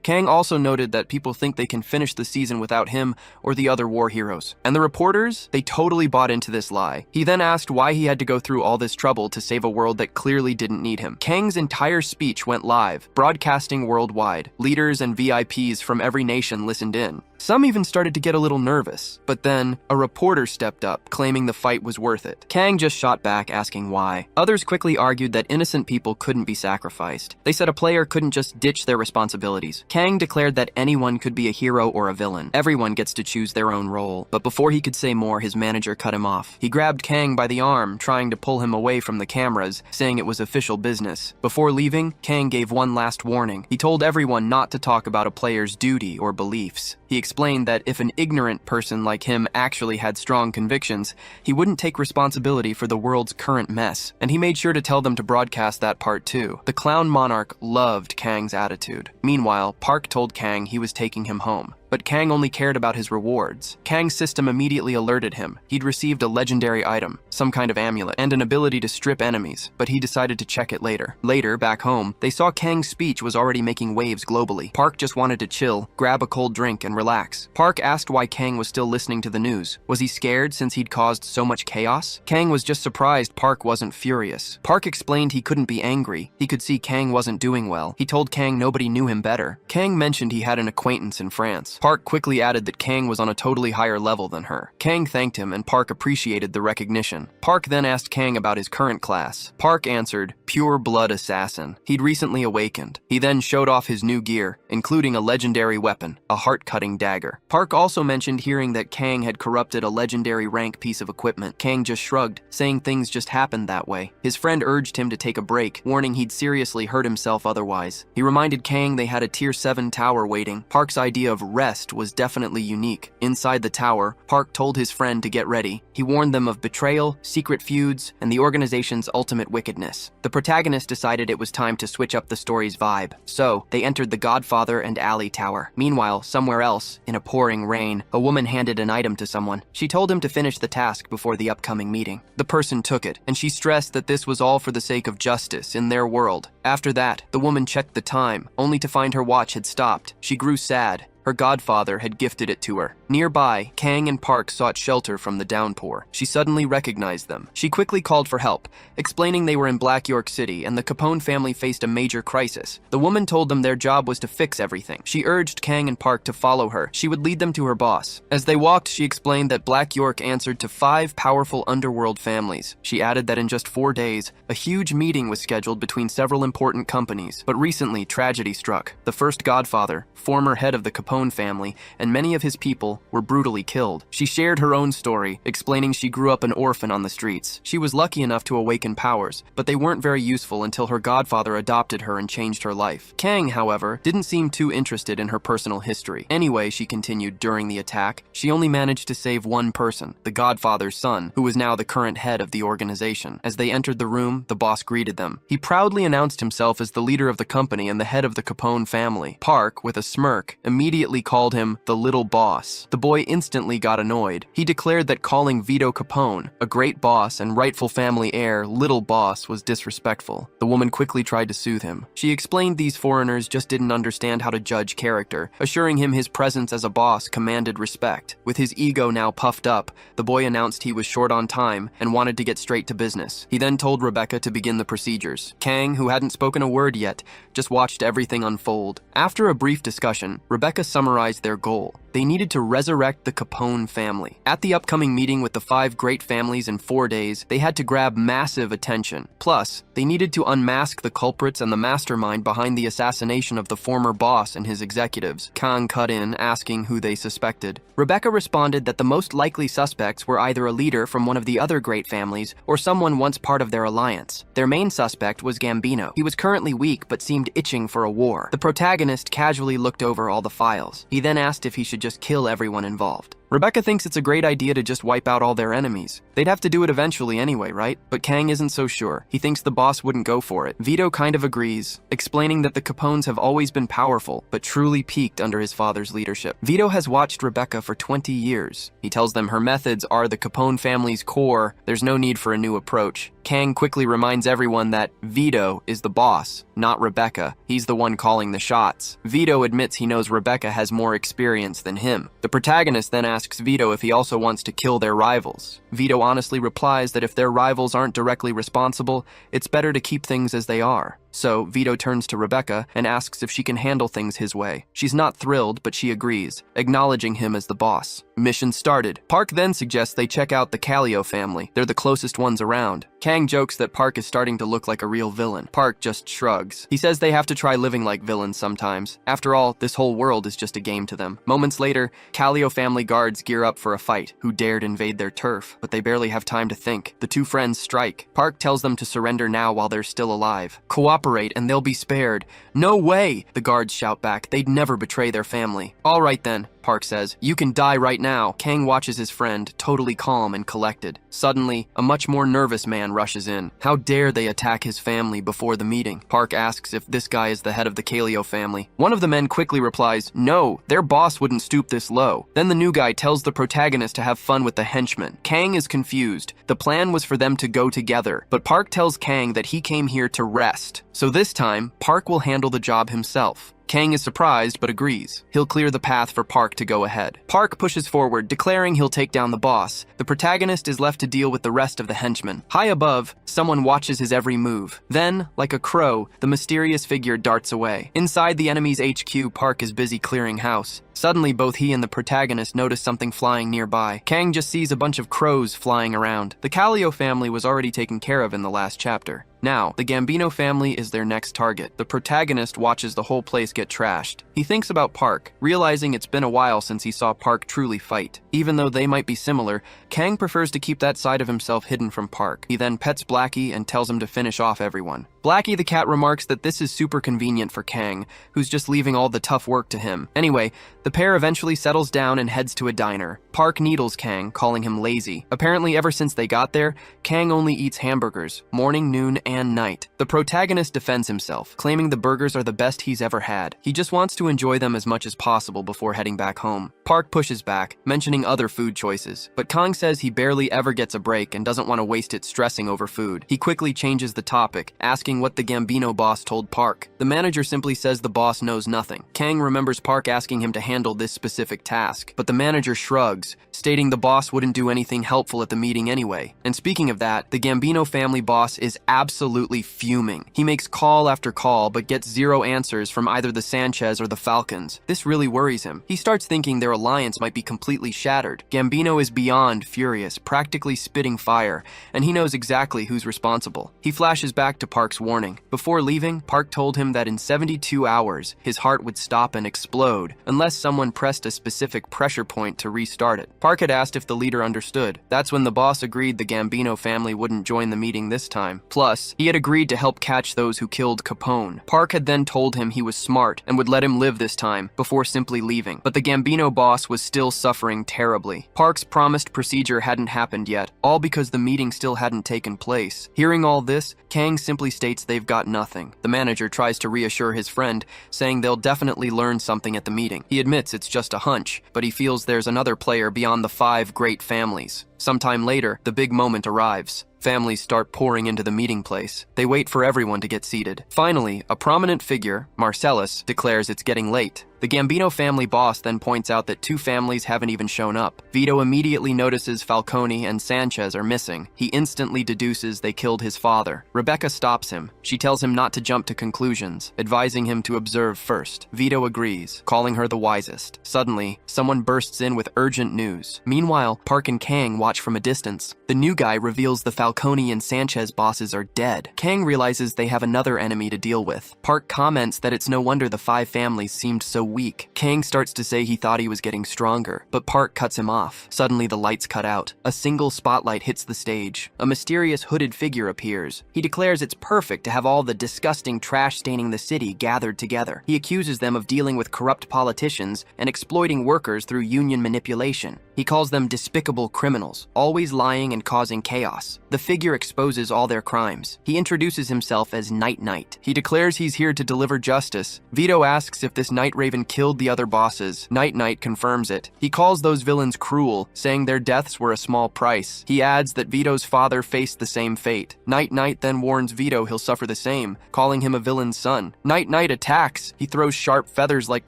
Kang also noted that people think they can finish the season without him or the other war heroes. And the reporters? They totally bought into this lie. He then asked why he had to go through all this trouble to save a world that clearly didn't need him. Kang's entire speech went live, broadcasting worldwide. Leaders and VIPs from every nation listened in. Some even started to get a little nervous, but then a reporter stepped up, claiming the fight was worth it. Kang just shot back, asking why. Others quickly argued that innocent people couldn't be sacrificed. They said a player couldn't just ditch their responsibilities. Kang declared that anyone could be a hero or a villain. Everyone gets to choose their own role. But before he could say more, his manager cut him off. He grabbed Kang by the arm, trying to pull him away from the cameras, saying it was official business. Before leaving, Kang gave one last warning. He told everyone not to talk about a player's duty or beliefs. He explained that if an ignorant person like him actually had strong convictions, he wouldn't take responsibility for the world's current mess, and he made sure to tell them to broadcast that part too. The clown monarch loved Kang's attitude. Meanwhile, Park told Kang he was taking him home. But Kang only cared about his rewards. Kang's system immediately alerted him. He'd received a legendary item, some kind of amulet, and an ability to strip enemies, but he decided to check it later. Later, back home, they saw Kang's speech was already making waves globally. Park just wanted to chill, grab a cold drink, and relax. Park asked why Kang was still listening to the news. Was he scared since he'd caused so much chaos? Kang was just surprised Park wasn't furious. Park explained he couldn't be angry. He could see Kang wasn't doing well. He told Kang nobody knew him better. Kang mentioned he had an acquaintance in France. Park quickly added that Kang was on a totally higher level than her. Kang thanked him, and Park appreciated the recognition. Park then asked Kang about his current class. Park answered, pure blood assassin. He'd recently awakened. He then showed off his new gear, including a legendary weapon, a heart-cutting dagger. Park also mentioned hearing that Kang had corrupted a legendary rank piece of equipment. Kang just shrugged, saying things just happened that way. His friend urged him to take a break, warning he'd seriously hurt himself otherwise. He reminded Kang they had a Tier 7 tower waiting. Park's idea of rest was definitely unique. Inside the tower, Park told his friend to get ready. He warned them of betrayal, secret feuds, and the organization's ultimate wickedness. The protagonist decided it was time to switch up the story's vibe, so they entered the Godfather and Alley Tower. Meanwhile, somewhere else, in a pouring rain, a woman handed an item to someone. She told him to finish the task before the upcoming meeting. The person took it, and she stressed that this was all for the sake of justice in their world. After that, the woman checked the time, only to find her watch had stopped. She grew sad. Her godfather had gifted it to her. Nearby, Kang and Park sought shelter from the downpour. She suddenly recognized them. She quickly called for help, explaining they were in Black York City and the Capone family faced a major crisis. The woman told them their job was to fix everything. She urged Kang and Park to follow her. She would lead them to her boss. As they walked, she explained that Black York answered to 5 powerful underworld families. She added that in just 4 days, a huge meeting was scheduled between several important companies. But recently, tragedy struck. The first godfather, former head of the Capone family, and many of his people were brutally killed. She shared her own story, explaining she grew up an orphan on the streets. She was lucky enough to awaken powers, but they weren't very useful until her godfather adopted her and changed her life. Kang, however, didn't seem too interested in her personal history. Anyway, she continued, during the attack, she only managed to save one person, the godfather's son, who was now the current head of the organization. As they entered the room, the boss greeted them. He proudly announced himself as the leader of the company and the head of the Capone family. Park, with a smirk, immediately called him the little boss. The boy instantly got annoyed. He declared that calling Vito Capone, a great boss and rightful family heir, little boss, was disrespectful. The woman quickly tried to soothe him. She explained these foreigners just didn't understand how to judge character, assuring him his presence as a boss commanded respect. With his ego now puffed up, the boy announced he was short on time and wanted to get straight to business. He then told Rebecca to begin the procedures. Kang, who hadn't spoken a word yet, just watched everything unfold. After a brief discussion, Rebecca summarized their goal. They needed to resurrect the Capone family. At the upcoming meeting with the 5 great families in 4 days, they had to grab massive attention. Plus, they needed to unmask the culprits and the mastermind behind the assassination of the former boss and his executives. Kang cut in, asking who they suspected. Rebecca responded that the most likely suspects were either a leader from one of the other great families or someone once part of their alliance. Their main suspect was Gambino. He was currently weak but seemed itching for a war. The protagonist casually looked over all the files. He then asked if he should just kill everyone involved. Rebecca thinks it's a great idea to just wipe out all their enemies. They'd have to do it eventually anyway, right? But Kang isn't so sure. He thinks the boss wouldn't go for it. Vito kind of agrees, explaining that the Capones have always been powerful, but truly peaked under his father's leadership. Vito has watched Rebecca for 20 years. He tells them her methods are the Capone family's core. There's no need for a new approach. Kang quickly reminds everyone that Vito is the boss, not Rebecca. He's the one calling the shots. Vito admits he knows Rebecca has more experience than him. The protagonist then asks Vito if he also wants to kill their rivals. Vito honestly replies that if their rivals aren't directly responsible, it's better to keep things as they are. So, Vito turns to Rebecca and asks if she can handle things his way. She's not thrilled, but she agrees, acknowledging him as the boss. Mission started. Park then suggests they check out the Callio family. They're the closest ones around. Kang jokes that Park is starting to look like a real villain. Park just shrugs. He says they have to try living like villains sometimes. After all, this whole world is just a game to them. Moments later, Callio family guards gear up for a fight. Who dared invade their turf? But they barely have time to think. The 2 friends strike. Park tells them to surrender now while they're still alive. Cooperate and they'll be spared. No way! The guards shout back. They'd never betray their family. All right then, Park says. You can die right now. Kang watches his friend, totally calm and collected. Suddenly, a much more nervous man rushes in. How dare they attack his family before the meeting? Park asks if this guy is the head of the Callio family. One of the men quickly replies, no, their boss wouldn't stoop this low. Then the new guy tells the protagonist to have fun with the henchmen. Kang is confused. The plan was for them to go together, but Park tells Kang that he came here to rest. So this time, Park will handle the job himself. Kang is surprised but agrees. He'll clear the path for Park to go ahead. Park pushes forward, declaring he'll take down the boss. The protagonist is left to deal with the rest of the henchmen. High above, someone watches his every move. Then, like a crow, the mysterious figure darts away. Inside the enemy's HQ, Park is busy clearing house. Suddenly, both he and the protagonist notice something flying nearby. Kang just sees a bunch of crows flying around. The Callio family was already taken care of in the last chapter. Now, the Gambino family is their next target. The protagonist watches the whole place get trashed. He thinks about Park, realizing it's been a while since he saw Park truly fight. Even though they might be similar, Kang prefers to keep that side of himself hidden from Park. He then pets Blackie and tells him to finish off everyone. Blackie the cat remarks that this is super convenient for Kang, who's just leaving all the tough work to him. Anyway, the pair eventually settles down and heads to a diner. Park needles Kang, calling him lazy. Apparently, ever since they got there, Kang only eats hamburgers, morning, noon, and night. The protagonist defends himself, claiming the burgers are the best he's ever had. He just wants to enjoy them as much as possible before heading back home. Park pushes back, mentioning other food choices, but Kang says he barely ever gets a break and doesn't want to waste it stressing over food. He quickly changes the topic, asking what the Gambino boss told Park. The manager simply says the boss knows nothing. Kang remembers Park asking him to handle this specific task, but the manager shrugs, stating the boss wouldn't do anything helpful at the meeting anyway. And speaking of that, the Gambino family boss is absolutely fuming. He makes call after call, but gets zero answers from either the Sanchez or the Falcons. This really worries him. He starts thinking their alliance might be completely shattered. Gambino is beyond furious, practically spitting fire, and he knows exactly who's responsible. He flashes back to Park's warning. Before leaving, Park told him that in 72 hours, his heart would stop and explode unless someone pressed a specific pressure point to restart it. Park had asked if the leader understood. That's when the boss agreed the Gambino family wouldn't join the meeting this time. Plus, he had agreed to help catch those who killed Capone. Park had then told him he was smart and would let him live this time before simply leaving. But the Gambino boss was still suffering terribly. Park's promised procedure hadn't happened yet, all because the meeting still hadn't taken place. Hearing all this, Kang simply states they've got nothing. The manager tries to reassure his friend, saying they'll definitely learn something at the meeting. He admits it's just a hunch, but he feels there's another player beyond the 5 great families. Sometime later, the big moment arrives. Families start pouring into the meeting place. They wait for everyone to get seated. Finally, a prominent figure, Marcellus, declares it's getting late. The Gambino family boss then points out that 2 families haven't even shown up. Vito immediately notices Falcone and Sanchez are missing. He instantly deduces they killed his father. Rebecca stops him. She tells him not to jump to conclusions, advising him to observe first. Vito agrees, calling her the wisest. Suddenly, someone bursts in with urgent news. Meanwhile, Park and Kang watch from a distance. The new guy reveals the Falcone and Sanchez bosses are dead. Kang realizes they have another enemy to deal with. Park comments that it's no wonder the 5 families seemed so weak. Kang starts to say he thought he was getting stronger, but Park cuts him off. Suddenly the lights cut out. A single spotlight hits the stage. A mysterious hooded figure appears. He declares it's perfect to have all the disgusting trash staining the city gathered together. He accuses them of dealing with corrupt politicians and exploiting workers through union manipulation. He calls them despicable criminals, always lying and causing chaos. The figure exposes all their crimes. He introduces himself as Night Knight. He declares he's here to deliver justice. Vito asks if this Night Raven killed the other bosses. Night Knight confirms it. He calls those villains cruel, saying their deaths were a small price. He adds that Vito's father faced the same fate. Night Knight then warns Vito he'll suffer the same, calling him a villain's son. Night Knight attacks. He throws sharp feathers like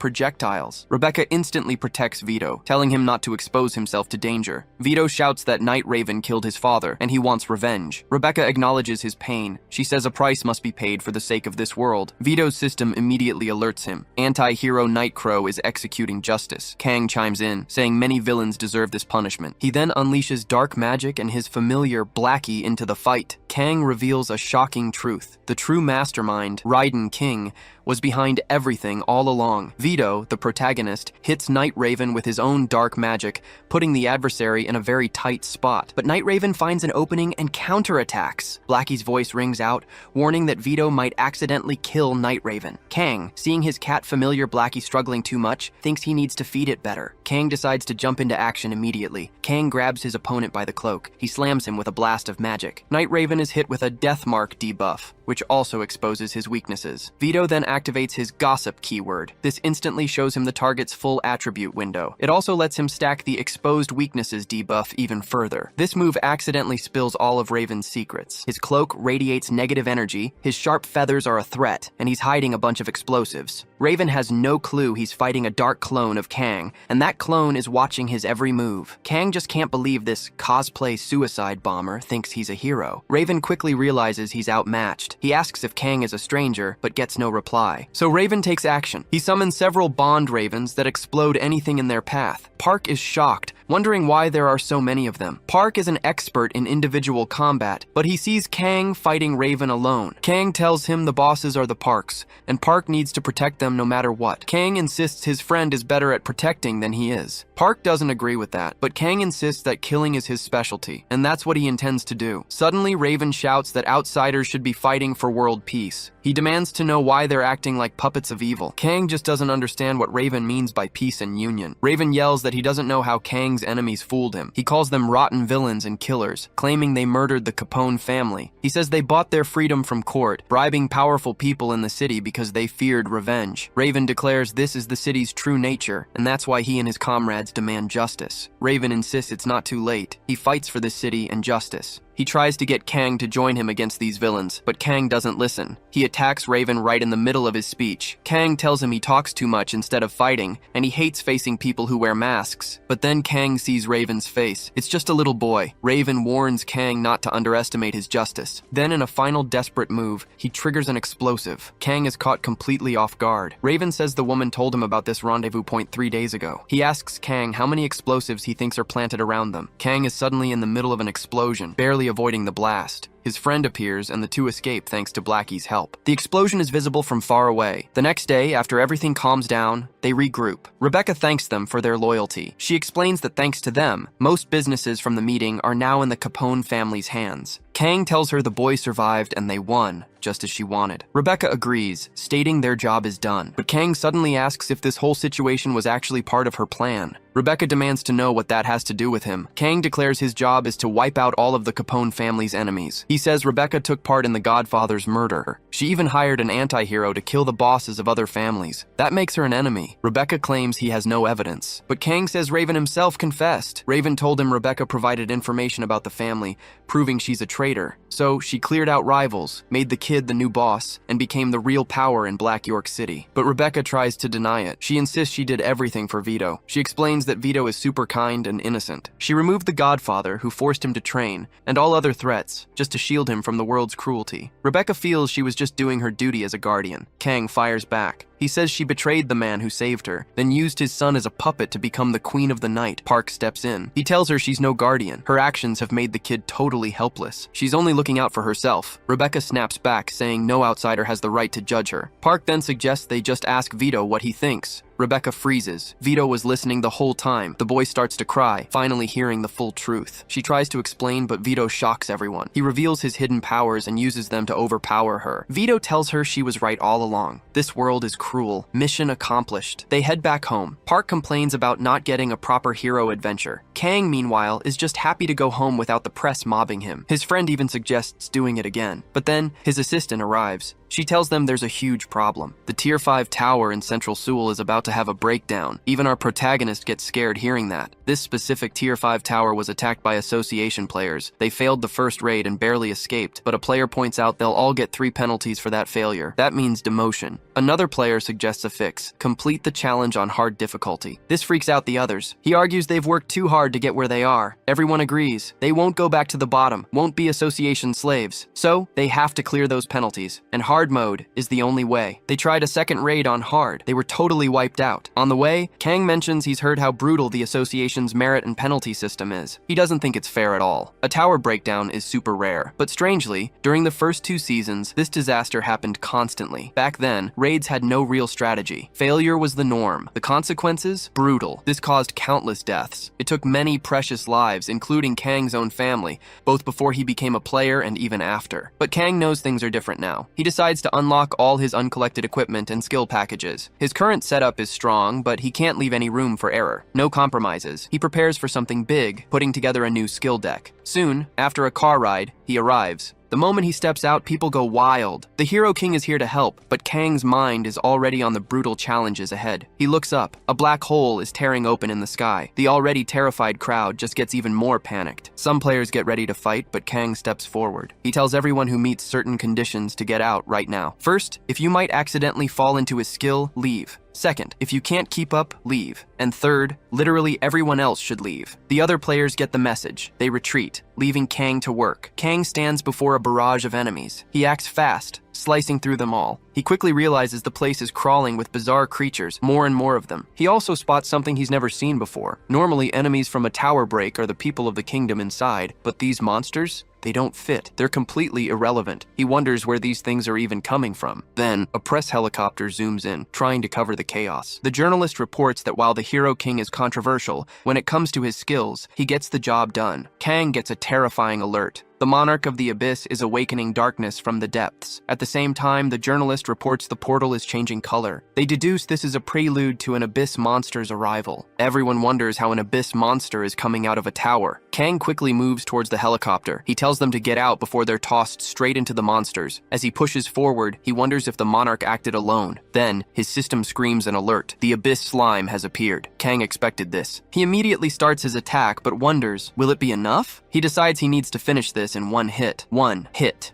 projectiles. Rebecca instantly protects Vito, telling him not to expose himself to danger. Vito shouts that Night Raven killed his father, and he wants revenge. Rebecca acknowledges his pain. She says a price must be paid for the sake of this world. Vito's system immediately alerts him. Anti-hero Nightcrow is executing justice. Kang chimes in, saying many villains deserve this punishment. He then unleashes dark magic and his familiar Blackie into the fight. Kang reveals a shocking truth. The true mastermind, Raiden King, was behind everything all along. Vito, the protagonist, hits Night Raven with his own dark magic, putting the adversary in a very tight spot. But Night Raven finds an opening and counterattacks. Blackie's voice rings out, warning that Vito might accidentally kill Night Raven. Kang, seeing his cat familiar Blackie struggling too much, thinks he needs to feed it better. Kang decides to jump into action immediately. Kang grabs his opponent by the cloak. He slams him with a blast of magic. Night Raven is hit with a Death Mark debuff, which also exposes his weaknesses. Vito then activates his Gossip keyword. This instantly shows him the target's full attribute window. It also lets him stack the Exposed Weaknesses debuff even further. This move accidentally spills all of Raven's secrets. His cloak radiates negative energy, his sharp feathers are a threat, and he's hiding a bunch of explosives. Raven has no clue he's fighting a dark clone of Kang, and that clone is watching his every move. Kang just can't believe this cosplay suicide bomber thinks he's a hero. Raven quickly realizes he's outmatched. He asks if Kang is a stranger, but gets no reply. So Raven takes action. He summons several Bond Ravens that explode anything in their path. Park is shocked, wondering why there are so many of them. Park is an expert in individual combat, but he sees Kang fighting Raven alone. Kang tells him the bosses are the Parks, and Park needs to protect them no matter what. Kang insists his friend is better at protecting than he is. Park doesn't agree with that, but Kang insists that killing is his specialty, and that's what he intends to do. Suddenly, Raven shouts that outsiders should be fighting for world peace. He demands to know why they're acting like puppets of evil. Kang just doesn't understand what Raven means by peace and union. Raven yells that he doesn't know how Kang Kang's enemies fooled him. He calls them rotten villains and killers, claiming they murdered the Capone family. He says they bought their freedom from court, bribing powerful people in the city because they feared revenge. Raven declares this is the city's true nature, and that's why he and his comrades demand justice. Raven insists it's not too late. He fights for the city and justice. He tries to get Kang to join him against these villains, but Kang doesn't listen. He attacks Raven right in the middle of his speech. Kang tells him he talks too much instead of fighting, and he hates facing people who wear masks. But then Kang sees Raven's face. It's just a little boy. Raven warns Kang not to underestimate his justice. Then in a final desperate move, he triggers an explosive. Kang is caught completely off guard. Raven says the woman told him about this rendezvous point 3 days ago. He asks Kang how many explosives he thinks are planted around them. Kang is suddenly in the middle of an explosion, barely avoiding the blast. His friend appears and the two escape thanks to Blackie's help. The explosion is visible from far away. The next day, after everything calms down, they regroup. Rebecca thanks them for their loyalty. She explains that thanks to them, most businesses from the meeting are now in the Capone family's hands. Kang tells her the boys survived and they won, just as she wanted. Rebecca agrees, stating their job is done. But Kang suddenly asks if this whole situation was actually part of her plan. Rebecca demands to know what that has to do with him. Kang declares his job is to wipe out all of the Capone family's enemies. He says Rebecca took part in the Godfather's murder. She even hired an anti-hero to kill the bosses of other families. That makes her an enemy. Rebecca claims he has no evidence. But Kang says Raven himself confessed. Raven told him Rebecca provided information about the family, proving she's a traitor. So she cleared out rivals, made the kid the new boss, and became the real power in Black York City. But Rebecca tries to deny it. She insists she did everything for Vito. She explains that Vito is super kind and innocent. She removed the Godfather, who forced him to train, and all other threats, just to shield him from the world's cruelty. Rebecca feels she was just doing her duty as a guardian. Kang fires back. He says she betrayed the man who saved her, then used his son as a puppet to become the queen of the night. Park steps in. He tells her she's no guardian. Her actions have made the kid totally helpless. She's only looking out for herself. Rebecca snaps back, saying no outsider has the right to judge her. Park then suggests they just ask Vito what he thinks. Rebecca freezes. Vito was listening the whole time. The boy starts to cry, finally hearing the full truth. She tries to explain, but Vito shocks everyone. He reveals his hidden powers and uses them to overpower her. Vito tells her she was right all along. This world is cruel. Mission accomplished. They head back home. Park complains about not getting a proper hero adventure. Kang, meanwhile, is just happy to go home without the press mobbing him. His friend even suggests doing it again. But then, his assistant arrives. She tells them there's a huge problem. The Tier 5 tower in Central Seoul is about to have a breakdown. Even our protagonist gets scared hearing that. This specific Tier 5 tower was attacked by association players. They failed the first raid and barely escaped, but a player points out they'll all get 3 penalties for that failure. That means demotion. Another player suggests a fix. Complete the challenge on hard difficulty. This freaks out the others. He argues they've worked too hard to get where they are. Everyone agrees. They won't go back to the bottom, won't be association slaves. So, they have to clear those penalties. And hard mode is the only way. They tried a second raid on hard. They were totally wiped out. On the way, Kang mentions he's heard how brutal the association's merit and penalty system is. He doesn't think it's fair at all. A tower breakdown is super rare. But strangely, during the first 2 seasons, this disaster happened constantly. Back then, raids had no real strategy. Failure was the norm. The consequences? Brutal. This caused countless deaths. It took many precious lives, including Kang's own family, both before he became a player and even after. But Kang knows things are different now. He decides to unlock all his uncollected equipment and skill packages. His current setup is strong, but he can't leave any room for error. No compromises. He prepares for something big, putting together a new skill deck. Soon, after a car ride, he arrives. The moment he steps out, people go wild. The Hero King is here to help, but Kang's mind is already on the brutal challenges ahead. He looks up. A black hole is tearing open in the sky. The already terrified crowd just gets even more panicked. Some players get ready to fight, but Kang steps forward. He tells everyone who meets certain conditions to get out right now. First, if you might accidentally fall into his skill, leave. Second, if you can't keep up, leave. And third, literally everyone else should leave. The other players get the message. They retreat, leaving Kang to work. Kang stands before a barrage of enemies. He acts fast, slicing through them all. He quickly realizes the place is crawling with bizarre creatures, more and more of them. He also spots something he's never seen before. Normally, enemies from a tower break are the people of the kingdom inside, but these monsters? They don't fit. They're completely irrelevant. He wonders where these things are even coming from. Then, a press helicopter zooms in, trying to cover the chaos. The journalist reports that while the Hero King is controversial, when it comes to his skills, he gets the job done. Kang gets a terrifying alert. The monarch of the abyss is awakening darkness from the depths. At the same time, the journalist reports the portal is changing color. They deduce this is a prelude to an abyss monster's arrival. Everyone wonders how an abyss monster is coming out of a tower. Kang quickly moves towards the helicopter. He tells them to get out before they're tossed straight into the monsters. As he pushes forward, he wonders if the monarch acted alone. Then, his system screams an alert. The abyss slime has appeared. Kang expected this. He immediately starts his attack, but wonders, will it be enough? He decides he needs to finish this in one hit.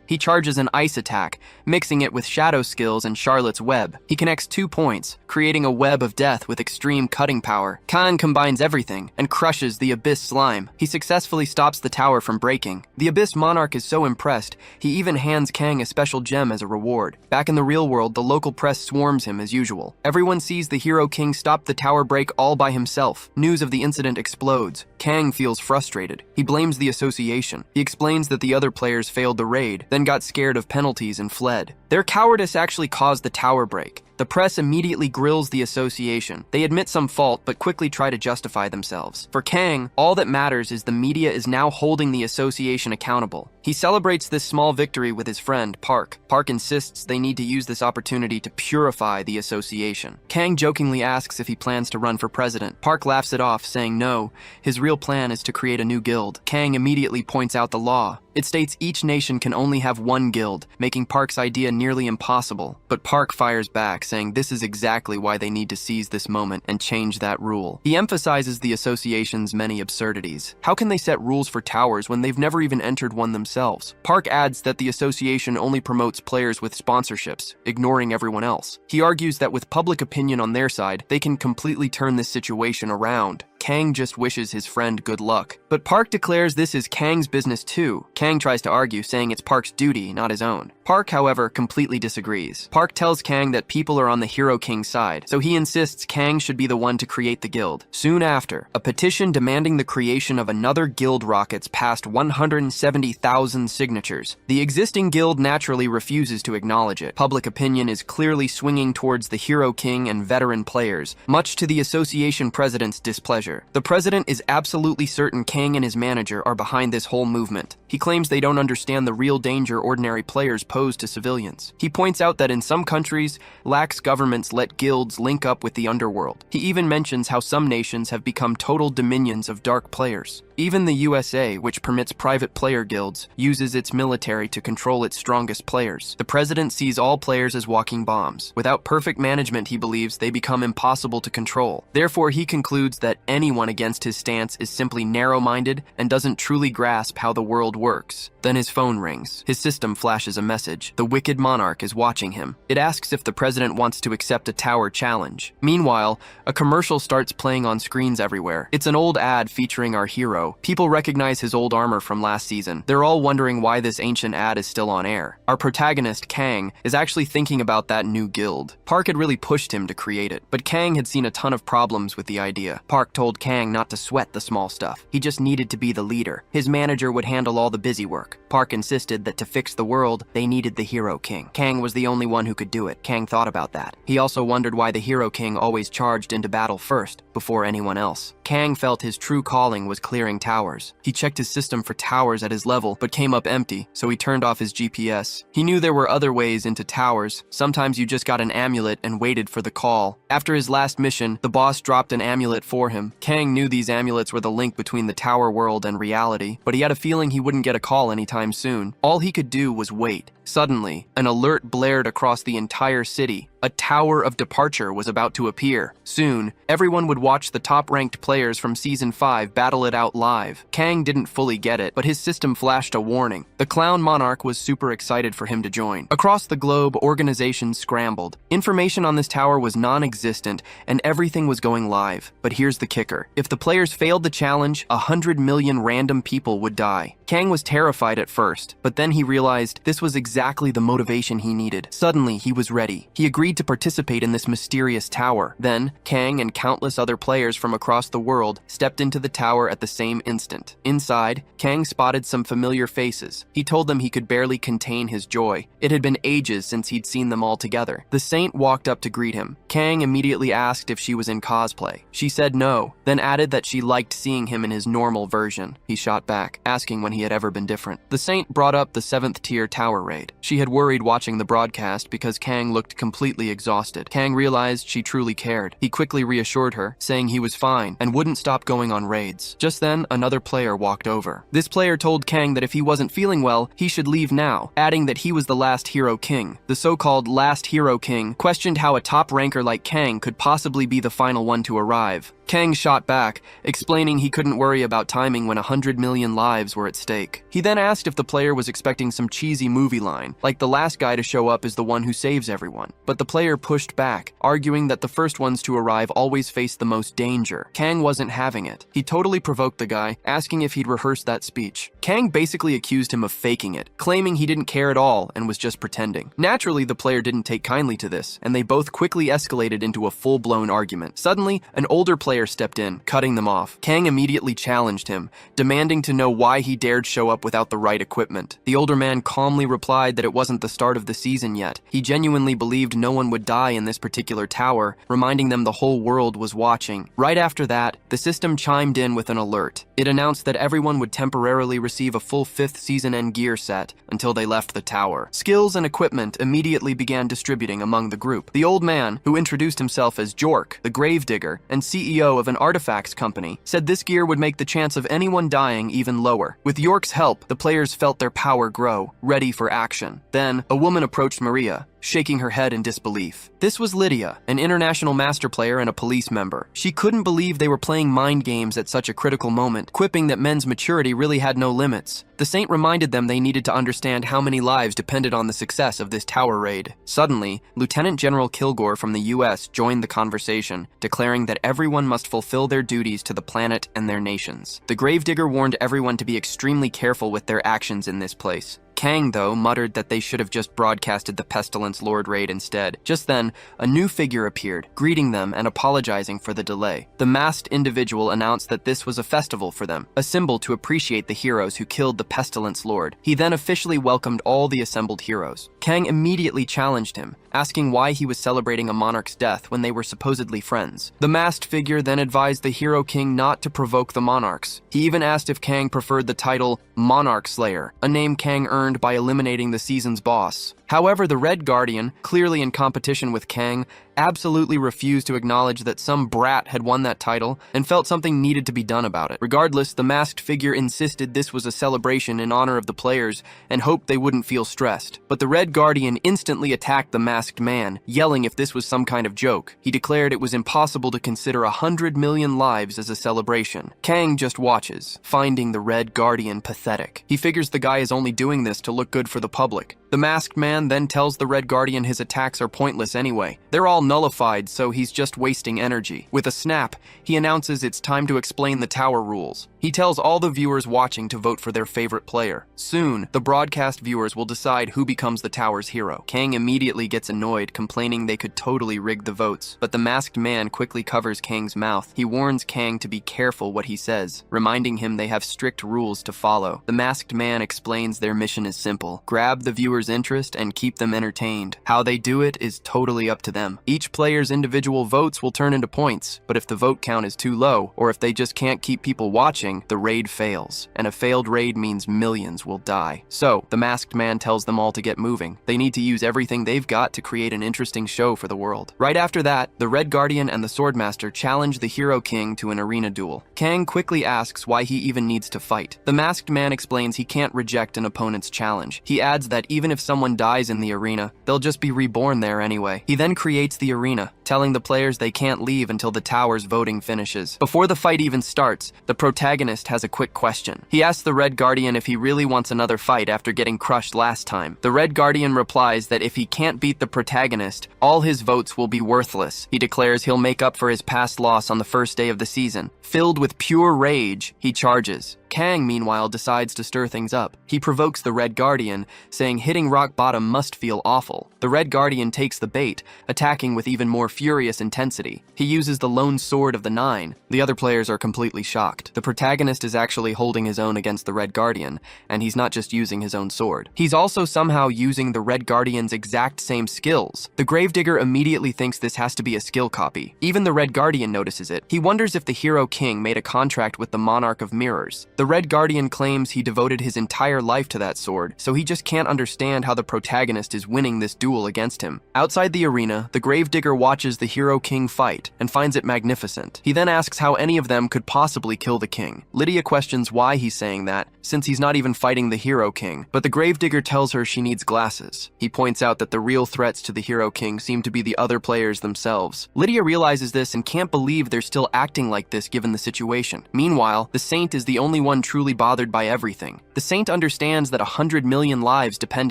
He charges an ice attack, mixing it with shadow skills and Charlotte's web. He connects 2 points, creating a web of death with extreme cutting power. Kang combines everything and crushes the abyss slime. He successfully stops the tower from breaking. The abyss monarch is so impressed, he even hands Kang a special gem as a reward. Back in the real world, the local press swarms him as usual. Everyone sees the Hero King stop the tower break all by himself. News of the incident explodes. Kang feels frustrated. He blames the association. He explains that the other players failed the raid, then got scared of penalties and fled. Their cowardice actually caused the tower break. The press immediately grills the association. They admit some fault, but quickly try to justify themselves. For Kang, all that matters is the media is now holding the association accountable. He celebrates this small victory with his friend, Park. Park insists they need to use this opportunity to purify the association. Kang jokingly asks if he plans to run for president. Park laughs it off, saying no, his real plan is to create a new guild. Kang immediately points out the law. It states each nation can only have one guild, making Park's idea nearly impossible. But Park fires back, saying this is exactly why they need to seize this moment and change that rule. He emphasizes the association's many absurdities. How can they set rules for towers when they've never even entered one themselves? Park adds that the association only promotes players with sponsorships, ignoring everyone else. He argues that with public opinion on their side, they can completely turn this situation around. Kang just wishes his friend good luck. But Park declares this is Kang's business too. Kang tries to argue, saying it's Park's duty, not his own. Park, however, completely disagrees. Park tells Kang that people are on the Hero King's side, so he insists Kang should be the one to create the guild. Soon after, a petition demanding the creation of another guild rockets passed 170,000 signatures. The existing guild naturally refuses to acknowledge it. Public opinion is clearly swinging towards the Hero King and veteran players, much to the association president's displeasure. The president is absolutely certain Kang and his manager are behind this whole movement. He claims they don't understand the real danger ordinary players pose to civilians. He points out that in some countries, lax governments let guilds link up with the underworld. He even mentions how some nations have become total dominions of dark players. Even the USA, which permits private player guilds, uses its military to control its strongest players. The president sees all players as walking bombs. Without perfect management, he believes they become impossible to control. Therefore, he concludes that anyone against his stance is simply narrow-minded and doesn't truly grasp how the world works. Then his phone rings. His system flashes a message. The wicked monarch is watching him. It asks if the president wants to accept a tower challenge. Meanwhile, a commercial starts playing on screens everywhere. It's an old ad featuring our hero. People recognize his old armor from last season. They're all wondering why this ancient ad is still on air. Our protagonist, Kang, is actually thinking about that new guild. Park had really pushed him to create it, but Kang had seen a ton of problems with the idea. Park told Kang not to sweat the small stuff. He just needed to be the leader. His manager would handle all the busy work. Park insisted that to fix the world, they needed the Hero King. Kang was the only one who could do it. Kang thought about that. He also wondered why the Hero King always charged into battle first, before anyone else. Kang felt his true calling was clearing towers. He checked his system for towers at his level, but came up empty, so he turned off his GPS. He knew there were other ways into towers. Sometimes you just got an amulet and waited for the call. After his last mission, the boss dropped an amulet for him. Kang knew these amulets were the link between the tower world and reality, but he had a feeling he wouldn't get a call anytime soon. All he could do was wait. Suddenly, an alert blared across the entire city. A tower of departure was about to appear. Soon, everyone would watch the top-ranked players from Season 5 battle it out live. Kang didn't fully get it, but his system flashed a warning. The Clown Monarch was super excited for him to join. Across the globe, organizations scrambled. Information on this tower was non-existent, and everything was going live. But here's the kicker. If the players failed the challenge, 100 million random people would die. Kang was terrified at first, but then he realized this was exactly the motivation he needed. Suddenly, he was ready. He agreed agreed to participate in this mysterious tower. Then, Kang and countless other players from across the world stepped into the tower at the same instant. Inside, Kang spotted some familiar faces. He told them he could barely contain his joy. It had been ages since he'd seen them all together. The Saint walked up to greet him. Kang immediately asked if she was in cosplay. She said no, then added that she liked seeing him in his normal version. He shot back, asking when he had ever been different. The Saint brought up the 7th tier tower raid. She had worried watching the broadcast because Kang looked completely exhausted. Kang realized she truly cared. He quickly reassured her, saying he was fine and wouldn't stop going on raids. Just then, another player walked over. This player told Kang that if he wasn't feeling well, he should leave now, adding that he was the last hero king. The so-called last hero king questioned how a top ranker like Kang could possibly be the final one to arrive. Kang shot back, explaining he couldn't worry about timing when 100 million lives were at stake. He then asked if the player was expecting some cheesy movie line, like the last guy to show up is the one who saves everyone. But the player pushed back, arguing that the first ones to arrive always face the most danger. Kang wasn't having it. He totally provoked the guy, asking if he'd rehearsed that speech. Kang basically accused him of faking it, claiming he didn't care at all and was just pretending. Naturally, the player didn't take kindly to this, and they both quickly escalated into a full-blown argument. Suddenly, an older player stepped in, cutting them off. Kang immediately challenged him, demanding to know why he dared show up without the right equipment. The older man calmly replied that it wasn't the start of the season yet. He genuinely believed no one would die in this particular tower, reminding them the whole world was watching. Right after that, the system chimed in with an alert. It announced that everyone would temporarily receive a full 5th season end gear set until they left the tower. Skills and equipment immediately began distributing among the group. The old man, who introduced himself as Jork, the Gravedigger, and CEO of an artifacts company, said this gear would make the chance of anyone dying even lower. With York's help, the players felt their power grow, ready for action. Then, a woman approached Maria, shaking her head in disbelief. This was Lydia, an international master player and a police member. She couldn't believe they were playing mind games at such a critical moment, quipping that men's maturity really had no limits. The Saint reminded them they needed to understand how many lives depended on the success of this tower raid. Suddenly, Lieutenant General Kilgore from the US joined the conversation, declaring that everyone must fulfill their duties to the planet and their nations. The Gravedigger warned everyone to be extremely careful with their actions in this place. Kang, though, muttered that they should have just broadcasted the Pestilence Lord raid instead. Just then, a new figure appeared, greeting them and apologizing for the delay. The masked individual announced that this was a festival for them, a symbol to appreciate the heroes who killed the Pestilence Lord. He then officially welcomed all the assembled heroes. Kang immediately challenged him, asking why he was celebrating a monarch's death when they were supposedly friends. The masked figure then advised the Hero King not to provoke the monarchs. He even asked if Kang preferred the title Monarch Slayer, a name Kang earned by eliminating the season's boss. However, the Red Guardian, clearly in competition with Kang, absolutely refused to acknowledge that some brat had won that title and felt something needed to be done about it. Regardless, the masked figure insisted this was a celebration in honor of the players and hoped they wouldn't feel stressed. But the Red Guardian instantly attacked the masked man, yelling if this was some kind of joke. He declared it was impossible to consider 100 million lives as a celebration. Kang just watches, finding the Red Guardian pathetic. He figures the guy is only doing this to look good for the public. The masked man then tells the Red Guardian his attacks are pointless anyway. They're all nullified, so he's just wasting energy. With a snap, he announces it's time to explain the tower rules. He tells all the viewers watching to vote for their favorite player. Soon, the broadcast viewers will decide who becomes the tower's hero. Kang immediately gets annoyed, complaining they could totally rig the votes, but the masked man quickly covers Kang's mouth. He warns Kang to be careful what he says, reminding him they have strict rules to follow. The masked man explains their mission is simple: grab the viewer's interest and keep them entertained. How they do it is totally up to them. Each player's individual votes will turn into points, but if the vote count is too low, or if they just can't keep people watching, the raid fails. And a failed raid means millions will die. So, the masked man tells them all to get moving. They need to use everything they've got to create an interesting show for the world. Right after that, the Red Guardian and the Swordmaster challenge the Hero King to an arena duel. Kang quickly asks why he even needs to fight. The masked man explains he can't reject an opponent's challenge. He adds that even if someone dies in the arena, they'll just be reborn there anyway. He then creates the arena, telling the players they can't leave until the tower's voting finishes. Before the fight even starts, the protagonist has a quick question. He asks the Red Guardian if he really wants another fight after getting crushed last time. The Red Guardian replies that if he can't beat the protagonist, all his votes will be worthless. He declares he'll make up for his past loss on the first day of the season. Filled with pure rage, he charges. Kang, meanwhile, decides to stir things up. He provokes the Red Guardian, saying hitting rock bottom must feel awful. The Red Guardian takes the bait, attacking with even more furious intensity. He uses the lone sword of the Nine. The other players are completely shocked. The protagonist is actually holding his own against the Red Guardian, and he's not just using his own sword. He's also somehow using the Red Guardian's exact same skills. The Gravedigger immediately thinks this has to be a skill copy. Even the Red Guardian notices it. He wonders if the Hero King made a contract with the Monarch of Mirrors. The Red Guardian claims he devoted his entire life to that sword, so he just can't understand how the protagonist is winning this duel against him. Outside the arena, the Gravedigger watches the Hero King fight and finds it magnificent. He then asks how any of them could possibly kill the king. Lydia questions why he's saying that, since he's not even fighting the Hero King, but the Gravedigger tells her she needs glasses. He points out that the real threats to the Hero King seem to be the other players themselves. Lydia realizes this and can't believe they're still acting like this given the situation. Meanwhile, the Saint is the only one truly bothered by everything. The Saint understands that 100 million lives depend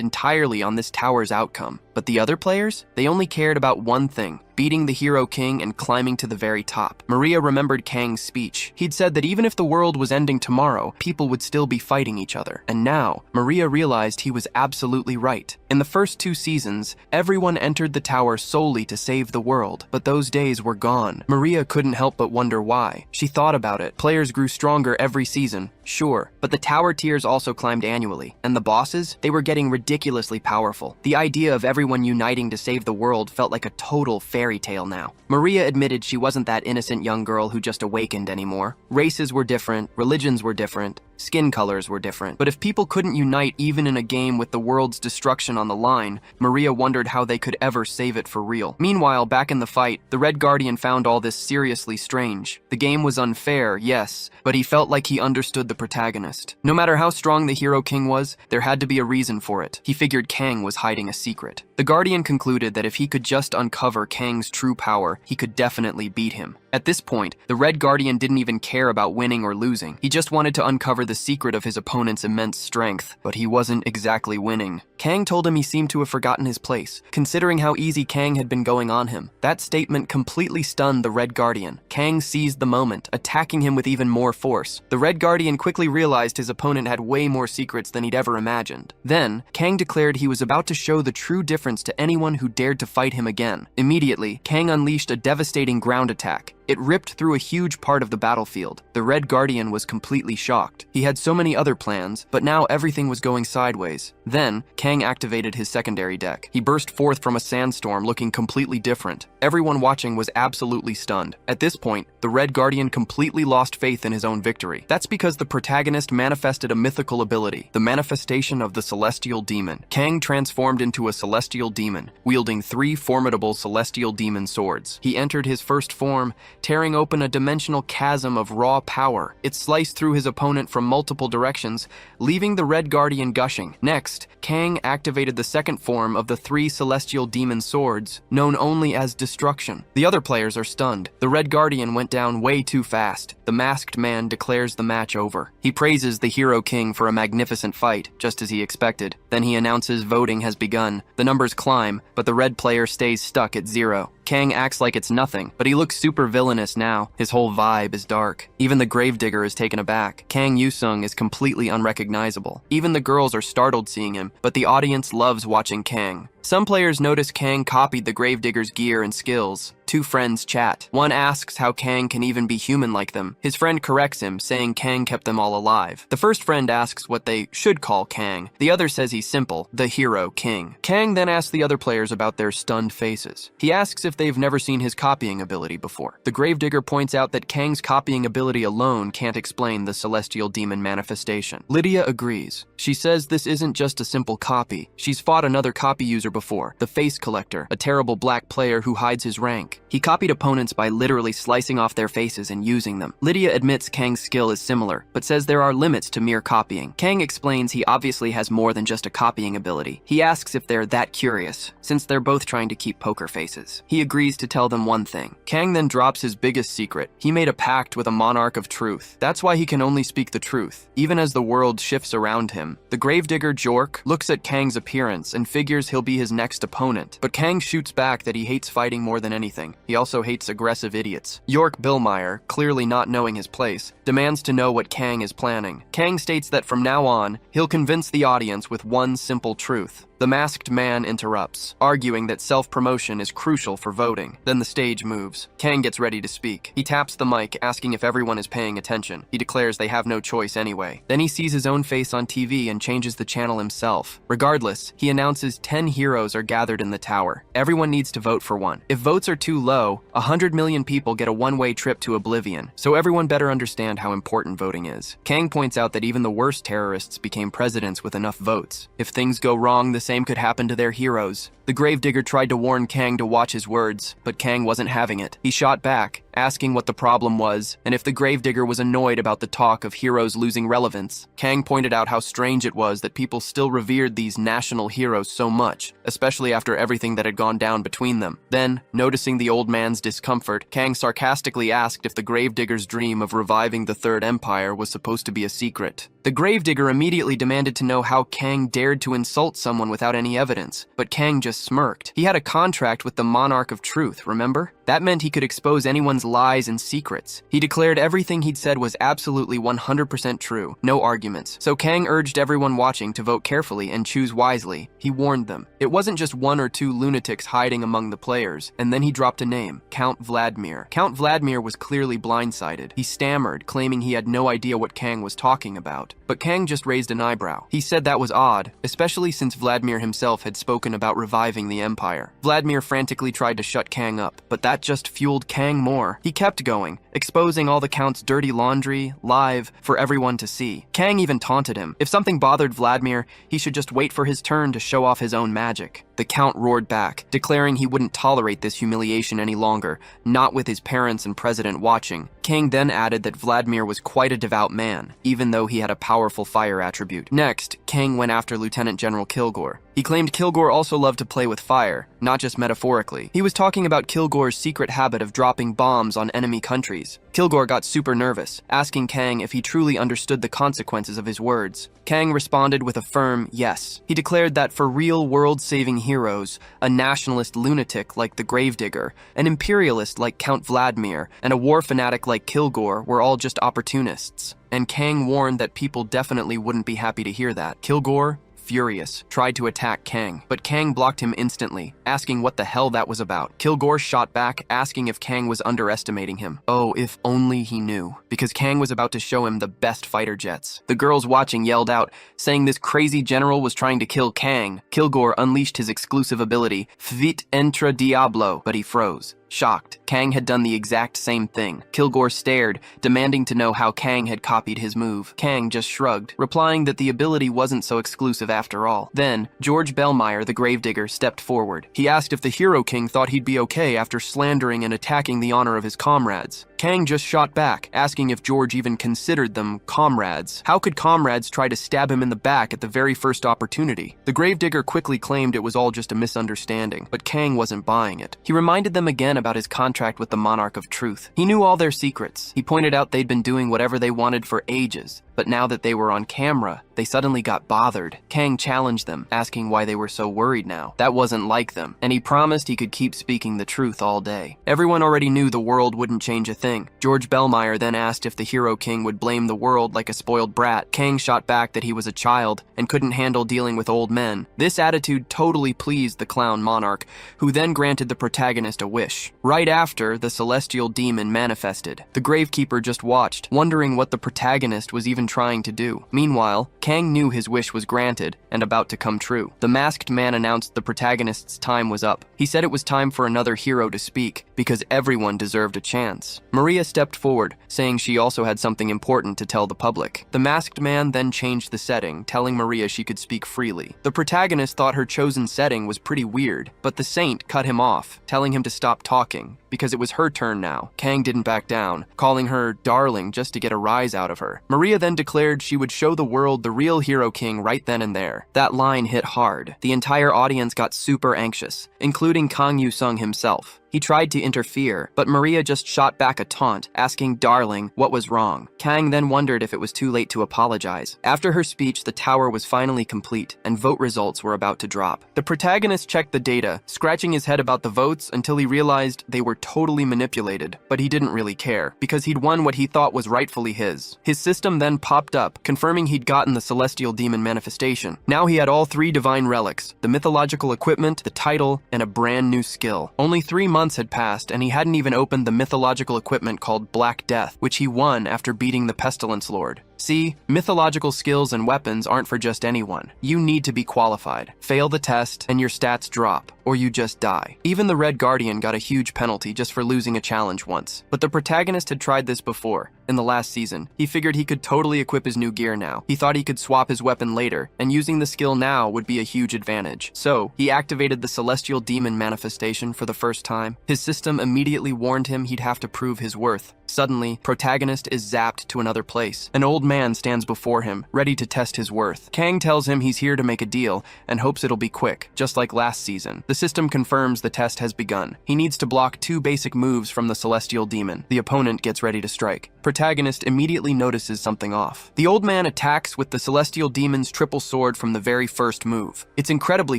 entirely on this tower's outcome. But the other players? They only cared about one thing: beating the Hero King and climbing to the very top. Maria remembered Kang's speech. He'd said that even if the world was ending tomorrow, people would still be fighting each other. And now, Maria realized he was absolutely right. In the first 2 seasons, everyone entered the tower solely to save the world, but those days were gone. Maria couldn't help but wonder why. She thought about it. Players grew stronger every season, sure, but the tower tiers also climbed annually. And the bosses? They were getting ridiculously powerful. The idea of everyone uniting to save the world felt like a total fairy tale now. Maria admitted she wasn't that innocent young girl who just awakened anymore. Races were different, religions were different, skin colors were different. But if people couldn't unite even in a game with the world's destruction on the line, Maria wondered how they could ever save it for real. Meanwhile, back in the fight, the Red Guardian found all this seriously strange. The game was unfair, yes, but he felt like he understood the protagonist. No matter how strong the Hero King was, there had to be a reason for it. He figured Kang was hiding a secret. The Guardian concluded that if he could just uncover Kang's true power, he could definitely beat him. At this point, the Red Guardian didn't even care about winning or losing. He just wanted to uncover the secret of his opponent's immense strength, but he wasn't exactly winning. Kang told him he seemed to have forgotten his place, considering how easy Kang had been going on him. That statement completely stunned the Red Guardian. Kang seized the moment, attacking him with even more force. The Red Guardian quickly realized his opponent had way more secrets than he'd ever imagined. Then, Kang declared he was about to show the true difference to anyone who dared to fight him again. Immediately, Kang unleashed a devastating ground attack. It ripped through a huge part of the battlefield. The Red Guardian was completely shocked. He had so many other plans, but now everything was going sideways. Then, Kang activated his secondary deck. He burst forth from a sandstorm looking completely different. Everyone watching was absolutely stunned. At this point, the Red Guardian completely lost faith in his own victory. That's because the protagonist manifested a mythical ability, the manifestation of the Celestial Demon. Kang transformed into a Celestial Demon, wielding 3 formidable Celestial Demon swords. He entered his first form, tearing open a dimensional chasm of raw power. It sliced through his opponent from multiple directions, leaving the Red Guardian gushing. Next, Kang activated the second form of the 3 Celestial Demon swords, known only as Destruction. The other players are stunned. The Red Guardian went down way too fast. The masked man declares the match over. He praises the Hero King for a magnificent fight, just as he expected. Then he announces voting has begun. The numbers climb, but the red player stays stuck at 0. Kang acts like it's nothing, but he looks super villainous now. His whole vibe is dark. Even the Gravedigger is taken aback. Kang Yusung is completely unrecognizable. Even the girls are startled seeing him, but the audience loves watching Kang. Some players notice Kang copied the Gravedigger's gear and skills. 2 friends chat. One asks how Kang can even be human like them. His friend corrects him, saying Kang kept them all alive. The first friend asks what they should call Kang. The other says he's simple, the Hero King. Kang then asks the other players about their stunned faces. He asks if they've never seen his copying ability before. The Gravedigger points out that Kang's copying ability alone can't explain the Celestial Demon manifestation. Lydia agrees. She says this isn't just a simple copy. She's fought another copy user before, the Face Collector, a terrible black player who hides his rank. He copied opponents by literally slicing off their faces and using them. Lydia admits Kang's skill is similar, but says there are limits to mere copying. Kang explains he obviously has more than just a copying ability. He asks if they're that curious, since they're both trying to keep poker faces. He agrees to tell them one thing. Kang then drops his biggest secret. He made a pact with a monarch of truth. That's why he can only speak the truth, even as the world shifts around him. The Gravedigger Jork looks at Kang's appearance and figures he'll be his next opponent. But Kang shoots back that he hates fighting more than anything. He also hates aggressive idiots. York Billmeyer, clearly not knowing his place, demands to know what Kang is planning. Kang states that from now on, he'll convince the audience with one simple truth. The masked man interrupts, arguing that self-promotion is crucial for voting. Then the stage moves. Kang gets ready to speak. He taps the mic, asking if everyone is paying attention. He declares they have no choice anyway. Then he sees his own face on TV and changes the channel himself. Regardless, he announces 10 heroes are gathered in the tower. Everyone needs to vote for one. If votes are too low, 100 million people get a one-way trip to oblivion. So everyone better understand how important voting is. Kang points out that even the worst terrorists became presidents with enough votes. If things go wrong, the same could happen to their heroes. The Gravedigger tried to warn Kang to watch his words, but Kang wasn't having it. He shot back, asking what the problem was, and if the Gravedigger was annoyed about the talk of heroes losing relevance. Kang pointed out how strange it was that people still revered these national heroes so much, especially after everything that had gone down between them. Then, noticing the old man's discomfort, Kang sarcastically asked if the Gravedigger's dream of reviving the Third Empire was supposed to be a secret. The Gravedigger immediately demanded to know how Kang dared to insult someone without any evidence, but Kang just smirked. He had a contract with the Monarch of Truth, remember? That meant he could expose anyone's lies and secrets. He declared everything he'd said was absolutely 100% true, no arguments. So Kang urged everyone watching to vote carefully and choose wisely. He warned them. It wasn't just one or two lunatics hiding among the players, and then he dropped a name, Count Vladimir. Count Vladimir was clearly blindsided. He stammered, claiming he had no idea what Kang was talking about. But Kang just raised an eyebrow. He said that was odd, especially since Vladimir himself had spoken about reviving the Empire. Vladimir frantically tried to shut Kang up, but that just fueled Kang more. He kept going, exposing all the Count's dirty laundry, live, for everyone to see. Kang even taunted him. If something bothered Vladimir, he should just wait for his turn to show off his own magic. The Count roared back, declaring he wouldn't tolerate this humiliation any longer, not with his parents and president watching. Kang then added that Vladimir was quite a devout man, even though he had a powerful fire attribute. Next, Kang went after Lieutenant General Kilgore. He claimed Kilgore also loved to play with fire, not just metaphorically. He was talking about Kilgore's secret habit of dropping bombs on enemy countries. Kilgore got super nervous, asking Kang if he truly understood the consequences of his words. Kang responded with a firm yes. He declared that for real world-saving heroes, a nationalist lunatic like the Gravedigger, an imperialist like Count Vladimir, and a war fanatic like Kilgore were all just opportunists. And Kang warned that people definitely wouldn't be happy to hear that. Kilgore, furious, tried to attack Kang, but Kang blocked him instantly, asking what the hell that was about. Kilgore shot back, asking if Kang was underestimating him. Oh, if only he knew, because Kang was about to show him the best fighter jets. The girls watching yelled out, saying this crazy general was trying to kill Kang. Kilgore unleashed his exclusive ability, Vite Entra Diablo, but he froze. Shocked, Kang had done the exact same thing. Kilgore stared, demanding to know how Kang had copied his move. Kang just shrugged, replying that the ability wasn't so exclusive after all. Then, George Bellmeyer, the Gravedigger, stepped forward. He asked if the Hero King thought he'd be okay after slandering and attacking the honor of his comrades. Kang just shot back, asking if George even considered them comrades. How could comrades try to stab him in the back at the very first opportunity? The Gravedigger quickly claimed it was all just a misunderstanding, but Kang wasn't buying it. He reminded them again about his contract with the Monarch of Truth. He knew all their secrets. He pointed out they'd been doing whatever they wanted for ages, but now that they were on camera, they suddenly got bothered. Kang challenged them, asking why they were so worried now. That wasn't like them, and he promised he could keep speaking the truth all day. Everyone already knew the world wouldn't change a thing. George Bellmeyer then asked if the Hero King would blame the world like a spoiled brat. Kang shot back that he was a child and couldn't handle dealing with old men. This attitude totally pleased the clown monarch, who then granted the protagonist a wish. Right after, the celestial demon manifested. The Gravekeeper just watched, wondering what the protagonist was even trying to do. Meanwhile, Kang knew his wish was granted and about to come true. The masked man announced the protagonist's time was up. He said it was time for another hero to speak, because everyone deserved a chance. Maria stepped forward, saying she also had something important to tell the public. The masked man then changed the setting, telling Maria she could speak freely. The protagonist thought her chosen setting was pretty weird, but the saint cut him off, telling him to stop talking, because it was her turn now. Kang didn't back down, calling her darling just to get a rise out of her. Maria then declared she would show the world the real Hero King right then and there. That line hit hard. The entire audience got super anxious, including Kang Yu-sung himself. He tried to interfere, but Maria just shot back a taunt, asking Darling what was wrong. Kang then wondered if it was too late to apologize. After her speech, the tower was finally complete, and vote results were about to drop. The protagonist checked the data, scratching his head about the votes until he realized they were totally manipulated, but he didn't really care, because he'd won what he thought was rightfully his. His system then popped up, confirming he'd gotten the celestial demon manifestation. Now he had all 3 divine relics, the mythological equipment, the title, and a brand new skill. Only 3 months had passed, and he hadn't even opened the mythological equipment called Black Death, which he won after beating the Pestilence Lord. See, mythological skills and weapons aren't for just anyone. You need to be qualified. Fail the test, and your stats drop, or you just die. Even the Red Guardian got a huge penalty just for losing a challenge once. But the protagonist had tried this before. In the last season, he figured he could totally equip his new gear now. He thought he could swap his weapon later, and using the skill now would be a huge advantage. So, he activated the celestial demon manifestation for the first time. His system immediately warned him he'd have to prove his worth. Suddenly, Protagonist is zapped to another place. An old man stands before him, ready to test his worth. Kang tells him he's here to make a deal, and hopes it'll be quick, just like last season. The system confirms the test has begun. He needs to block 2 basic moves from the celestial demon. The opponent gets ready to strike. Protagonist immediately notices something off. The old man attacks with the celestial demon's triple sword from the very first move. It's incredibly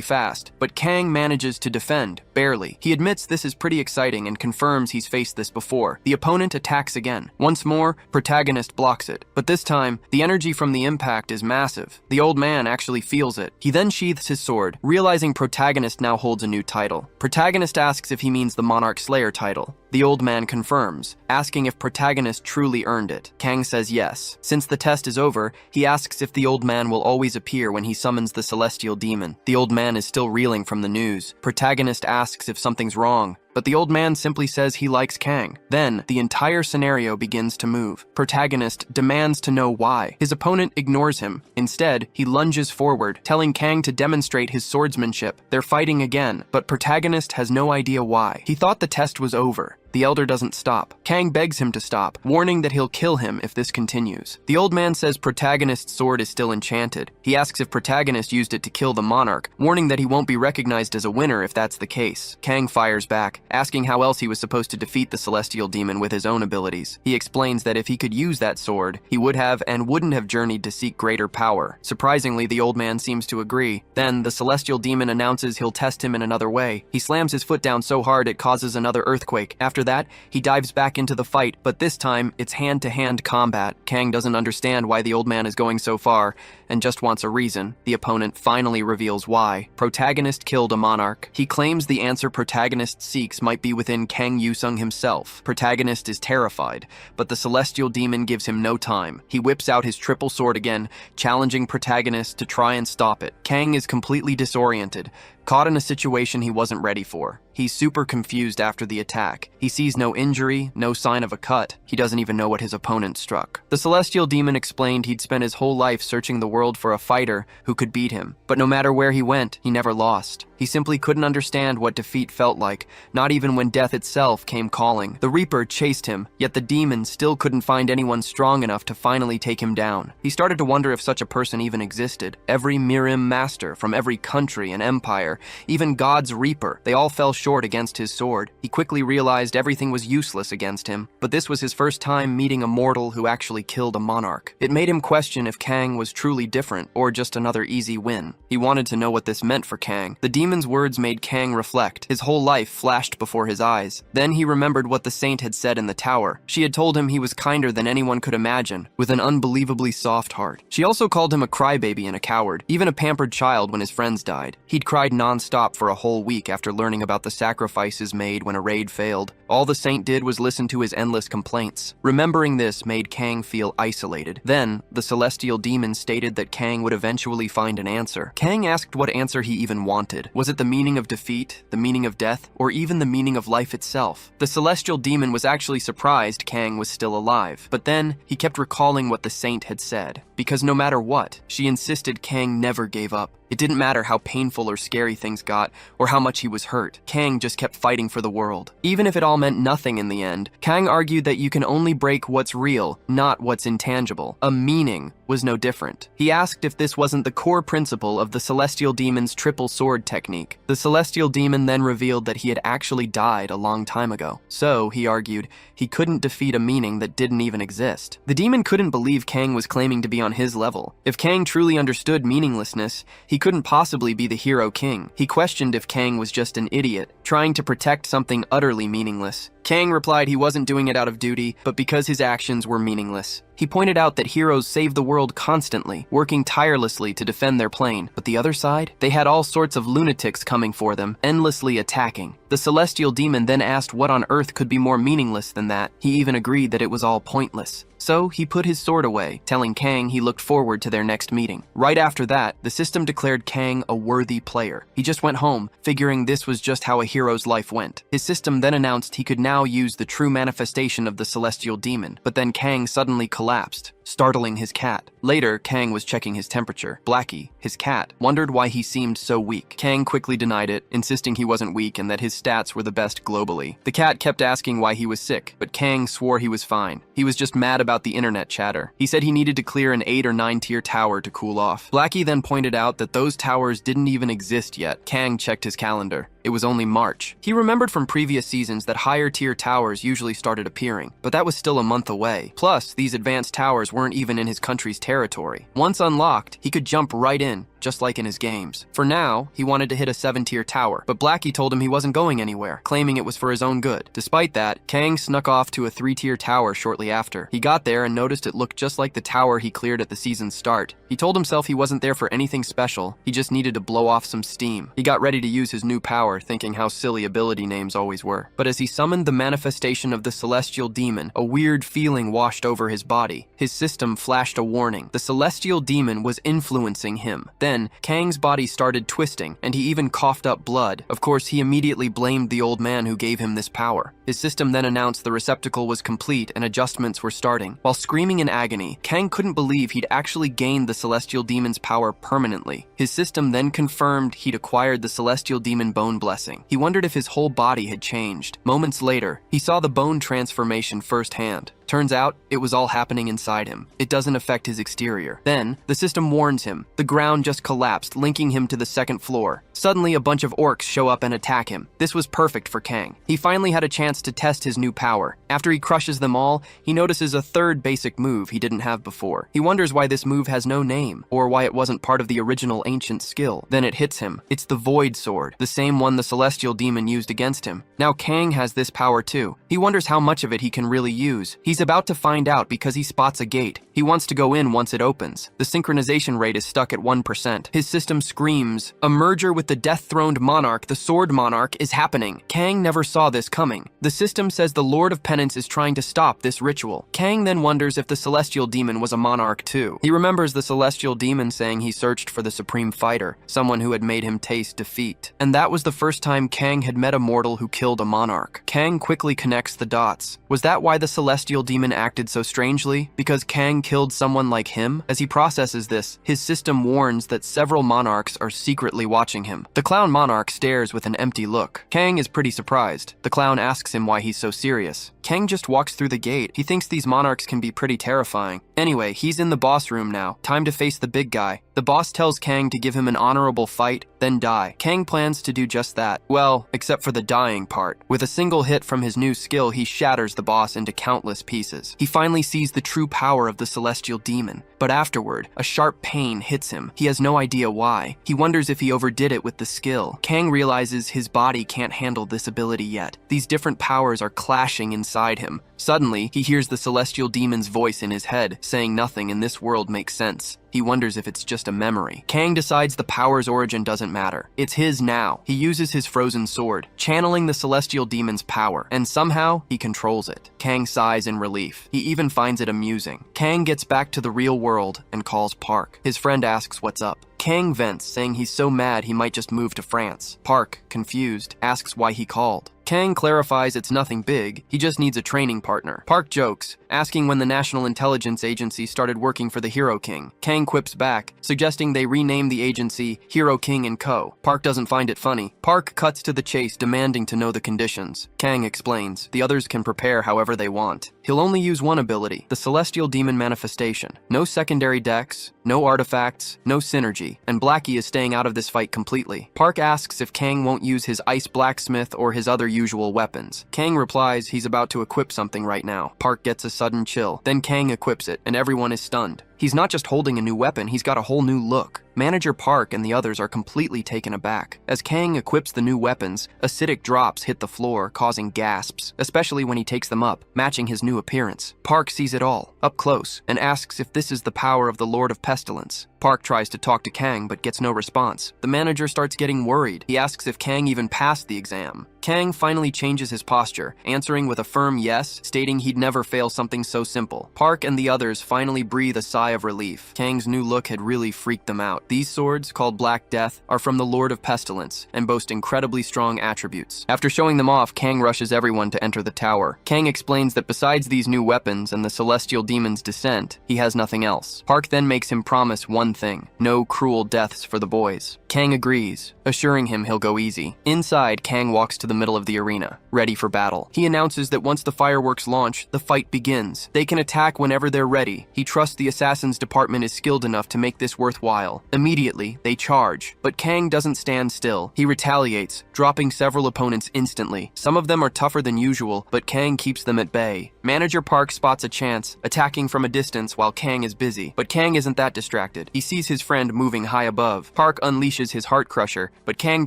fast, but Kang manages to defend, barely. He admits this is pretty exciting and confirms he's faced this before. The opponent attacks again. Once more, Protagonist blocks it, but this time, the energy from the impact is massive. The old man actually feels it. He then sheaths his sword, realizing Protagonist now holds a new title. Protagonist asks if he means the Monarch Slayer title. The old man confirms, asking if Protagonist truly earned it. Kang says yes. Since the test is over, he asks if the old man will always appear when he summons the celestial demon. The old man is still reeling from the news. Protagonist asks if something's wrong, but the old man simply says he likes Kang. Then, the entire scenario begins to move. Protagonist demands to know why. His opponent ignores him. Instead, he lunges forward, telling Kang to demonstrate his swordsmanship. They're fighting again, but Protagonist has no idea why. He thought the test was over. The elder doesn't stop. Kang begs him to stop, warning that he'll kill him if this continues. The old man says Protagonist's sword is still enchanted. He asks if Protagonist used it to kill the monarch, warning that he won't be recognized as a winner if that's the case. Kang fires back, asking how else he was supposed to defeat the celestial demon with his own abilities. He explains that if he could use that sword, he would have and wouldn't have journeyed to seek greater power. Surprisingly, the old man seems to agree. Then, the celestial demon announces he'll test him in another way. He slams his foot down so hard it causes another earthquake. After that, he dives back into the fight, but this time, it's hand-to-hand combat. Kang doesn't understand why the old man is going so far, and just wants a reason. The opponent finally reveals why. Protagonist killed a monarch. He claims the answer Protagonist seeks might be within Kang Yusung himself. Protagonist is terrified, but the celestial demon gives him no time. He whips out his triple sword again, challenging Protagonist to try and stop it. Kang is completely disoriented, caught in a situation he wasn't ready for. He's super confused after the attack. He sees no injury, no sign of a cut. He doesn't even know what his opponent struck. The celestial demon explained he'd spent his whole life searching the world for a fighter who could beat him. But no matter where he went, he never lost. He simply couldn't understand what defeat felt like, not even when death itself came calling. The Reaper chased him, yet the demon still couldn't find anyone strong enough to finally take him down. He started to wonder if such a person even existed. Every Mirim master from every country and empire, even God's Reaper, they all fell short against his sword. He quickly realized everything was useless against him, but this was his first time meeting a mortal who actually killed a monarch. It made him question if Kang was truly different, or just another easy win. He wanted to know what this meant for Kang. The demon's words made Kang reflect. His whole life flashed before his eyes. Then he remembered what the saint had said in the tower. She had told him he was kinder than anyone could imagine, with an unbelievably soft heart. She also called him a crybaby and a coward, even a pampered child when his friends died. He'd cried non-stop for a whole week after learning about the sacrifices made when a raid failed. All the saint did was listen to his endless complaints. Remembering this made Kang feel isolated. Then, the celestial demon stated that Kang would eventually find an answer. Kang asked what answer he even wanted. Was it the meaning of defeat, the meaning of death, or even the meaning of life itself? The celestial demon was actually surprised Kang was still alive. But then, he kept recalling what the saint had said. Because no matter what, she insisted Kang never gave up. It didn't matter how painful or scary things got, or how much he was hurt. Kang just kept fighting for the world. Even if it all meant nothing in the end, Kang argued that you can only break what's real, not what's intangible. A meaning was no different. He asked if this wasn't the core principle of the Celestial Demon's triple sword technique. The Celestial Demon then revealed that he had actually died a long time ago. So, he argued, he couldn't defeat a meaning that didn't even exist. The demon couldn't believe Kang was claiming to be on his level. If Kang truly understood meaninglessness, he couldn't possibly be the hero king. He questioned if Kang was just an idiot, trying to protect something utterly meaningless. Kang replied he wasn't doing it out of duty, but because his actions were meaningless. He pointed out that heroes save the world constantly, working tirelessly to defend their plane, but the other side? They had all sorts of lunatics coming for them, endlessly attacking. The Celestial Demon then asked what on earth could be more meaningless than that. He even agreed that it was all pointless. So he put his sword away, telling Kang he looked forward to their next meeting. Right after that, the system declared Kang a worthy player. He just went home, figuring this was just how a hero's life went. His system then announced he could now use the true manifestation of the Celestial Demon, but then Kang suddenly collapsed, startling his cat. Later, Kang was checking his temperature. Blackie, his cat, wondered why he seemed so weak. Kang quickly denied it, insisting he wasn't weak and that his stats were the best globally. The cat kept asking why he was sick, but Kang swore he was fine. He was just mad about the internet chatter. He said he needed to clear an 8 or 9 tier tower to cool off. Blackie then pointed out that those towers didn't even exist yet. Kang checked his calendar. It was only March. He remembered from previous seasons that higher tier towers usually started appearing, but that was still a month away. Plus, these advanced towers weren't even in his country's territory. Once unlocked, he could jump right in, just like in his games. For now, he wanted to hit a 7-tier tower, but Blackie told him he wasn't going anywhere, claiming it was for his own good. Despite that, Kang snuck off to a 3-tier tower shortly after. He got there and noticed it looked just like the tower he cleared at the season's start. He told himself he wasn't there for anything special, he just needed to blow off some steam. He got ready to use his new power, thinking how silly ability names always were. But as he summoned the manifestation of the Celestial Demon, a weird feeling washed over his body. His system flashed a warning. The Celestial Demon was influencing him. Then, Kang's body started twisting, and he even coughed up blood. Of course, he immediately blamed the old man who gave him this power. His system then announced the receptacle was complete and adjustments were starting. While screaming in agony, Kang couldn't believe he'd actually gained the Celestial Demon's power permanently. His system then confirmed he'd acquired the Celestial Demon Bone Blessing. He wondered if his whole body had changed. Moments later, he saw the bone transformation firsthand. Turns out, it was all happening inside him. It doesn't affect his exterior. Then, the system warns him. The ground just collapsed, linking him to the second floor. Suddenly, a bunch of orcs show up and attack him. This was perfect for Kang. He finally had a chance to test his new power. After he crushes them all, he notices a third basic move he didn't have before. He wonders why this move has no name, or why it wasn't part of the original ancient skill. Then it hits him. It's the Void Sword, the same one the Celestial Demon used against him. Now Kang has this power too. He wonders how much of it he can really use. He's about to find out because he spots a gate. He wants to go in once it opens. The synchronization rate is stuck at 1%. His system screams, "A merger with the death-throned monarch, the Sword Monarch, is happening." Kang never saw this coming. The system says the Lord of Penance is trying to stop this ritual. Kang then wonders if the Celestial Demon was a monarch too. He remembers the Celestial Demon saying he searched for the Supreme Fighter, someone who had made him taste defeat. And that was the first time Kang had met a mortal who killed a monarch. Kang quickly connects the dots. Was that why the Celestial Demon acted so strangely? Because Kang killed someone like him? As he processes this, his system warns that several monarchs are secretly watching him. The clown monarch stares with an empty look. Kang is pretty surprised. The clown asks him why he's so serious. Kang just walks through the gate. He thinks these monarchs can be pretty terrifying. Anyway, he's in the boss room now. Time to face the big guy. The boss tells Kang to give him an honorable fight, then die. Kang plans to do just that. Well, except for the dying part. With a single hit from his new skill, he shatters the boss into countless pieces. He finally sees the true power of the Celestial Demon. But afterward, a sharp pain hits him. He has no idea why. He wonders if he overdid it with the skill. Kang realizes his body can't handle this ability yet. These different powers are clashing inside him. Suddenly, he hears the Celestial Demon's voice in his head, saying nothing in this world makes sense. He wonders if it's just a memory. Kang decides the power's origin doesn't matter. It's his now. He uses his frozen sword, channeling the Celestial Demon's power, and somehow, he controls it. Kang sighs in relief. He even finds it amusing. Kang gets back to the real world and calls Park. His friend asks what's up. Kang vents, saying he's so mad he might just move to France. Park, confused, asks why he called. Kang clarifies it's nothing big, he just needs a training partner. Park jokes, asking when the National Intelligence Agency started working for the Hero King. Kang quips back, suggesting they rename the agency Hero King & Co. Park doesn't find it funny. Park cuts to the chase, demanding to know the conditions. Kang explains, the others can prepare however they want. He'll only use one ability, the Celestial Demon Manifestation. No secondary decks, no artifacts, no synergy, and Blackie is staying out of this fight completely. Park asks if Kang won't use his Ice Blacksmith or his other usual weapons. Kang replies he's about to equip something right now. Park gets a sudden chill. Then Kang equips it, and everyone is stunned. He's not just holding a new weapon, he's got a whole new look. Manager Park and the others are completely taken aback. As Kang equips the new weapons, acidic drops hit the floor, causing gasps, especially when he takes them up, matching his new appearance. Park sees it all, up close, and asks if this is the power of the Lord of Pestilence. Park tries to talk to Kang but gets no response. The manager starts getting worried. He asks if Kang even passed the exam. Kang finally changes his posture, answering with a firm yes, stating he'd never fail something so simple. Park and the others finally breathe a sigh of relief. Kang's new look had really freaked them out. These swords, called Black Death, are from the Lord of Pestilence and boast incredibly strong attributes. After showing them off, Kang rushes everyone to enter the tower. Kang explains that besides these new weapons and the celestial demon's descent, he has nothing else. Park then makes him promise one thing: no cruel deaths for the boys. Kang agrees, assuring him he'll go easy. Inside, Kang walks to the middle of the arena, ready for battle. He announces that once the fireworks launch, the fight begins. They can attack whenever they're ready. He trusts the Assassin's Department is skilled enough to make this worthwhile. Immediately, they charge. But Kang doesn't stand still. He retaliates, dropping several opponents instantly. Some of them are tougher than usual, but Kang keeps them at bay. Manager Park spots a chance, attacking from a distance while Kang is busy. But Kang isn't that distracted. He sees his friend moving high above. Park unleashes his Heart Crusher, but Kang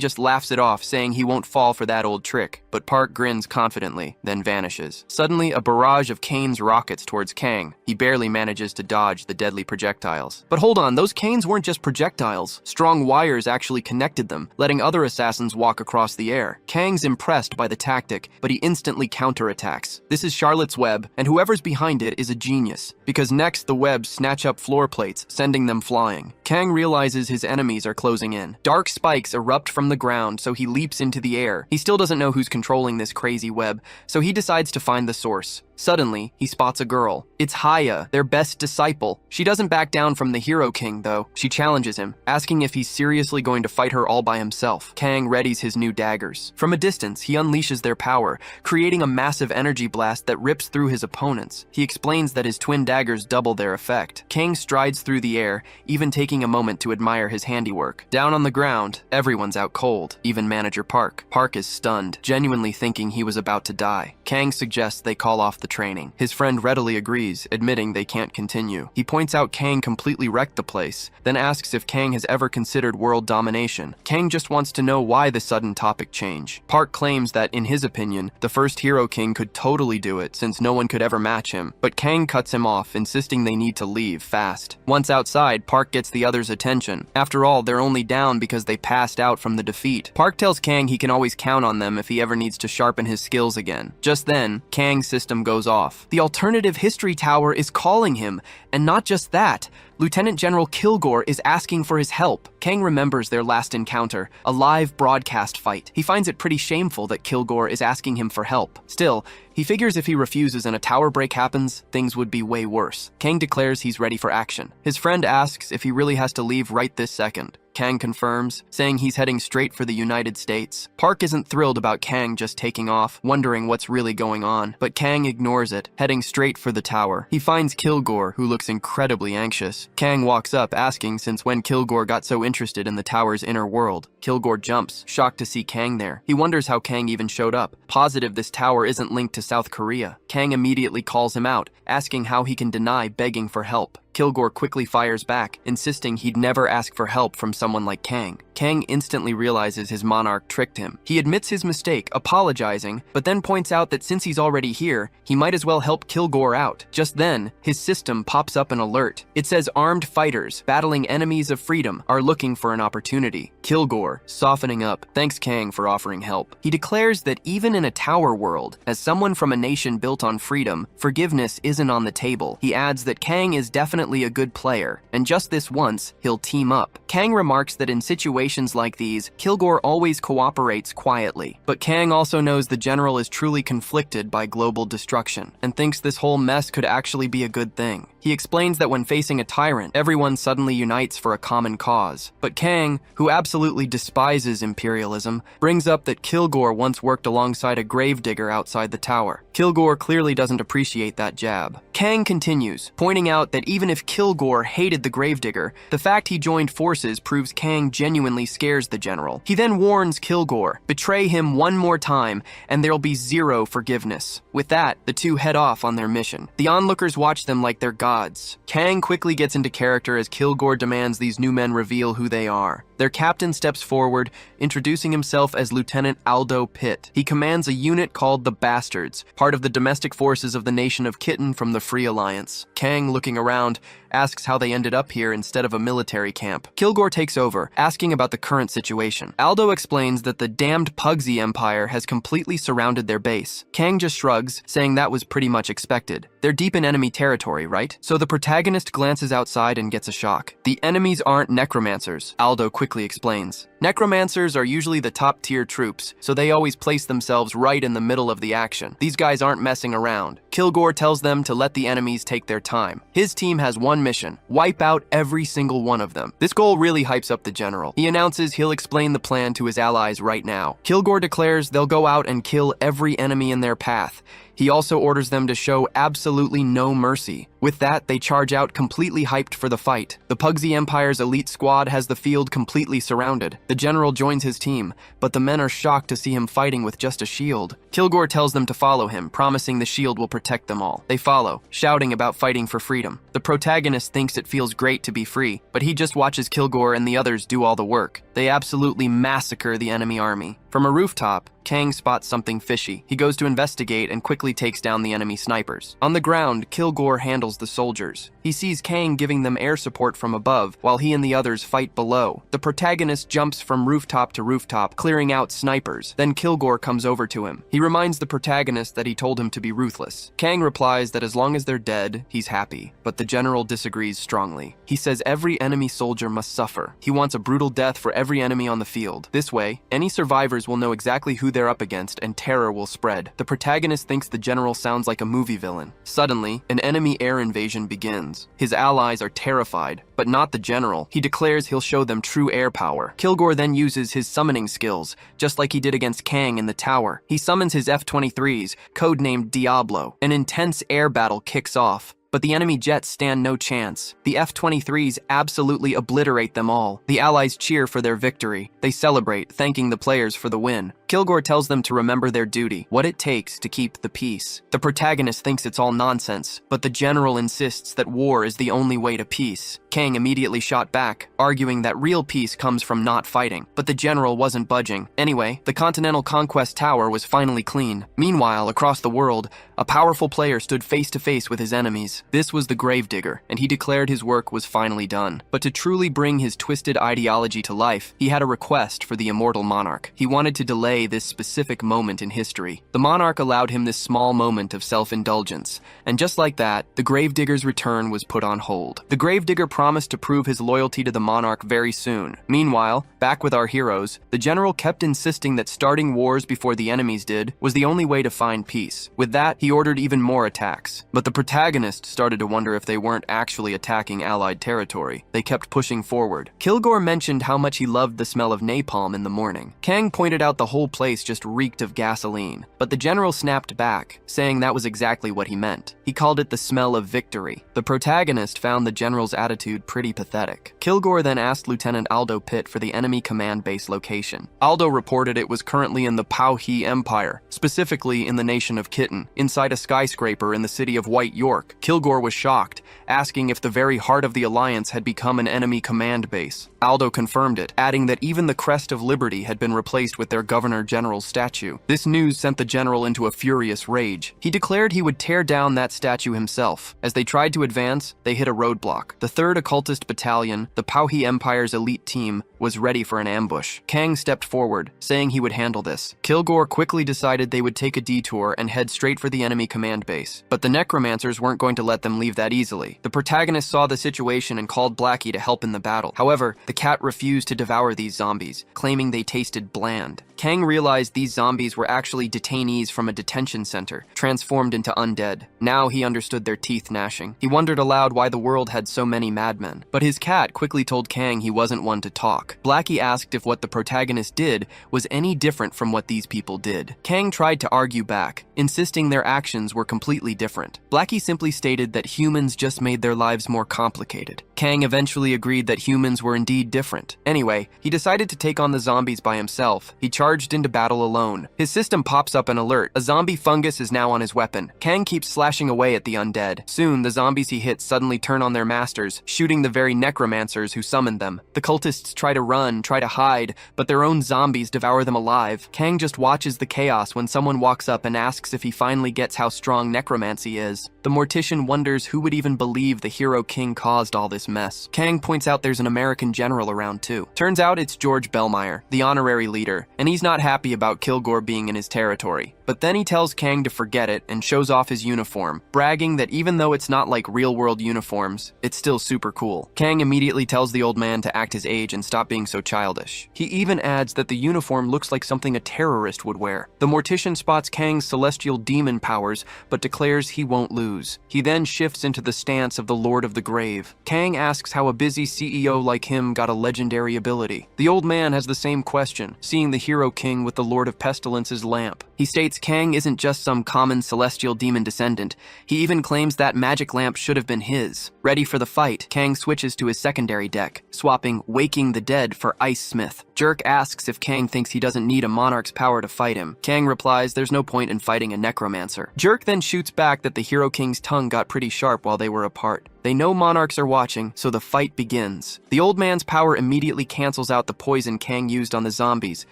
just laughs it off, saying he won't fall for that old trick. But Park grins confidently, then vanishes. Suddenly, a barrage of canes rockets towards Kang. He barely manages to dodge the deadly projectiles. But hold on, those canes weren't just projectiles. Strong wires actually connected them, letting other assassins walk across the air. Kang's impressed by the tactic, but he instantly counterattacks. This is Charlotte's web, and whoever's behind it is a genius, because next the webs snatch up floor plates, sending them flying. Kang realizes his enemies are closing in. Dark spikes erupt from the ground, so he leaps into the air. He still doesn't know who's controlling this crazy web, so he decides to find the source. Suddenly, he spots a girl. It's Haya, their best disciple. She doesn't back down from the Hero King, though. She challenges him, asking if he's seriously going to fight her all by himself. Kang readies his new daggers. From a distance, he unleashes their power, creating a massive energy blast that rips through his opponents. He explains that his twin daggers double their effect. Kang strides through the air, even taking a moment to admire his handiwork. Down on the ground, everyone's out cold, even Manager Park. Park is stunned, genuinely thinking he was about to die. Kang suggests they call off the training. His friend readily agrees, admitting they can't continue. He points out Kang completely wrecked the place, then asks if Kang has ever considered world domination. Kang just wants to know why the sudden topic change. Park claims that, in his opinion, the first Hero King could totally do it since no one could ever match him, but Kang cuts him off, insisting they need to leave fast. Once outside, Park gets the others' attention. After all, they're only down because they passed out from the defeat. Park tells Kang he can always count on them if he ever needs to sharpen his skills again. Just then, Kang's system goes off. The alternative history tower is calling him, and not just that. Lieutenant General Kilgore is asking for his help. Kang remembers their last encounter, a live broadcast fight. He finds it pretty shameful that Kilgore is asking him for help. Still, he figures if he refuses and a tower break happens, things would be way worse. Kang declares he's ready for action. His friend asks if he really has to leave right this second. Kang confirms, saying he's heading straight for the United States. Park isn't thrilled about Kang just taking off, wondering what's really going on, but Kang ignores it, heading straight for the tower. He finds Kilgore, who looks incredibly anxious. Kang walks up, asking since when Kilgore got so interested in the tower's inner world. Kilgore jumps, shocked to see Kang there. He wonders how Kang even showed up, positive this tower isn't linked to South Korea. Kang immediately calls him out, asking how he can deny begging for help. Kilgore quickly fires back, insisting he'd never ask for help from someone like Kang. Kang instantly realizes his monarch tricked him. He admits his mistake, apologizing, but then points out that since he's already here, he might as well help Kilgore out. Just then, his system pops up an alert. It says armed fighters, battling enemies of freedom, are looking for an opportunity. Kilgore, softening up, thanks Kang for offering help. He declares that even in a tower world, as someone from a nation built on freedom, forgiveness isn't on the table. He adds that Kang is definitely definitely a good player, and just this once, he'll team up. Kang remarks that in situations like these, Kilgore always cooperates quietly. But Kang also knows the general is truly conflicted by global destruction, and thinks this whole mess could actually be a good thing. He explains that when facing a tyrant, everyone suddenly unites for a common cause. But Kang, who absolutely despises imperialism, brings up that Kilgore once worked alongside a gravedigger outside the tower. Kilgore clearly doesn't appreciate that jab. Kang continues, pointing out that even if Kilgore hated the gravedigger, the fact he joined forces proves Kang genuinely scares the general. He then warns Kilgore, betray him one more time, and there'll be zero forgiveness. With that, the two head off on their mission. The onlookers watch them like they're gods. Kang quickly gets into character as Kilgore demands these new men reveal who they are. Their captain steps forward, introducing himself as Lieutenant Aldo Pitt. He commands a unit called the Bastards, part of the domestic forces of the nation of Kitten from the Free Alliance. Kang, looking around, asks how they ended up here instead of a military camp. Kilgore takes over, asking about the current situation. Aldo explains that the damned Pugsy Empire has completely surrounded their base. Kang just shrugs, saying that was pretty much expected. They're deep in enemy territory, right? So the protagonist glances outside and gets a shock. The enemies aren't necromancers, Aldo quickly explains. Necromancers are usually the top-tier troops, so they always place themselves right in the middle of the action. These guys aren't messing around. Kilgore tells them to let the enemies take their time. His team has one mission: wipe out every single one of them. This goal really hypes up the general. He announces he'll explain the plan to his allies right now. Kilgore declares they'll go out and kill every enemy in their path. He also orders them to show absolutely no mercy. With that, they charge out completely hyped for the fight. The Pugsy Empire's elite squad has the field completely surrounded. The general joins his team, but the men are shocked to see him fighting with just a shield. Kilgore tells them to follow him, promising the shield will protect them all. They follow, shouting about fighting for freedom. The protagonist thinks it feels great to be free, but he just watches Kilgore and the others do all the work. They absolutely massacre the enemy army. From a rooftop, Kang spots something fishy. He goes to investigate and quickly takes down the enemy snipers. On the ground, Kilgore handles the soldiers. He sees Kang giving them air support from above, while he and the others fight below. The protagonist jumps from rooftop to rooftop, clearing out snipers. Then Kilgore comes over to him. He reminds the protagonist that he told him to be ruthless. Kang replies that as long as they're dead, he's happy. But the general disagrees strongly. He says every enemy soldier must suffer. He wants a brutal death for every enemy on the field. This way, any survivors will know exactly who they're up against and terror will spread. The protagonist thinks the general sounds like a movie villain. Suddenly, an enemy air invasion begins. His allies are terrified, but not the general. He declares he'll show them true air power. Kilgore then uses his summoning skills, just like he did against Kang in the tower. He summons his F-23s, codenamed Diablo. An intense air battle kicks off. But the enemy jets stand no chance. The F-23s absolutely obliterate them all. The allies cheer for their victory. They celebrate, thanking the players for the win. Kilgore tells them to remember their duty, what it takes to keep the peace. The protagonist thinks it's all nonsense, but the general insists that war is the only way to peace. Kang immediately shot back, arguing that real peace comes from not fighting, but the general wasn't budging. Anyway, the Continental Conquest Tower was finally clean. Meanwhile, across the world, a powerful player stood face to face with his enemies. This was the Gravedigger, and he declared his work was finally done. But to truly bring his twisted ideology to life, he had a request for the immortal monarch. He wanted to delay this specific moment in history. The monarch allowed him this small moment of self-indulgence, and just like that, the Gravedigger's return was put on hold. The Gravedigger promised to prove his loyalty to the monarch very soon. Meanwhile, back with our heroes, the general kept insisting that starting wars before the enemies did was the only way to find peace. With that, he ordered even more attacks. But the protagonist started to wonder if they weren't actually attacking Allied territory. They kept pushing forward. Kilgore mentioned how much he loved the smell of napalm in the morning. Kang pointed out the whole place just reeked of gasoline, but the general snapped back, saying that was exactly what he meant. He called it the smell of victory. The protagonist found the general's attitude pretty pathetic. Kilgore then asked Lieutenant Aldo Pitt for the enemy command base location. Aldo reported it was currently in the Pauhi Empire, specifically in the nation of Kitten, inside a skyscraper in the city of White York. Kilgore was shocked, asking if the very heart of the Alliance had become an enemy command base. Aldo confirmed it, adding that even the crest of Liberty had been replaced with their governor honor General's statue. This news sent the general into a furious rage. He declared he would tear down that statue himself. As they tried to advance, they hit a roadblock. The 3rd Occultist Battalion, the Pauhi Empire's elite team, was ready for an ambush. Kang stepped forward, saying he would handle this. Kilgore quickly decided they would take a detour and head straight for the enemy command base. But the necromancers weren't going to let them leave that easily. The protagonist saw the situation and called Blackie to help in the battle. However, the cat refused to devour these zombies, claiming they tasted bland. Kang realized these zombies were actually detainees from a detention center, transformed into undead. Now he understood their teeth gnashing. He wondered aloud why the world had so many madmen. But his cat quickly told Kang he wasn't one to talk. Blackie asked if what the protagonist did was any different from what these people did. Kang tried to argue back, insisting their actions were completely different. Blackie simply stated that humans just made their lives more complicated. Kang eventually agreed that humans were indeed different. Anyway, he decided to take on the zombies by himself. He charged into battle alone. His system pops up an alert. A zombie fungus is now on his weapon. Kang keeps slashing away at the undead. Soon, the zombies he hits suddenly turn on their masters, shooting the very necromancers who summoned them. The cultists try to run, try to hide, but their own zombies devour them alive. Kang just watches the chaos when someone walks up and asks if he finally gets how strong necromancy is. The mortician wonders who would even believe the hero king caused all this mess. Kang points out there's an American general around too. Turns out it's George Bellmeyer, the honorary leader, and he's not happy about Kilgore being in his territory. But then he tells Kang to forget it and shows off his uniform, bragging that even though it's not like real-world uniforms, it's still super cool. Kang immediately tells the old man to act his age and stop being so childish. He even adds that the uniform looks like something a terrorist would wear. The mortician spots Kang's celestial demon powers, but declares he won't lose. He then shifts into the stance of the Lord of the Grave. Kang asks how a busy CEO like him got a legendary ability. The old man has the same question, seeing the hero king with the Lord of Pestilence's lamp. He states Kang isn't just some common celestial demon descendant. He even claims that magic lamp should have been his. Ready for the fight, Kang switches to his secondary deck, swapping Waking the Dead for Ice Smith. Jerk asks if Kang thinks he doesn't need a monarch's power to fight him. Kang replies there's no point in fighting a necromancer. Jerk then shoots back that the hero king's tongue got pretty sharp while they were apart. They know monarchs are watching, so the fight begins. The old man's power immediately cancels out the poison Kang used on the zombies,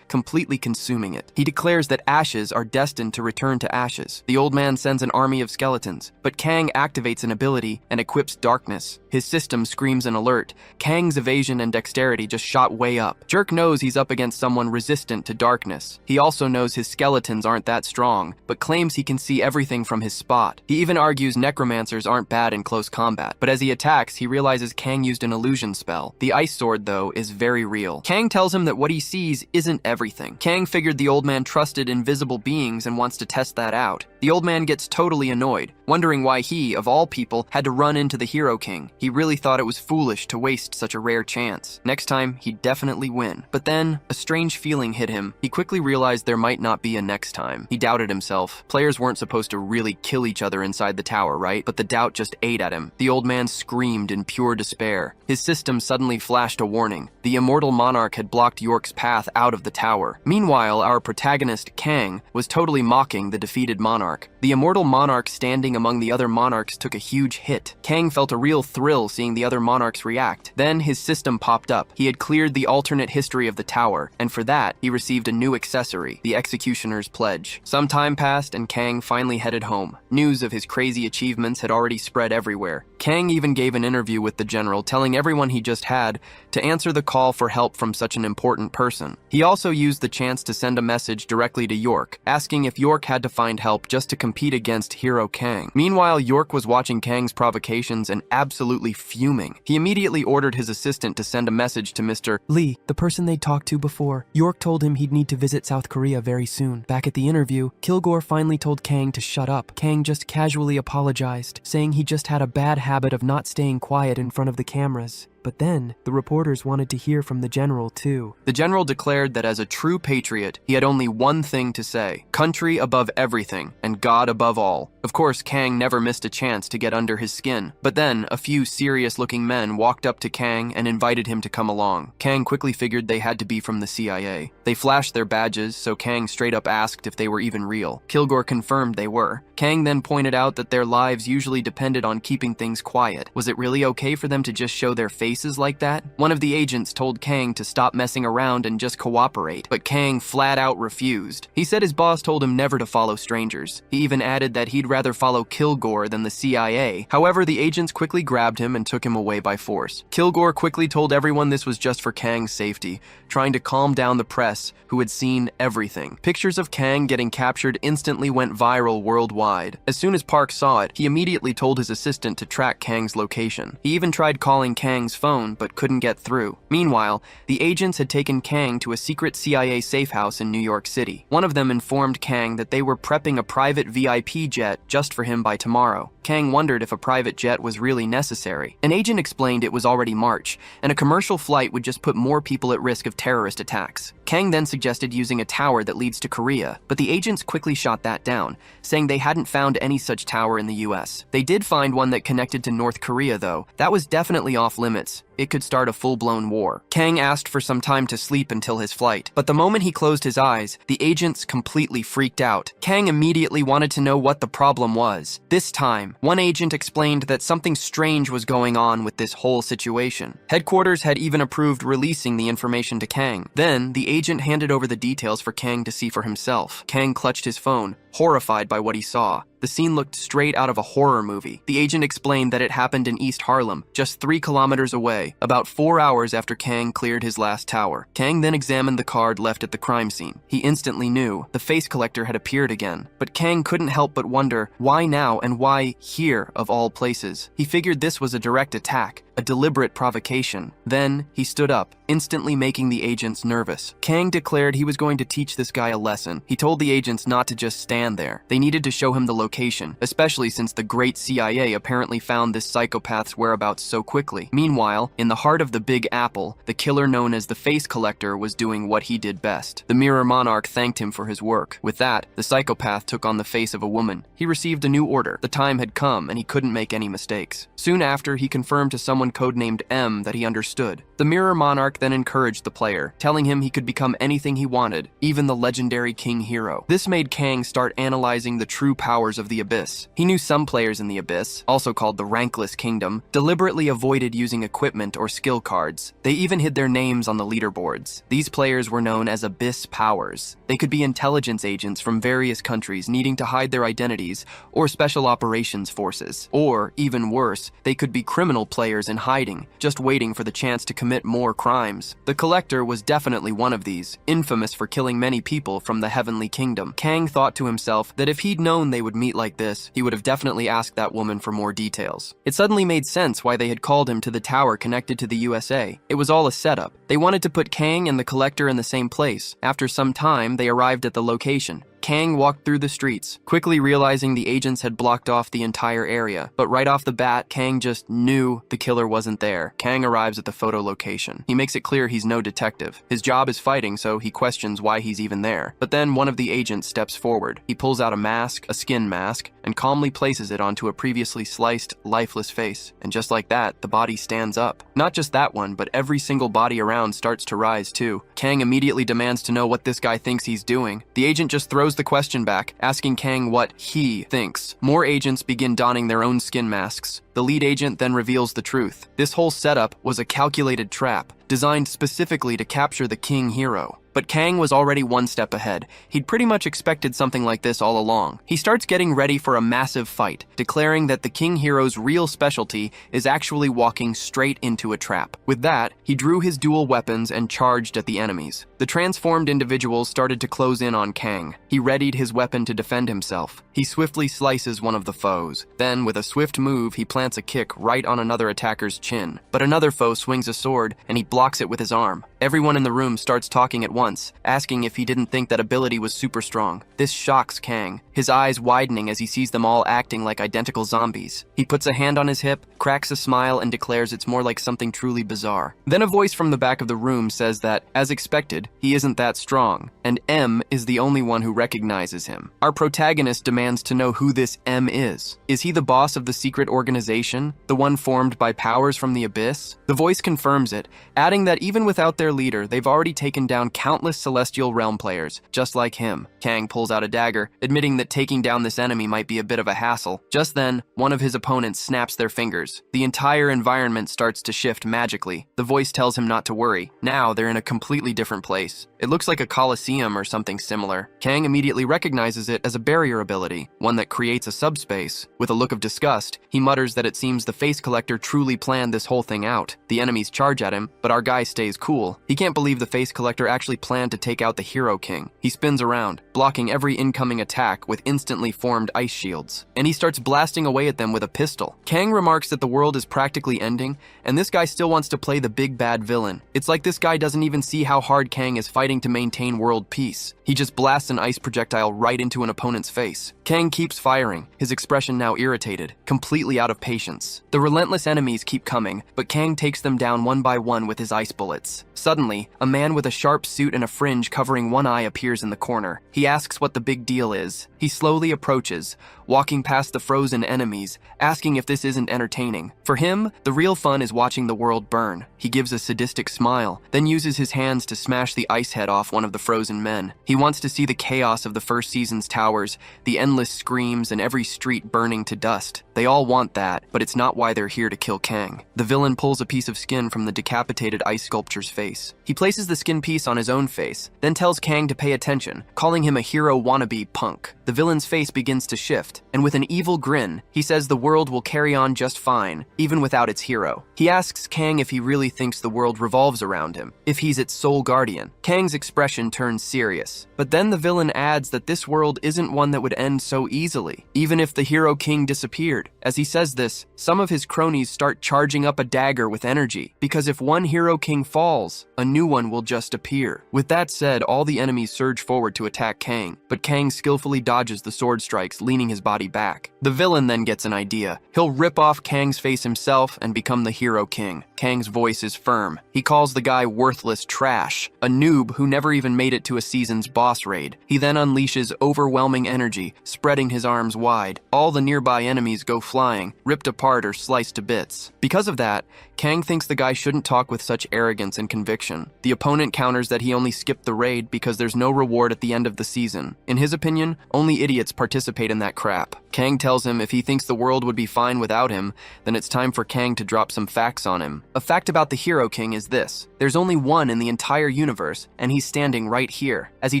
completely consuming it. He declares that ashes are destined to return to ashes. The old man sends an army of skeletons, but Kang activates an ability and equips darkness. His system screams an alert. Kang's evasion and dexterity just shot way up. Jerk knows he's up against someone resistant to darkness. He also knows his skeletons aren't that strong, but claims he can see everything from his spot. He even argues necromancers aren't bad in close combat, but as he attacks, he realizes Kang used an illusion spell. The ice sword, though, is very real. Kang tells him that what he sees isn't everything. Kang figured the old man trusted invisible beings and wants to test that out. The old man gets totally annoyed, wondering why he, of all people, had to run into the hero king. He really thought it was foolish to waste such a rare chance. Next time, he'd definitely win. But then, a strange feeling hit him. He quickly realized there might not be a next time. He doubted himself. Players weren't supposed to really kill each other inside the tower, right? But the doubt just ate at him. The old man screamed in pure despair. His system suddenly flashed a warning. The immortal monarch had blocked York's path out of the tower. Meanwhile, our protagonist, Kang, was totally mocking the defeated monarch. The immortal monarch standing among the other monarchs took a huge hit. Kang felt a real thrill seeing the other monarchs react. Then his system popped up. He had cleared the alternate history of the tower, and for that, he received a new accessory, the Executioner's Pledge. Some time passed, and Kang finally headed home. News of his crazy achievements had already spread everywhere. Kang even gave an interview with the general, telling everyone he just had to answer the call for help from such an important person. He also used the chance to send a message directly to York, asking if York had to find help just to compete against Hero Kang. Meanwhile, York was watching Kang's provocations and absolutely fuming. He immediately ordered his assistant to send a message to Mr. Lee, the person they talked to before. York told him he'd need to visit South Korea very soon. Back at the interview, Kilgore finally told Kang to shut up. Kang just casually apologized, saying he just had a bad habit of not staying quiet in front of the cameras. But then, the reporters wanted to hear from the general too. The general declared that as a true patriot, he had only one thing to say: country above everything, and God above all. Of course, Kang never missed a chance to get under his skin. But then, a few serious-looking men walked up to Kang and invited him to come along. Kang quickly figured they had to be from the CIA. They flashed their badges, so Kang straight up asked if they were even real. Kilgore confirmed they were. Kang then pointed out that their lives usually depended on keeping things quiet. Was it really okay for them to just show their faces places like that? One of the agents told Kang to stop messing around and just cooperate, but Kang flat out refused. He said his boss told him never to follow strangers. He even added that he'd rather follow Kilgore than the CIA. However, the agents quickly grabbed him and took him away by force. Kilgore quickly told everyone this was just for Kang's safety, trying to calm down the press, who had seen everything. Pictures of Kang getting captured instantly went viral worldwide. As soon as Park saw it, he immediately told his assistant to track Kang's location. He even tried calling Kang's phone, but couldn't get through. Meanwhile, the agents had taken Kang to a secret CIA safe house in New York City. One of them informed Kang that they were prepping a private VIP jet just for him by tomorrow. Kang wondered if a private jet was really necessary. An agent explained it was already March, and a commercial flight would just put more people at risk of terrorist attacks. Kang then suggested using a tower that leads to Korea, but the agents quickly shot that down, saying they hadn't found any such tower in the US. They did find one that connected to North Korea, though. That was definitely off limits. It could start a full-blown war. Kang asked for some time to sleep until his flight, but the moment he closed his eyes, the agents completely freaked out. Kang immediately wanted to know what the problem was. This time, one agent explained that something strange was going on with this whole situation. Headquarters had even approved releasing the information to Kang. Then, the agent handed over the details for Kang to see for himself. Kang clutched his phone, horrified by what he saw. The scene looked straight out of a horror movie. The agent explained that it happened in East Harlem, just 3 kilometers away, about 4 hours after Kang cleared his last tower. Kang then examined the card left at the crime scene. He instantly knew the face collector had appeared again, but Kang couldn't help but wonder why now and why here of all places. He figured this was a direct attack, a deliberate provocation. Then, he stood up, instantly making the agents nervous. Kang declared he was going to teach this guy a lesson. He told the agents not to just stand there. They needed to show him the location, especially since the great CIA apparently found this psychopath's whereabouts so quickly. Meanwhile, in the heart of the Big Apple, the killer known as the Face Collector was doing what he did best. The Mirror Monarch thanked him for his work. With that, the psychopath took on the face of a woman. He received a new order. The time had come, and he couldn't make any mistakes. Soon after, he confirmed to someone codenamed M that he understood. The Mirror Monarch then encouraged the player, telling him he could become anything he wanted, even the legendary King Hero. This made Kang start analyzing the true powers of the Abyss. He knew some players in the Abyss, also called the Rankless Kingdom, deliberately avoided using equipment or skill cards. They even hid their names on the leaderboards. These players were known as Abyss Powers. They could be intelligence agents from various countries needing to hide their identities, or special operations forces. Or, even worse, they could be criminal players in hiding, just waiting for the chance to commit more crimes. The Collector was definitely one of these, infamous for killing many people from the Heavenly Kingdom. Kang thought to himself that if he'd known they would meet like this, he would have definitely asked that woman for more details. It suddenly made sense why they had called him to the tower connected to the USA. It was all a setup. They wanted to put Kang and the Collector in the same place. After some time, they arrived at the location. Kang walked through the streets, quickly realizing the agents had blocked off the entire area. But right off the bat, Kang just knew the killer wasn't there. Kang arrives at the photo location. He makes it clear he's no detective. His job is fighting, so he questions why he's even there. But then one of the agents steps forward. He pulls out a mask, a skin mask, and calmly places it onto a previously sliced, lifeless face. And just like that, the body stands up. Not just that one, but every single body around starts to rise too. Kang immediately demands to know what this guy thinks he's doing. The agent just throws the question back, asking Kang what he thinks. More agents begin donning their own skin masks. The lead agent then reveals the truth. This whole setup was a calculated trap, designed specifically to capture the King Hero. But Kang was already one step ahead. He'd pretty much expected something like this all along. He starts getting ready for a massive fight, declaring that the King Hero's real specialty is actually walking straight into a trap. With that, he drew his dual weapons and charged at the enemies. The transformed individuals started to close in on Kang. He readied his weapon to defend himself. He swiftly slices one of the foes. Then, with a swift move, he plants a kick right on another attacker's chin. But another foe swings a sword, and he blocks it with his arm. Everyone in the room starts talking at once, asking if he didn't think that ability was super strong. This shocks Kang, his eyes widening as he sees them all acting like identical zombies. He puts a hand on his hip, cracks a smile, and declares it's more like something truly bizarre. Then a voice from the back of the room says that, as expected, he isn't that strong, and M is the only one who recognizes him. Our protagonist demands to know who this M is. Is he the boss of the secret organization, the one formed by powers from the Abyss? The voice confirms it, adding that even without their their leader, they've already taken down countless celestial realm players, just like him. Kang pulls out a dagger, admitting that taking down this enemy might be a bit of a hassle. Just then, one of his opponents snaps their fingers. The entire environment starts to shift magically. The voice tells him not to worry. Now they're in a completely different place. It looks like a coliseum or something similar. Kang immediately recognizes it as a barrier ability, one that creates a subspace. With a look of disgust, he mutters that it seems the face collector truly planned this whole thing out. The enemies charge at him, but our guy stays cool. He can't believe the face collector actually planned to take out the Hero King. He spins around, blocking every incoming attack with instantly formed ice shields, and he starts blasting away at them with a pistol. Kang remarks that the world is practically ending, and this guy still wants to play the big bad villain. It's like this guy doesn't even see how hard Kang is fighting to maintain world peace. He just blasts an ice projectile right into an opponent's face. Kang keeps firing, his expression now irritated, completely out of patience. The relentless enemies keep coming, but Kang takes them down one by one with his ice bullets. Suddenly, a man with a sharp suit and a fringe covering one eye appears in the corner. He asks what the big deal is. He slowly approaches, walking past the frozen enemies, asking if this isn't entertaining. For him, the real fun is watching the world burn. He gives a sadistic smile, then uses his hands to smash the ice head off one of the frozen men. He wants to see the chaos of the first season's towers, the endless screams, and every street burning to dust. They all want that, but it's not why they're here to kill Kang. The villain pulls a piece of skin from the decapitated ice sculpture's face. He places the skin piece on his own face, then tells Kang to pay attention, calling him a hero wannabe punk. The villain's face begins to shift, and with an evil grin, he says the world will carry on just fine, even without its hero. He asks Kang if he really thinks the world revolves around him, if he's its sole guardian. Kang's expression turns serious, but then the villain adds that this world isn't one that would end so easily, even if the Hero King disappeared. As he says this, some of his cronies start charging up a dagger with energy, because if one Hero King falls, a new one will just appear. With that said, all the enemies surge forward to attack Kang, but Kang skillfully dodges the sword strikes, leaning his body back. The villain then gets an idea. He'll rip off Kang's face himself and become the Hero King. Kang's voice is firm. He calls the guy worthless trash, a noob who never even made it to a season's boss raid. He then unleashes overwhelming energy, spreading his arms wide. All the nearby enemies go flying, ripped apart or sliced to bits. Because of that, Kang thinks the guy shouldn't talk with such arrogance and conviction. The opponent counters that he only skipped the raid because there's no reward at the end of the season. In his opinion, only idiots participate in that crap. Kang tells him if he thinks the world would be fine without him, then it's time for Kang to drop some facts on him. A fact about the Hero King is this: there's only one in the entire universe, and he's standing right here. As he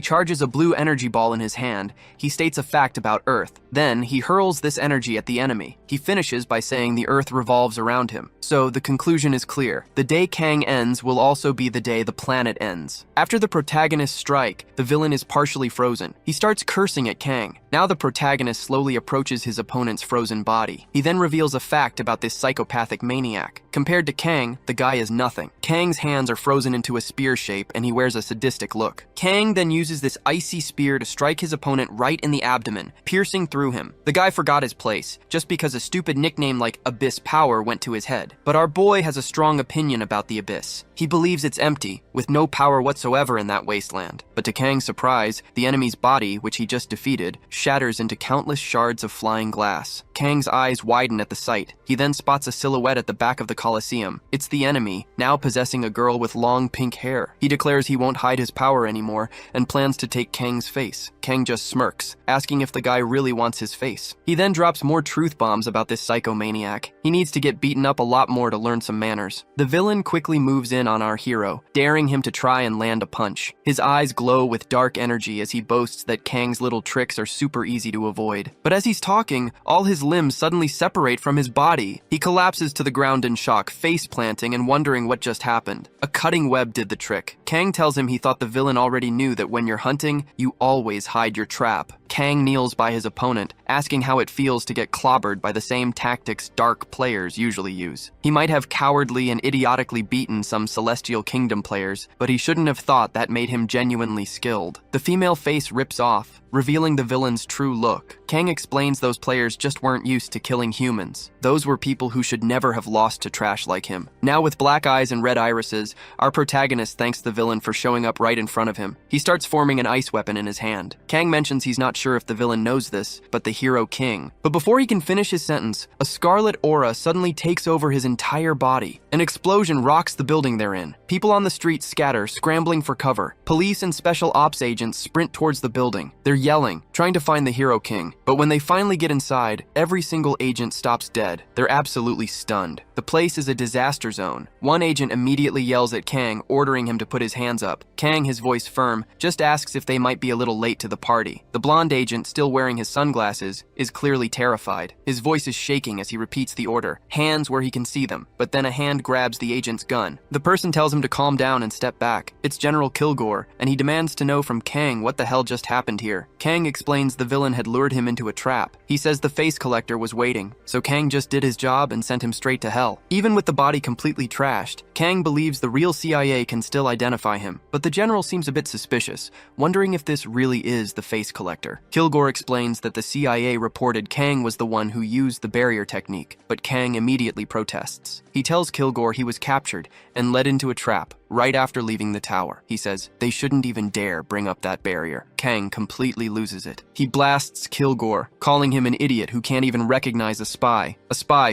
charges a blue energy ball in his hand, he states a fact about Earth. Then, he hurls this energy at the enemy. He finishes by saying the Earth revolves around him. So, the conclusion is clear. The day Kang ends will also be the day the planet ends. After the protagonist's strike, the villain is partially frozen. He starts cursing at Kang. Now the protagonist slowly approaches his opponent's frozen body. He then reveals a fact about this psychopathic maniac. Compared to Kang, the guy is nothing. Kang's hands are frozen into a spear shape, and he wears a sadistic look. Kang then uses this icy spear to strike his opponent right in the abdomen, piercing through him. The guy forgot his place, just because a stupid nickname like Abyss Power went to his head. But our boy has a strong opinion about the Abyss. He believes it's empty, with no power whatsoever in that wasteland. But to Kang's surprise, the enemy's body, which he just defeated, shatters into countless shards of flying glass. Kang's eyes widen at the sight. He then spots a silhouette at the back of the Colosseum. It's the enemy, now possessing a girl with long pink hair. He declares he won't hide his power anymore and plans to take Kang's face. Kang just smirks, asking if the guy really wants his face. He then drops more truth bombs about this psychomaniac. He needs to get beaten up a lot more to learn some manners. The villain quickly moves in on our hero, daring him to try and land a punch. His eyes glow with dark energy as he boasts that Kang's little tricks are super easy to avoid. But as he's talking, all his limbs suddenly separate from his body. He collapses to the ground in shock, face planting and wondering what just happened. A cutting web did the trick. Kang tells him he thought the villain already knew that when you're hunting, you always hide your trap. Kang kneels by his opponent, asking how it feels to get clobbered by the same tactics dark players usually use. He might have cowardly and idiotically beaten some Celestial Kingdom players, but he shouldn't have thought that made him genuinely skilled. The female face rips off, revealing the villain's true look. Kang explains those players just weren't used to killing humans. Those were people who should never have lost to trash like him. Now with black eyes and red irises, our protagonist thanks the villain for showing up right in front of him. He starts forming an ice weapon in his hand. Kang mentions he's not sure if the villain knows this, but the Hero King. But before he can finish his sentence, a scarlet aura suddenly takes over his entire body. An explosion rocks the building they're in. People on the street scatter, scrambling for cover. Police and special ops agents sprint towards the building. They're yelling, trying to find the Hero King. But when they finally get inside, every single agent stops dead. They're absolutely stunned. The place is a disaster zone. One agent immediately yells at Kang, ordering him to put his hands up. Kang, his voice firm, just asks if they might be a little late to the party. The blonde agent, still wearing his sunglasses, is clearly terrified. His voice is shaking as he repeats the order, hands where he can see them, but then a hand grabs the agent's gun. The person tells him to calm down and step back. It's General Kilgore, and he demands to know from Kang what the hell just happened here. Kang explains the villain had lured him into a trap. He says the face collector was waiting, so Kang just did his job and sent him straight to hell. Even with the body completely trashed, Kang believes the real CIA can still identify him, but the general seems a bit suspicious, wondering if this really is the face collector. Kilgore explains that the CIA reported Kang was the one who used the barrier technique, but Kang immediately protests. He tells Kilgore he was captured and led into a trap right after leaving the tower. He says they shouldn't even dare bring up that barrier. Kang completely loses it. He blasts Kilgore, calling him an idiot who can't even recognize a spy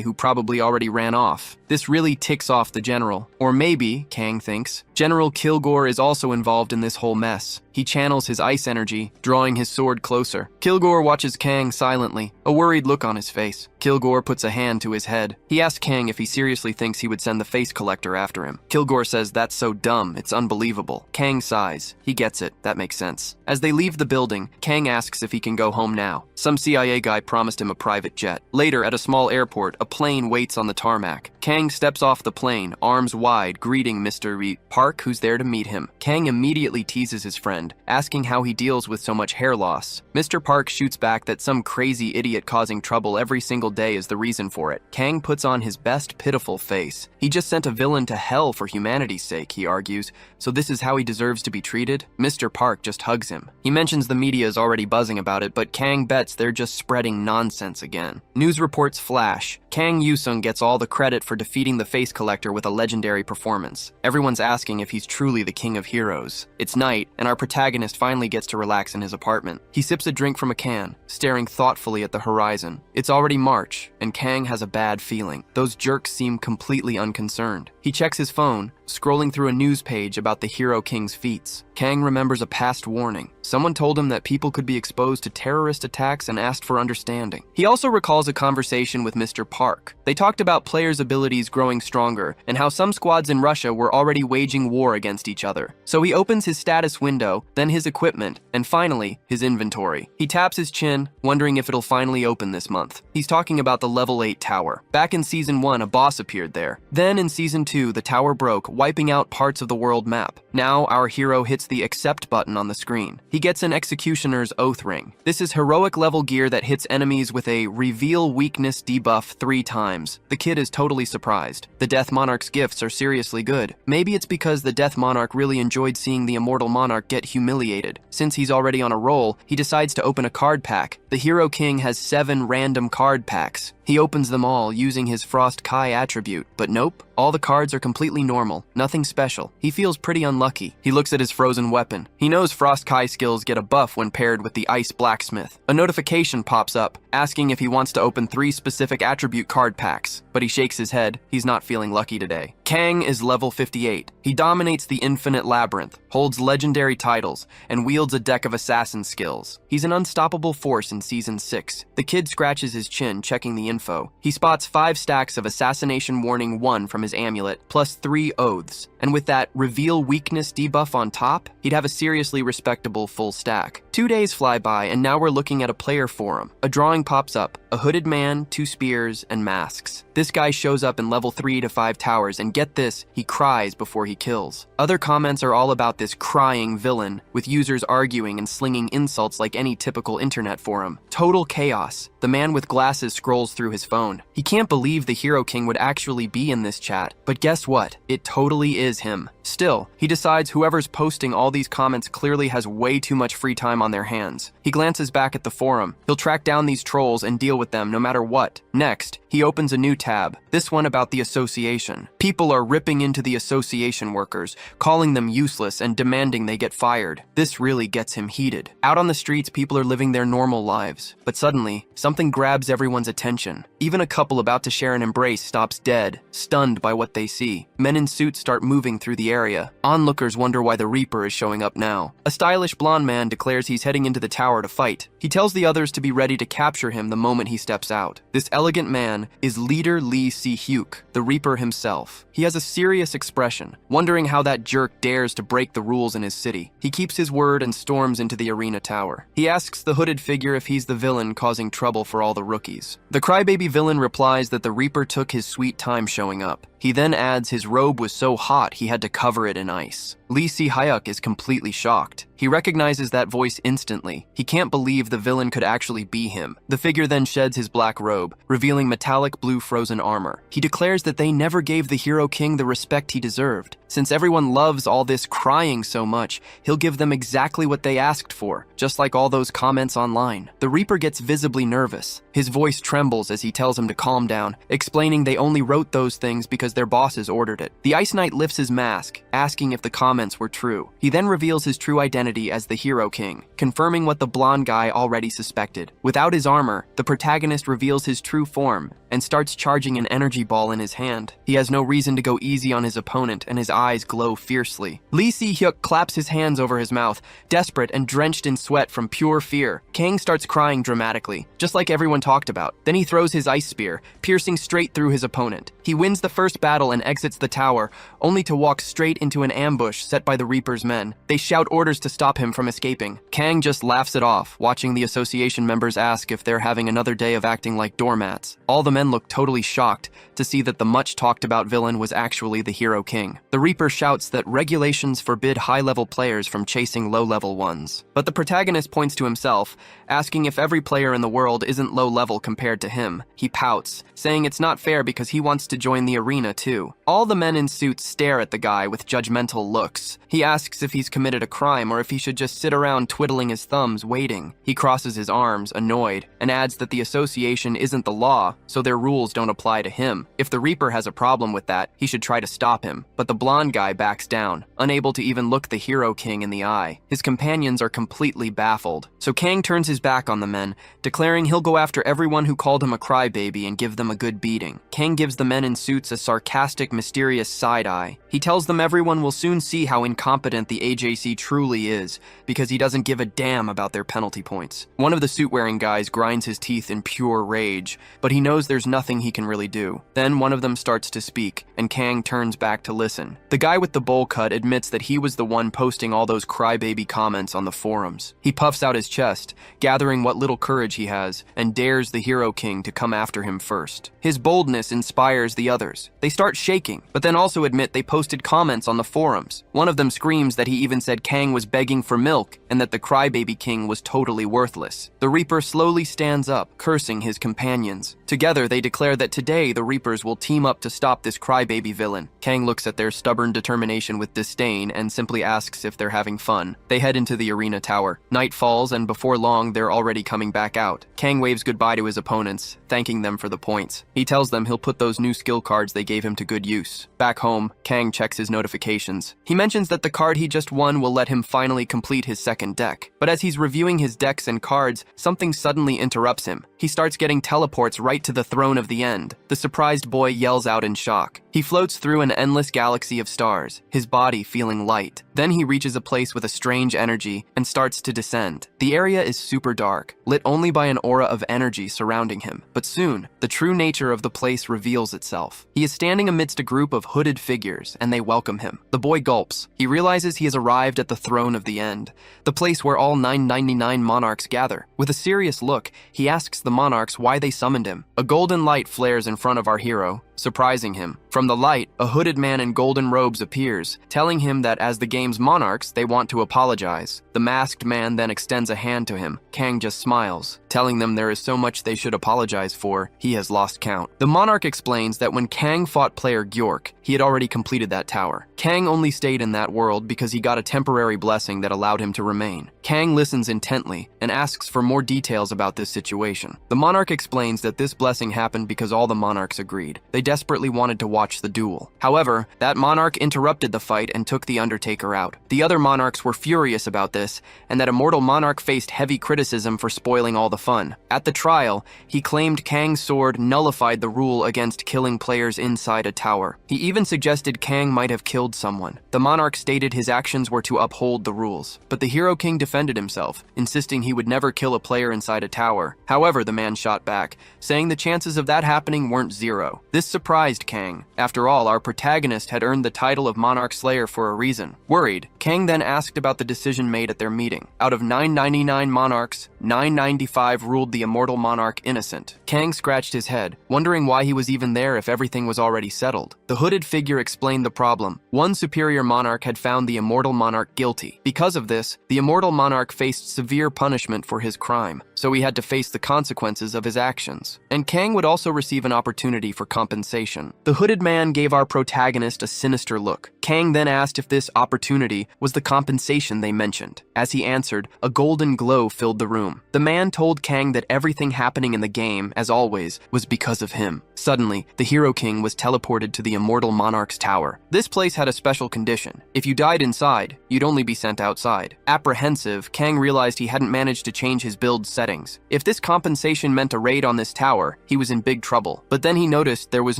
who probably already ran off. This really ticks off the general. Or maybe, Kang thinks, General Kilgore is also involved in this whole mess. He channels his ice energy, drawing his sword closer. Kilgore watches Kang silently, a worried look on his face. Kilgore puts a hand to his head. He asks Kang if he seriously thinks he would send the face collector after him. Kilgore says that's so dumb, it's unbelievable. Kang sighs. He gets it, that makes sense. As they leave the building, Kang asks if he can go home now. Some CIA guy promised him a private jet. Later, at a small airport, a plane waits on the tarmac. Kang steps off the plane, arms wide, greeting Mr. Park, who's there to meet him. Kang immediately teases his friend, asking how he deals with so much hair loss. Mr. Park shoots back that some crazy idiot causing trouble every single day is the reason for it. Kang puts on his best pitiful face. He just sent a villain to hell for humanity's sake, he argues, so this is how he deserves to be treated? Mr. Park just hugs him. He mentions the media is already buzzing about it, but Kang bets they're just spreading nonsense again. News reports flash. Kang Yusung gets all the credit for defeating the face collector with a legendary performance. Everyone's asking if he's truly the king of heroes. It's night, and our protagonist finally gets to relax in his apartment. He sips a drink from a can, staring thoughtfully at the horizon. It's already March, and Kang has a bad feeling. Those jerks seem completely unconcerned. He checks his phone, scrolling through a news page about the Hero King's feats. Kang remembers a past warning. Someone told him that people could be exposed to terrorist attacks and asked for understanding. He also recalls a conversation with Mr. Park. They talked about players' abilities growing stronger and how some squads in Russia were already waging war against each other. So he opens his status window, then his equipment, and finally, his inventory. He taps his chin, wondering if it'll finally open this month. He's talking about the level 8 tower. Back in Season 1, a boss appeared there. Then in Season 2, the tower broke, wiping out parts of the world map. Now our hero hits the accept button on the screen. He gets an Executioner's Oath ring. This is heroic level gear that hits enemies with a reveal weakness debuff 3 times. The kid is totally surprised. The Death Monarch's gifts are seriously good. Maybe it's because the Death Monarch really enjoyed seeing the Immortal Monarch get humiliated. Since he's already on a roll, he decides to open a card pack. The Hero King has 7 random card packs. He opens them all using his Frost Kai attribute, but nope, all the cards are completely normal, nothing special. He feels pretty unlucky. He looks at his frozen weapon. He knows Frost Kai skills get a buff when paired with the Ice Blacksmith. A notification pops up, asking if he wants to open 3 specific attribute card packs, but he shakes his head. He's not feeling lucky today. Kang is level 58. He dominates the Infinite Labyrinth, holds legendary titles, and wields a deck of assassin skills. He's an unstoppable force in Season 6. The kid scratches his chin, checking the info. He spots 5 stacks of Assassination Warning 1 from his amulet, plus 3 oaths. And with that reveal weakness debuff on top, he'd have a seriously respectable full stack. 2 days fly by, and now we're looking at a player forum. A drawing pops up. a hooded man, 2 spears, and masks. This guy shows up in level 3 to 5 towers, and get this, he cries before he kills. Other comments are all about this crying villain, with users arguing and slinging insults like any typical internet forum. Total chaos. The man with glasses scrolls through his phone. He can't believe the Hero King would actually be in this chat, but guess what? It totally is him. Still, he decides whoever's posting all these comments clearly has way too much free time on their hands. He glances back at the forum. He'll track down these trolls and deal with them no matter what. Next, he opens a new tab, this one about the association. People are ripping into the association workers, calling them useless and demanding they get fired. This really gets him heated. Out on the streets, people are living their normal lives, but suddenly, something grabs everyone's attention. Even a couple about to share an embrace stops dead, stunned by what they see. Men in suits start moving through the area. Onlookers wonder why the Reaper is showing up now. A stylish blonde man declares he's heading into the tower to fight. He tells the others to be ready to capture him the moment he steps out. This elegant man is leader Lee Si-hyuk, the Reaper himself. He has a serious expression, wondering how that jerk dares to break the rules in his city. He keeps his word and storms into the arena tower. He asks the hooded figure if he's the villain causing trouble for all the rookies. The crybaby villain replies that the Reaper took his sweet time showing up. He then adds his robe was so hot he had to cover it in ice. Lee Si-hyuk is completely shocked. He recognizes that voice instantly. He can't believe the villain could actually be him. The figure then sheds his black robe, revealing metallic blue frozen armor. He declares that they never gave the Hero King the respect he deserved. Since everyone loves all this crying so much, he'll give them exactly what they asked for, just like all those comments online. The Reaper gets visibly nervous. His voice trembles as he tells him to calm down, explaining they only wrote those things because their bosses ordered it. The Ice Knight lifts his mask, asking if the comments were true. He then reveals his true identity as the Hero King, confirming what the blonde guy already suspected. Without his armor, the protagonist reveals his true form and starts charging an energy ball in his hand. He has no reason to go easy on his opponent, and his eyes glow fiercely. Lee Si-hyuk claps his hands over his mouth, desperate and drenched in sweat from pure fear. Kang starts crying dramatically, just like everyone talked about. Then he throws his ice spear, piercing straight through his opponent. He wins the first battle and exits the tower, only to walk straight into an ambush set by the Reaper's men. They shout orders to stop him from escaping. Kang just laughs it off, watching the association members ask if they're having another day of acting like doormats. All the men look totally shocked to see that the much-talked-about villain was actually the Hero King. The Reaper shouts that regulations forbid high-level players from chasing low-level ones. But the protagonist points to himself, asking if every player in the world isn't low-level compared to him. He pouts, saying it's not fair because he wants to join the arena too. All the men in suits stare at the guy with judgmental looks. He asks if he's committed a crime or if he should just sit around twiddling his thumbs waiting. He crosses his arms, annoyed, and adds that the association isn't the law, so their rules don't apply to him. If the Reaper has a problem with that, he should try to stop him. But the blonde guy backs down, unable to even look the Hero King in the eye. His companions are completely baffled. So Kang turns his back on the men, declaring he'll go after everyone who called him a crybaby and give them a good beating. Kang gives the men in suits a sarcastic, mysterious side eye. He tells them everyone will soon see how incompetent the AJC truly is, because he doesn't give a damn about their penalty points. One of the suit-wearing guys grinds his teeth in pure rage, but he knows there's nothing he can really do. Then one of them starts to speak, and Kang turns back to listen. The guy with the bowl cut admits that he was the one posting all those crybaby comments on the forums. He puffs out his chest, gathering what little courage he has, and dares the Hero King to come after him first. His boldness inspires the others. They start shaking, but then also admit they posted comments on the forums. One of them screams that he even said Kang was begging for milk and that the crybaby king was totally worthless. The Reaper slowly stands up, cursing his companions. Together, they declare that today the Reapers will team up to stop this crybaby villain. Kang looks at their stubborn determination with disdain and simply asks if they're having fun. They head into the arena tower. Night falls, and before long, they're already coming back out. Kang waves goodbye to his opponents, thanking them for the points. He tells them he'll put those new skill cards they gave him to good use. Back home, Kang checks his notifications. He mentions that the card he just won will let him finally complete his second deck. But as he's reviewing his decks and cards, something suddenly interrupts him. He starts getting teleports right to the throne of the end. The surprised boy yells out in shock. He floats through an endless galaxy of stars, his body feeling light. Then he reaches a place with a strange energy and starts to descend. The area is super dark, lit only by an aura of energy surrounding him. But soon, the true nature of the place reveals itself. He is standing amidst a group of hooded figures, and they welcome him. The boy gulps. He realizes he has arrived at the throne of the end, the place where all 999 monarchs gather. With a serious look, he asks the monarchs why they summoned him. A golden light flares in front of our hero, surprising him. From the light, a hooded man in golden robes appears, telling him that as the game's monarchs, they want to apologize. The masked man then extends a hand to him. Kang just smiles, telling them there is so much they should apologize for, he has lost count. The monarch explains that when Kang fought player Gyork, he had already completed that tower. Kang only stayed in that world because he got a temporary blessing that allowed him to remain. Kang listens intently and asks for more details about this situation. The monarch explains that this blessing happened because all the monarchs agreed. They desperately wanted to watch the duel. However, that monarch interrupted the fight and took the Undertaker out. The other monarchs were furious about this, and that immortal monarch faced heavy criticism for spoiling all the fun. At the trial, he claimed Kang's sword nullified the rule against killing players inside a tower. He even suggested Kang might have killed someone. The monarch stated his actions were to uphold the rules, but the Hero King defended himself, insisting he would never kill a player inside a tower. However, the man shot back, saying the chances of that happening weren't zero. This surprised Kang. After all, our protagonist had earned the title of Monarch Slayer for a reason. Worried, Kang then asked about the decision made at their meeting. Out of 999 monarchs, 995 ruled the immortal monarch innocent. Kang scratched his head, wondering why he was even there if everything was already settled. The hooded figure explained the problem. One superior monarch had found the immortal monarch guilty. Because of this, the immortal monarch faced severe punishment for his crime, so he had to face the consequences of his actions. And Kang would also receive an opportunity for compensation. The hooded man gave our protagonist a sinister look. Kang then asked if this opportunity was the compensation they mentioned. As he answered, a golden glow filled the room. The man told Kang that everything happening in the game, as always, was because of him. Suddenly, the Hero King was teleported to the immortal monarch's tower. This place had a special condition. If you died inside, you'd only be sent outside. Apprehensive, Kang realized he hadn't managed to change his build settings. If this compensation meant a raid on this tower, he was in big trouble. But then he noticed there was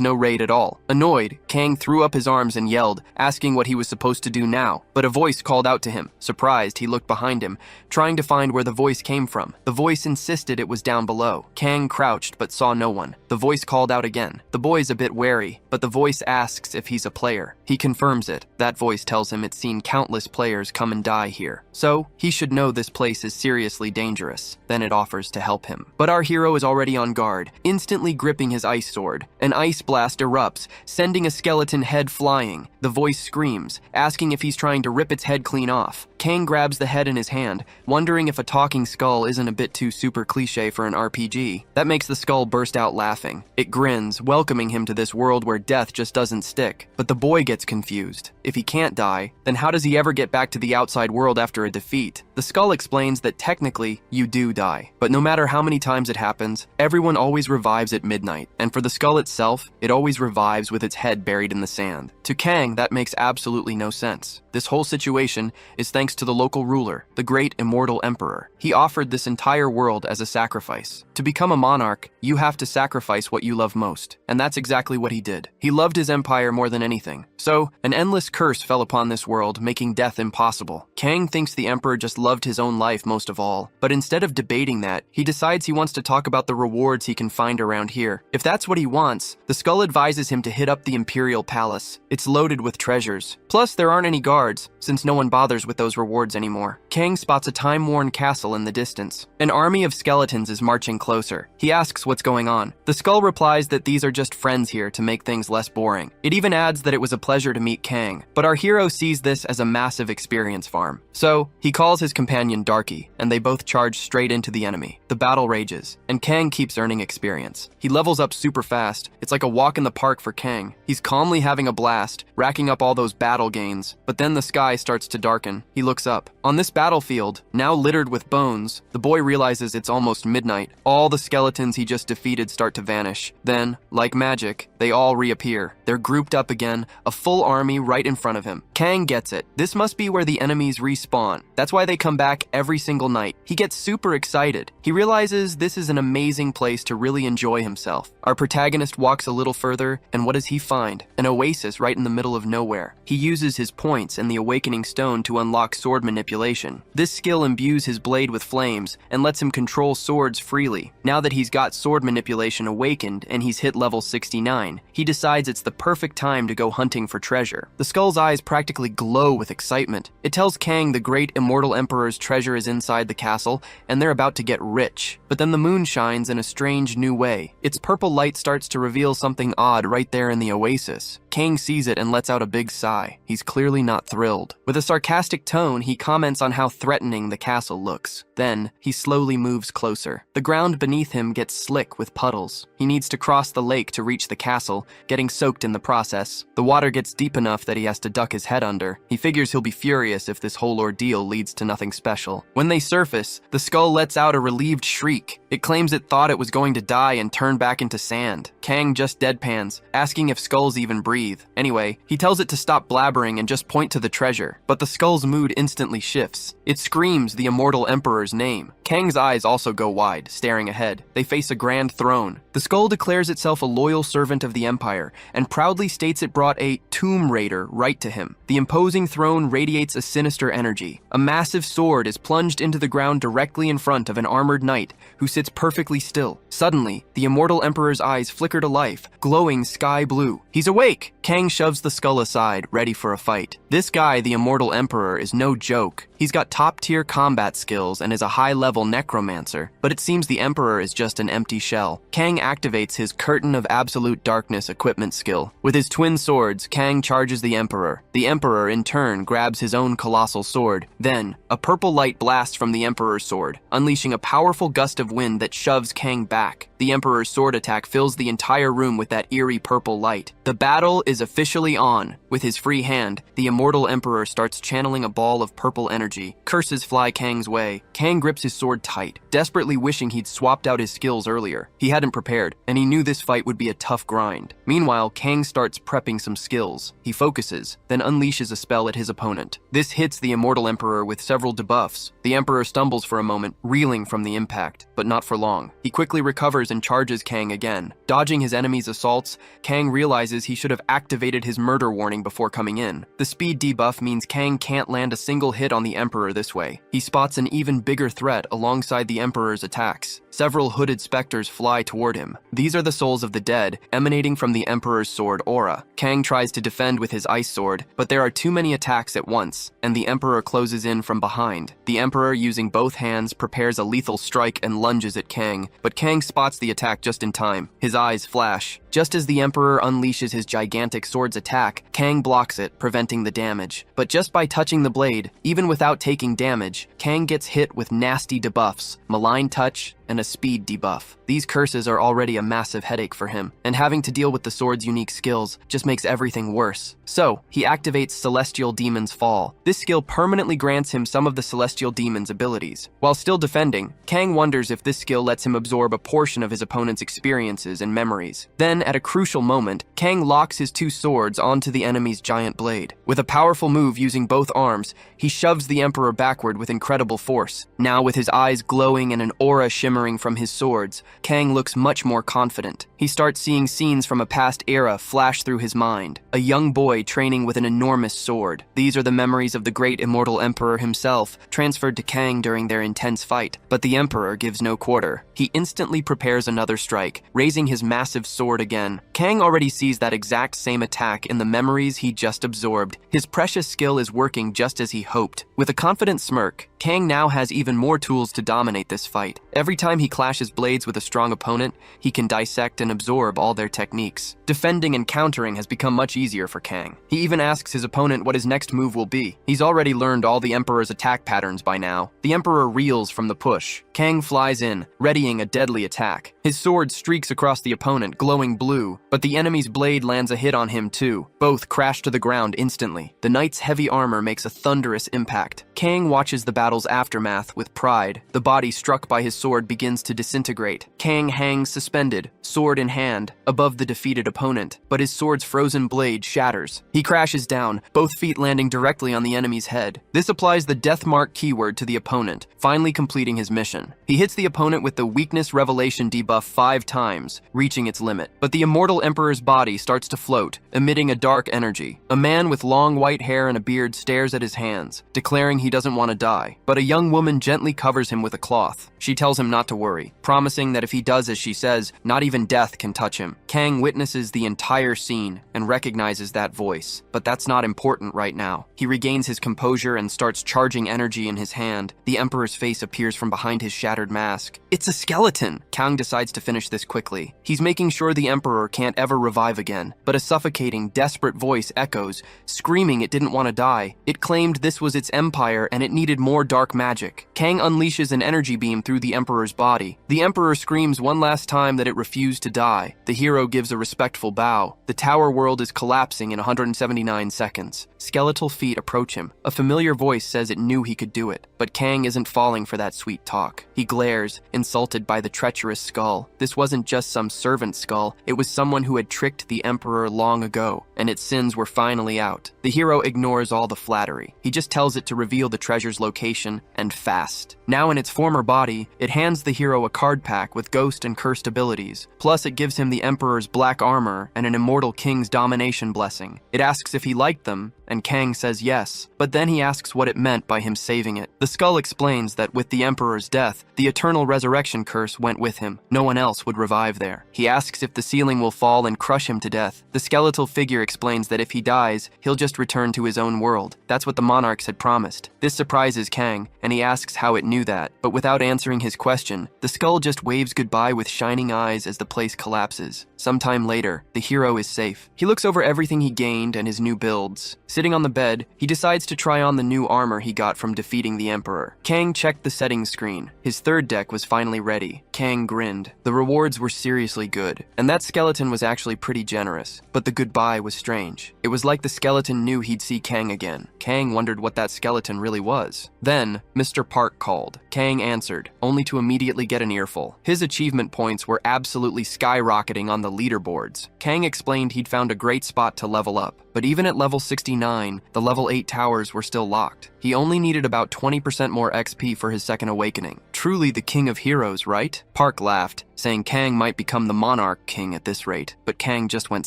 no raid at all. Annoyed, Kang threw up his arms and yelled, asking what he was supposed to do now. But a voice called out to him. Surprised, he looked behind him, trying to find where the voice came from. The voice insisted it was down below. Kang crouched but saw no one. The voice called out again. The boy's a bit wary, but the voice asks if he's a player. He confirms it. That voice tells him it's seen countless players come and die here. So, he should know this place is seriously dangerous. Then it offers to help him. But our hero is already on guard, instantly gripping his ice sword. An ice blast erupts, sending a skeleton head flying. The voice screams, asking if he's trying to rip its head clean off. Kang grabs the head in his hand, wondering if a talking skull isn't a bit too super cliche for an RPG. That makes the skull burst out laughing. It grins, welcoming him to this world where death just doesn't stick. But the boy gets confused. If he can't die, then how does he ever get back to the outside world after a defeat? The skull explains that technically, you do die. But no matter how many times it happens, everyone always revives at midnight. And for the skull itself, it always revives with its head buried in the sand. To Kang, that makes absolutely no sense. This whole situation is thanks to the local ruler, the great immortal emperor. He offered this entire world as a sacrifice. To become a monarch, you have to sacrifice what you love most. And that's exactly what he did. He loved his empire more than anything. So, an endless curse fell upon this world, making death impossible. Kang thinks the emperor just loved his own life most of all. But instead of debating that, he decides he wants to talk about the rewards he can find around here. If that's what he wants, the skull advises him to hit up the imperial palace. It's loaded with treasures. Plus, there aren't any guards, since no one bothers with those rewards anymore. Kang spots a time-worn castle in the distance. An army of skeletons is marching closer. He asks what's going on. The skull replies that these are just friends here to make things less boring. It even adds that it was a pleasure to meet Kang. But our hero sees this as a massive experience farm. So, he calls his companion Darky, and they both charge straight into the enemy. The battle rages, and Kang keeps earning experience. He levels up super fast. It's like a walk in the park for Kang. He's calmly having a blast, racking up all those battle gains. But then the sky starts to darken. He looks up. On this battlefield, now littered with bones, the boy realizes it's almost midnight. All the skeletons he just defeated start to vanish. Then, like magic, they all reappear. They're grouped up again, a full army right in front of him. Kang gets it. This must be where the enemies respawn. That's why they come back every single night. He gets super excited. He realizes this is an amazing place to really enjoy himself. Our protagonist walks a little further, and what does he find? An oasis right in the middle of nowhere. He uses his points and the awakening stone to unlock sword manipulation. This skill imbues his blade with flames and lets him control swords freely. Now that he's got sword manipulation awakened and he's hit level 69, he decides it's the perfect time to go hunting for treasure. The skull's eyes practically practically glow with excitement. It tells Kang the great immortal emperor's treasure is inside the castle, and they're about to get rich. But then the moon shines in a strange new way. Its purple light starts to reveal something odd right there in the oasis. Kang sees it and lets out a big sigh. He's clearly not thrilled. With a sarcastic tone, he comments on how threatening the castle looks. Then, he slowly moves closer. The ground beneath him gets slick with puddles. He needs to cross the lake to reach the castle, getting soaked in the process. The water gets deep enough that he has to duck his head under. He figures he'll be furious if this whole ordeal leads to nothing special. When they surface, the skull lets out a relieved shriek. It claims it thought it was going to die and turn back into sand. Kang just deadpans, asking if skulls even breathe. Anyway, he tells it to stop blabbering and just point to the treasure. But the skull's mood instantly shifts. It screams the immortal emperor's name. Kang's eyes also go wide, staring ahead. They face a grand throne. The skull declares itself a loyal servant of the Empire, and proudly states it brought a Tomb Raider right to him. The imposing throne radiates a sinister energy. A massive sword is plunged into the ground directly in front of an armored knight who sits perfectly still. Suddenly, the immortal emperor's eyes flicker to life, glowing sky blue. He's awake! Kang shoves the skull aside, ready for a fight. This guy, the immortal emperor, is no joke. He's got top-tier combat skills and is a high-level necromancer, but it seems the Emperor is just an empty shell. Kang activates his Curtain of Absolute Darkness equipment skill. With his twin swords, Kang charges the Emperor. The Emperor, in turn, grabs his own colossal sword. Then, a purple light blasts from the Emperor's sword, unleashing a powerful gust of wind that shoves Kang back. The Emperor's sword attack fills the entire room with that eerie purple light. The battle is officially on. With his free hand, the immortal Emperor starts channeling a ball of purple energy. Curses fly Kang's way. Kang grips his sword tight, desperately wishing he'd swapped out his skills earlier. He hadn't prepared, and he knew this fight would be a tough grind. Meanwhile, Kang starts prepping some skills. He focuses, then unleashes a spell at his opponent. This hits the immortal Emperor with several debuffs. The Emperor stumbles for a moment, reeling from the impact, but not for long. He quickly recovers and charges Kang again. Dodging his enemy's assaults, Kang realizes he should have activated his murder warning before coming in. The speed debuff means Kang can't land a single hit on the Emperor this way. He spots an even bigger threat alongside the Emperor's attacks. Several hooded specters fly toward him. These are the souls of the dead, emanating from the Emperor's sword aura. Kang tries to defend with his ice sword, but there are too many attacks at once, and the Emperor closes in from behind. The Emperor, using both hands, prepares a lethal strike and lunges at Kang, but Kang spots the attack just in time. His eyes flash. Just as the Emperor unleashes his gigantic sword's attack, Kang blocks it, preventing the damage. But just by touching the blade, even without taking damage, Kang gets hit with nasty debuffs, Malign Touch, and a speed debuff. These curses are already a massive headache for him, and having to deal with the sword's unique skills just makes everything worse. So, he activates Celestial Demon's Fall. This skill permanently grants him some of the Celestial Demon's abilities. While still defending, Kang wonders if this skill lets him absorb a portion of his opponent's experiences and memories. Then, at a crucial moment, Kang locks his two swords onto the enemy's giant blade. With a powerful move using both arms, he shoves the Emperor backward with incredible force. Now, with his eyes glowing and an aura shimmering from his swords, Kang looks much more confident. He starts seeing scenes from a past era flash through his mind. A young boy training with an enormous sword. These are the memories of the great immortal Emperor himself, transferred to Kang during their intense fight. But the Emperor gives no quarter. He instantly prepares another strike, raising his massive sword again. Kang already sees that exact same attack in the memories he just absorbed. His precious skill is working just as he hoped. With a confident smirk, Kang now has even more tools to dominate this fight. Every time he clashes blades with a strong opponent, he can dissect and absorb all their techniques. Defending and countering has become much easier for Kang. He even asks his opponent what his next move will be. He's already learned all the Emperor's attack patterns by now. The Emperor reels from the push. Kang flies in, readying a deadly attack. His sword streaks across the opponent, glowing blue, but the enemy's blade lands a hit on him too. Both crash to the ground instantly. The knight's heavy armor makes a thunderous impact. Kang watches the battle's aftermath with pride. The body struck by his sword begins to disintegrate. Kang hangs suspended, sword in hand, above the defeated opponent, but his sword's frozen blade shatters. He crashes down, both feet landing directly on the enemy's head. This applies the death mark keyword to the opponent, finally completing his mission. He hits the opponent with the weakness revelation debuff 5 times, reaching its limit. But the immortal Emperor's body starts to float, emitting a dark energy. A man with long white hair and a beard stares at his hands, declaring he doesn't want to die, but a young woman gently covers him with a cloth. She tells him not to worry, promising that if he does as she says, not even death can touch him. Kang witnesses the entire scene and recognizes that voice, but that's not important right now. He regains his composure and starts charging energy in his hand. The Emperor's face appears from behind his shattered mask. It's a skeleton! Kang decides to finish this quickly. He's making sure the Emperor can't ever revive again, but a suffocating, desperate voice echoes, screaming it didn't want to die. It claimed this was its empire and it needed more dark magic. Kang unleashes an energy beam through the Emperor's body. The Emperor screams one last time that it refused to die. The hero gives a respectful bow. The tower world is collapsing in 179 seconds. Skeletal feet approach him. A familiar voice says it knew he could do it, but Kang isn't falling for that sweet talk. He glares, insulted by the treacherous skull. This wasn't just some servant skull, it was someone who had tricked the Emperor long ago, and its sins were finally out. The hero ignores all the flattery. He just tells it to reveal the treasure's location, and fast. Now in its former body, it hands the hero a card pack with ghost and cursed abilities. Plus it gives him the Emperor's black armor and an immortal king's domination blessing. It asks if he liked them, and Kang says yes, but then he asks what it meant by him saving it. The skull explains that with the Emperor's death, the eternal resurrection curse went with him. No one else would revive there. He asks if the ceiling will fall and crush him to death. The skeletal figure explains that if he dies, he'll just return to his own world. That's what the monarchs had promised. This surprises Kang, and he asks how it knew that, but without answering his question, the skull just waves goodbye with shining eyes as the place collapses. Sometime later, the hero is safe. He looks over everything he gained and his new builds. Sitting on the bed, he decides to try on the new armor he got from defeating the Emperor. Kang checked the settings screen. His third deck was finally ready. Kang grinned. The rewards were seriously good, and that skeleton was actually pretty generous. But the goodbye was strange. It was like the skeleton knew he'd see Kang again. Kang wondered what that skeleton really was. Then, Mr. Park called. Kang answered, only to immediately get an earful. His achievement points were absolutely skyrocketing on the leaderboards. Kang explained he'd found a great spot to level up, but even at level 69, the level 8 towers were still locked. He only needed about 20% more XP for his second awakening. Truly the king of heroes, right? Park laughed, saying Kang might become the monarch king at this rate, but Kang just went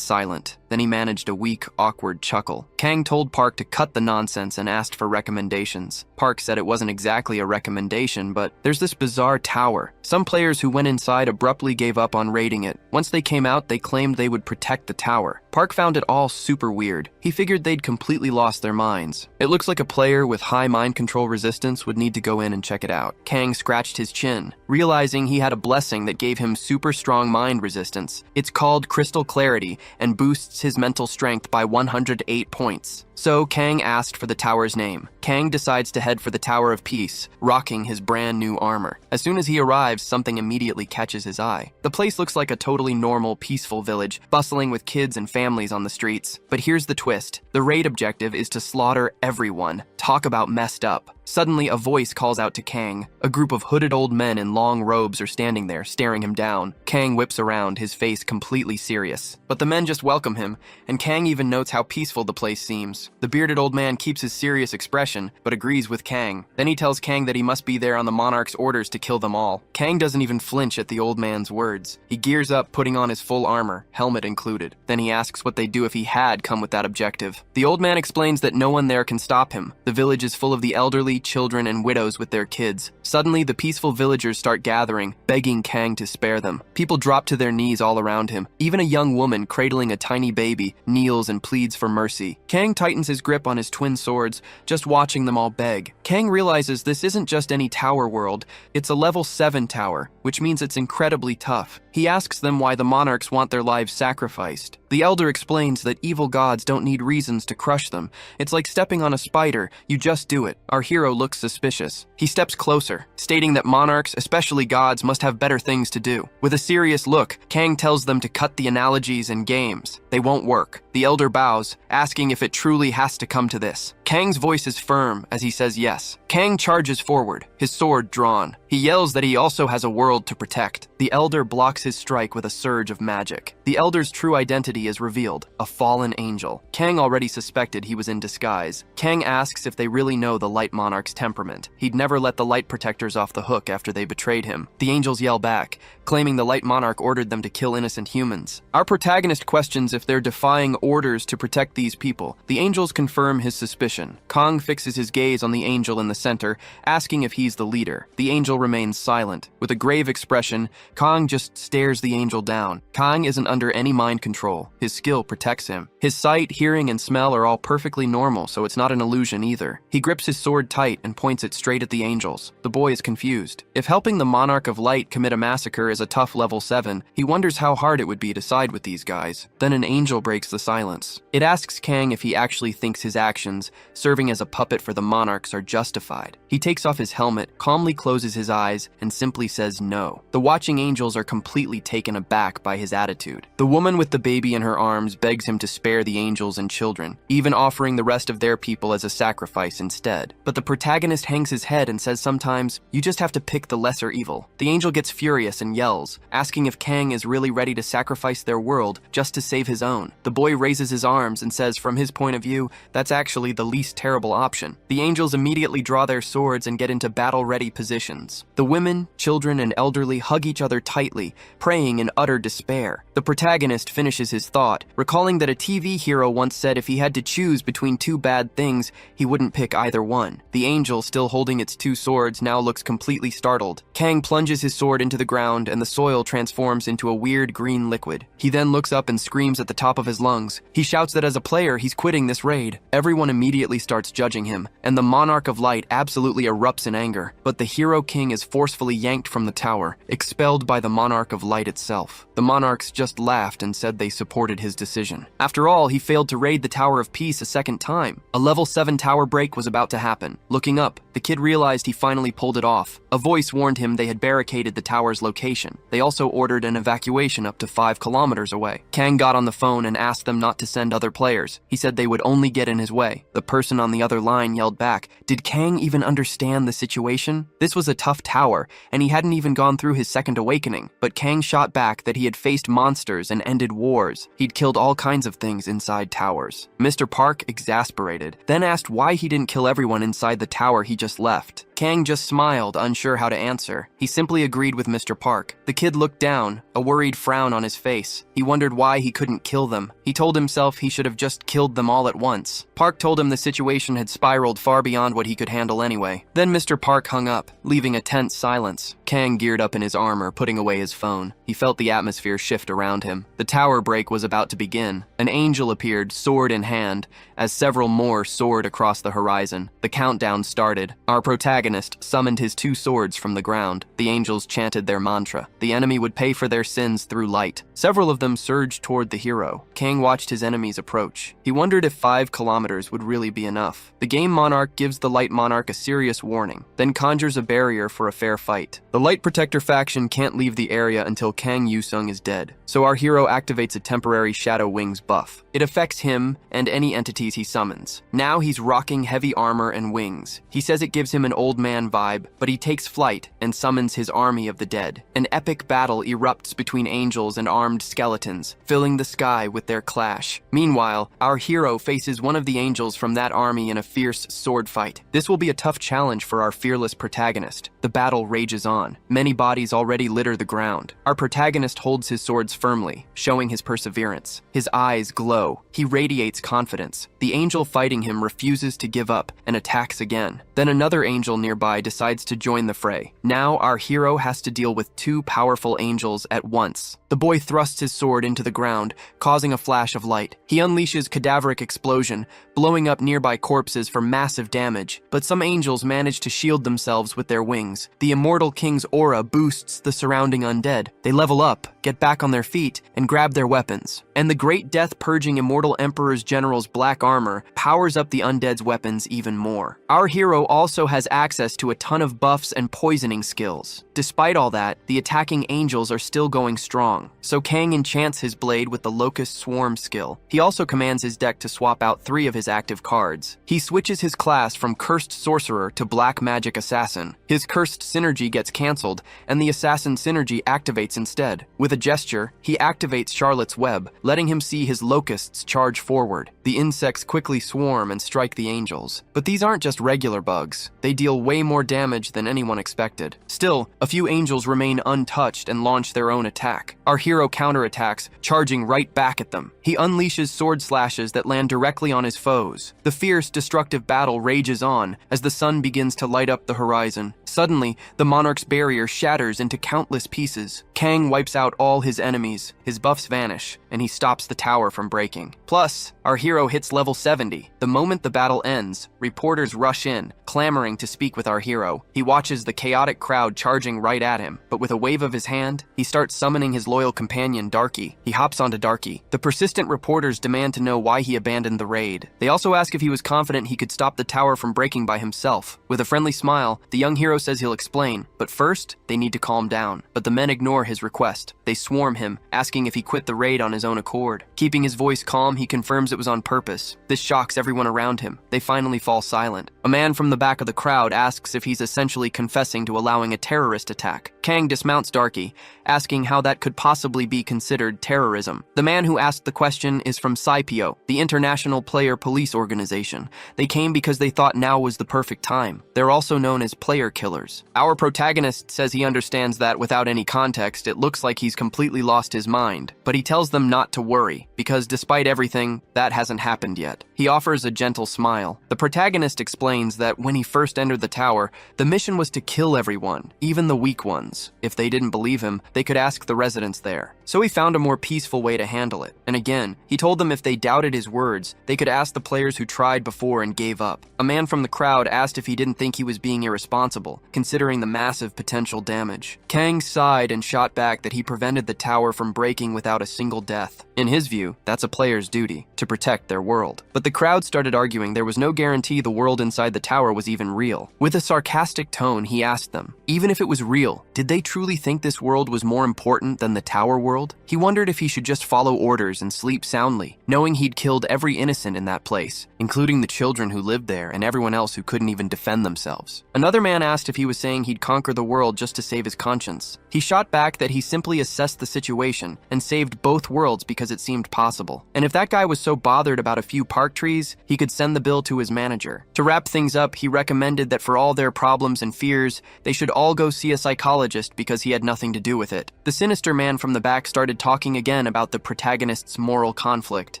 silent. Then he managed a weak, awkward chuckle. Kang told Park to cut the nonsense and asked for recommendations. Park said it wasn't exactly a recommendation, but there's this bizarre tower. Some players who went inside abruptly gave up on raiding it. Once they came out, they claimed they would protect the tower. Park found it all super weird. He figured they'd completely lost their minds. It looks like a player with high mind control resistance would need to go in and check it out. Kang scratched his chin, realizing he had a blessing that gave him super strong mind resistance. It's called Crystal Clarity and boosts his mental strength by 108 points. So Kang asked for the tower's name. Kang decides to head for the Tower of Peace, rocking his brand new armor. As soon as he arrives, something immediately catches his eye. The place looks like a totally normal, peaceful village, bustling with kids and families on the streets. But here's the twist. The raid objective is to slaughter everyone. Talk about messed up. Suddenly, a voice calls out to Kang. A group of hooded old men in long robes are standing there, staring him down. Kang whips around, his face completely serious. But the men just welcome him, and Kang even notes how peaceful the place seems. The bearded old man keeps his serious expression, but agrees with Kang. Then he tells Kang that he must be there on the monarch's orders to kill them all. Kang doesn't even flinch at the old man's words. He gears up, putting on his full armor, helmet included. Then he asks what they'd do if he had come with that objective. The old man explains that no one there can stop him. The village is full of the elderly, children, and widows with their kids. Suddenly, the peaceful villagers start gathering, begging Kang to spare them. People drop to their knees all around him. Even a young woman cradling a tiny baby kneels and pleads for mercy. Kang tightens his grip on his twin swords, just watching them all beg. Kang realizes this isn't just any tower world, it's a level 7 tower, which means it's incredibly tough. He asks them why the monarchs want their lives sacrificed. The elder explains that evil gods don't need reasons to crush them. It's like stepping on a spider, you just do it. Our hero looks suspicious. He steps closer, stating that monarchs, especially gods, must have better things to do. With a serious look, Kang tells them to cut the analogies and games. They won't work. The elder bows, asking if it truly has to come to this. Kang's voice is firm as he says yes. Kang charges forward, his sword drawn. He yells that he also has a world to protect. The elder blocks his strike with a surge of magic. The elder's true identity is revealed, a fallen angel. Kang already suspected he was in disguise. Kang asks if they really know the Light Monarch's temperament. He'd never let the Light Protectors off the hook after they betrayed him. The angels yell back, claiming the Light Monarch ordered them to kill innocent humans. Our protagonist questions if they're defying orders to protect these people. The angels confirm his suspicion. expression. Kang fixes his gaze on the angel in the center, asking if he's the leader. The angel remains silent. With a grave expression, Kang just stares the angel down. Kang isn't under any mind control. His skill protects him. His sight, hearing, and smell are all perfectly normal, so it's not an illusion either. He grips his sword tight and points it straight at the angels. The boy is confused. If helping the Monarch of Light commit a massacre is a tough level 7, he wonders how hard it would be to side with these guys. Then an angel breaks the silence. It asks Kang if he actually thinks his actions, serving as a puppet for the monarchs, are justified. He takes off his helmet, calmly closes his eyes, and simply says no. The watching angels are completely taken aback by his attitude. The woman with the baby in her arms begs him to spare the angels and children, even offering the rest of their people as a sacrifice instead. But the protagonist hangs his head and says sometimes, you just have to pick the lesser evil. The angel gets furious and yells, asking if Kang is really ready to sacrifice their world just to save his own. The boy raises his arms and says from his point of view, that's actually the least terrible option. The angels immediately draw their swords and get into battle-ready positions. The women, children, and elderly hug each other tightly, praying in utter despair. The protagonist finishes his thought, recalling that a TV hero once said if he had to choose between two bad things, he wouldn't pick either one. The angel, still holding its two swords, now looks completely startled. Kang plunges his sword into the ground and the soil transforms into a weird green liquid. He then looks up and screams at the top of his lungs. He shouts that as a player, he's quitting this raid. Everyone immediately starts judging him, and the Monarch of Light absolutely erupts in anger. But the hero king is forcefully yanked from the tower, expelled by the Monarch of Light itself. The monarchs just laughed and said they supported his decision. After all, he failed to raid the Tower of Peace a second time. A level 7 tower break was about to happen. Looking up, the kid realized he finally pulled it off. A voice warned him they had barricaded the tower's location. They also ordered an evacuation up to 5 kilometers away. Kang got on the phone and asked them not to send other players. He said they would only get in his way. The person on the other line yelled back, did Kang even understand the situation? This was a tough tower, and he hadn't even gone through his second awakening. But Kang shot back that he had faced monsters and ended wars. He'd killed all kinds of things inside towers. Mr. Park, exasperated, then asked why he didn't kill everyone inside the tower he just left. Kang just smiled, unsure how to answer. He simply agreed with Mr. Park. The kid looked down, a worried frown on his face. He wondered why he couldn't kill them. He told himself he should have just killed them all at once. Park told him the situation had spiraled far beyond what he could handle anyway. Then Mr. Park hung up, leaving a tense silence. Kang geared up in his armor, putting away his phone. He felt the atmosphere shift around him. The tower break was about to begin. An angel appeared, sword in hand, as several more soared across the horizon. The countdown started. Our protagonist summoned his 2 swords from the ground. The angels chanted their mantra. The enemy would pay for their sins through light. Several of them surged toward the hero. Kang watched his enemies approach. He wondered if 5 kilometers would really be enough. The game monarch gives the light monarch a serious warning, then conjures a barrier for a fair fight. The light protector faction can't leave the area until Kang Yusung is dead, so our hero activates a temporary Shadow Wings buff. It affects him and any entities he summons. Now he's rocking heavy armor and wings. He says it gives him an old man vibe, but he takes flight and summons his army of the dead. An epic battle erupts between angels and armed skeletons, filling the sky with their clash. Meanwhile, our hero faces one of the angels from that army in a fierce sword fight. This will be a tough challenge for our fearless protagonist. The battle rages on. Many bodies already litter the ground. Our protagonist holds his swords firmly, showing his perseverance. His eyes glow. He radiates confidence. The angel fighting him refuses to give up and attacks again. Then another angel nearby decides to join the fray. Now our hero has to deal with 2 powerful angels at once. The boy thrusts his sword into the ground, causing a flash of light. He unleashes cadaveric explosion, blowing up nearby corpses for massive damage. But some angels manage to shield themselves with their wings. The immortal king's aura boosts the surrounding undead. They level up, get back on their feet, and grab their weapons. And the great death-purging immortal emperor's general's black armor powers up the undead's weapons even more. Our hero also has access to a ton of buffs and poisoning skills. Despite all that, the attacking angels are still going strong, so Kang enchants his blade with the Locust Swarm skill. He also commands his deck to swap out 3 of his active cards. He switches his class from Cursed Sorcerer to Black Magic Assassin. His cursed synergy gets cancelled, and the assassin synergy activates instead. With a gesture, he activates Charlotte's web, letting him see his locusts charge forward. The insects quickly swarm and strike the angels. But these aren't just regular bugs. They deal way more damage than anyone expected. Still, a few angels remain untouched and launch their own attack. Our hero counterattacks, charging right back at them. He unleashes sword slashes that land directly on his foes. The fierce, destructive battle rages on as the sun begins to light up the horizon. Suddenly, the monarch's barrier shatters into countless pieces. Kang wipes out all his enemies, his buffs vanish, and he stops the tower from breaking. Plus, our hero hits level 70. The moment the battle ends, reporters rush in, clamoring to speak with our hero. He watches the chaotic crowd charging right at him, but with a wave of his hand, he starts summoning his loyal companion, Darky. He hops onto Darky. The persistent reporters demand to know why he abandoned the raid. They also ask if he was confident he could stop the tower from breaking by himself. With a friendly smile, the young hero says he'll explain, but first, they need to calm down. But the men ignore his request. They swarm him, asking if he quit the raid on his own accord. Keeping his voice calm, he confirms it was on purpose. This shocks everyone around him. They finally fall silent. A man from the back of the crowd asks if he's essentially confessing to allowing a terrorist attack. Kang dismounts Darky, asking how that could possibly be considered terrorism. The man who asked the question is from SciPio, the International Player Police Organization. They came because they thought now was the perfect time. They're also known as player killers. Our protagonist says he understands that without any context, it looks like he's completely lost his mind. But he tells them not to worry, because despite everything, that hasn't happened yet. He offers a gentle smile. The protagonist explains that when he first entered the tower, the mission was to kill everyone, even the weak ones. If they didn't believe him, they could ask the residents there. So he found a more peaceful way to handle it. And again, he told them if they doubted his words, they could ask the players who tried before and gave up. A man from the crowd asked if he didn't think he was being irresponsible, considering the massive potential damage. Kang sighed and shot back that he prevented the tower from breaking without a single death. In his view, that's a player's duty, to protect their world. But the crowd started arguing there was no guarantee the world inside the tower was even real. With a sarcastic tone, he asked them, even if it was real, did they truly think this world was more important than the tower world? He wondered if he should just follow orders and sleep soundly, knowing he'd killed every innocent in that place, including the children who lived there and everyone else who couldn't even defend themselves. Another man asked if he was saying he'd conquer the world just to save his conscience. He shot back that he simply assessed the situation and saved both worlds because it seemed possible. And if that guy was so bothered about a few park trees, he could send the bill to his manager. To wrap things up, he recommended that for all their problems and fears, they should all go see a psychologist because he had nothing to do with it. The sinister man from the back started talking again about the protagonist's moral conflict.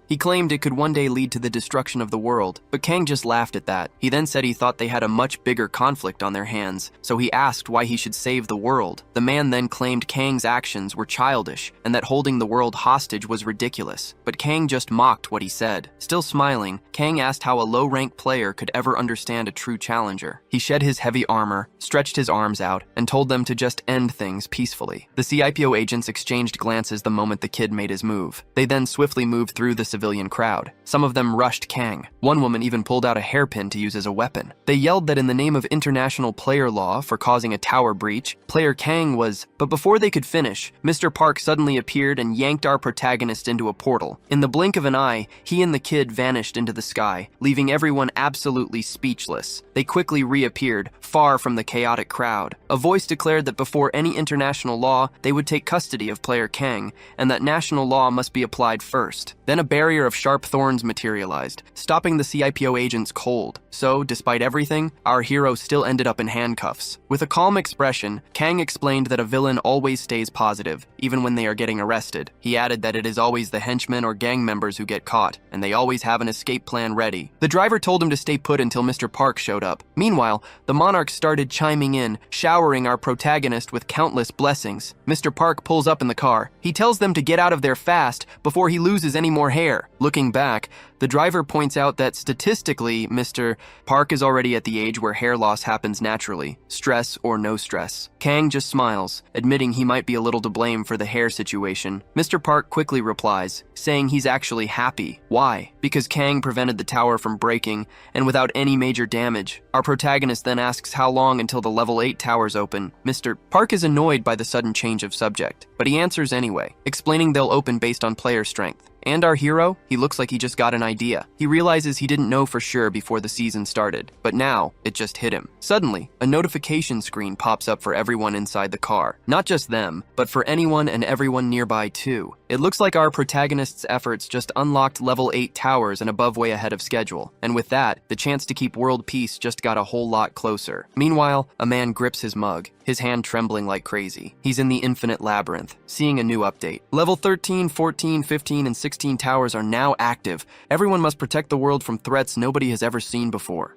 He claimed it could one day lead to the destruction of the world, but Kang just laughed at that. He then said he thought they had a much bigger conflict on their hands, so he asked why he should save the world. The man then claimed Kang's actions were childish and that holding the world hostage was ridiculous, but Kang just mocked what he said. Still smiling, Kang asked how a low-rank player could ever understand a true challenger. He shed his heavy armor, stretched his arms out, and told them to just end things peacefully. The CIPO agents exchanged glances the moment the kid made his move. They then swiftly moved through the civilian crowd. Some of them rushed Kang. One woman even pulled out a hairpin to use as a weapon. They yelled that in the name of international player law for causing a tower breach, player Kang was... But before they could finish, Mr. Park suddenly appeared and yanked our protagonist into a portal. In the blink of an eye, he and the kid vanished into the sky, leaving everyone absolutely speechless. They quickly reappeared, far from the chaotic crowd. A voice declared that before any international law, they would take custody of player Kang, and that national law must be applied first. Then a barrier of sharp thorns materialized, stopping the CIPO agents cold. So, despite everything, our hero still ended up in handcuffs. With a calm expression, Kang explained that a villain always stays positive, even when they are getting arrested. He added that it is always the henchmen or gang members who get caught, and they always have an escape plan ready. The driver told him to stay put until Mr. Park showed up. Meanwhile, the monarchs started chiming in, showering our protagonist with countless blessings. Mr. Park pulls up in the car. He tells them to get out of there fast before he loses any more hair. Looking back, the driver points out that statistically, Mr. Park is already at the age where hair loss happens naturally, stress or no stress. Kang just smiles, admitting he might be a little to blame for the hair situation. Mr. Park quickly replies, saying he's actually happy. Why? Because Kang prevented the tower from breaking, and without any major damage. Our protagonist then asks how long until the level 8 towers open. Mr. Park is annoyed by the sudden change of subject, but he answers anyway, explaining they'll open based on player strength. And our hero? He looks like he just got an idea. He realizes he didn't know for sure before the season started, but now it just hit him. Suddenly, a notification screen pops up for everyone inside the car. Not just them, but for anyone and everyone nearby too. It looks like our protagonist's efforts just unlocked level 8 towers and above way ahead of schedule. And with that, the chance to keep world peace just got a whole lot closer. Meanwhile, a man grips his mug, his hand trembling like crazy. He's in the infinite labyrinth, seeing a new update. Level 13, 14, 15, and 16 towers are now active. Everyone must protect the world from threats nobody has ever seen before.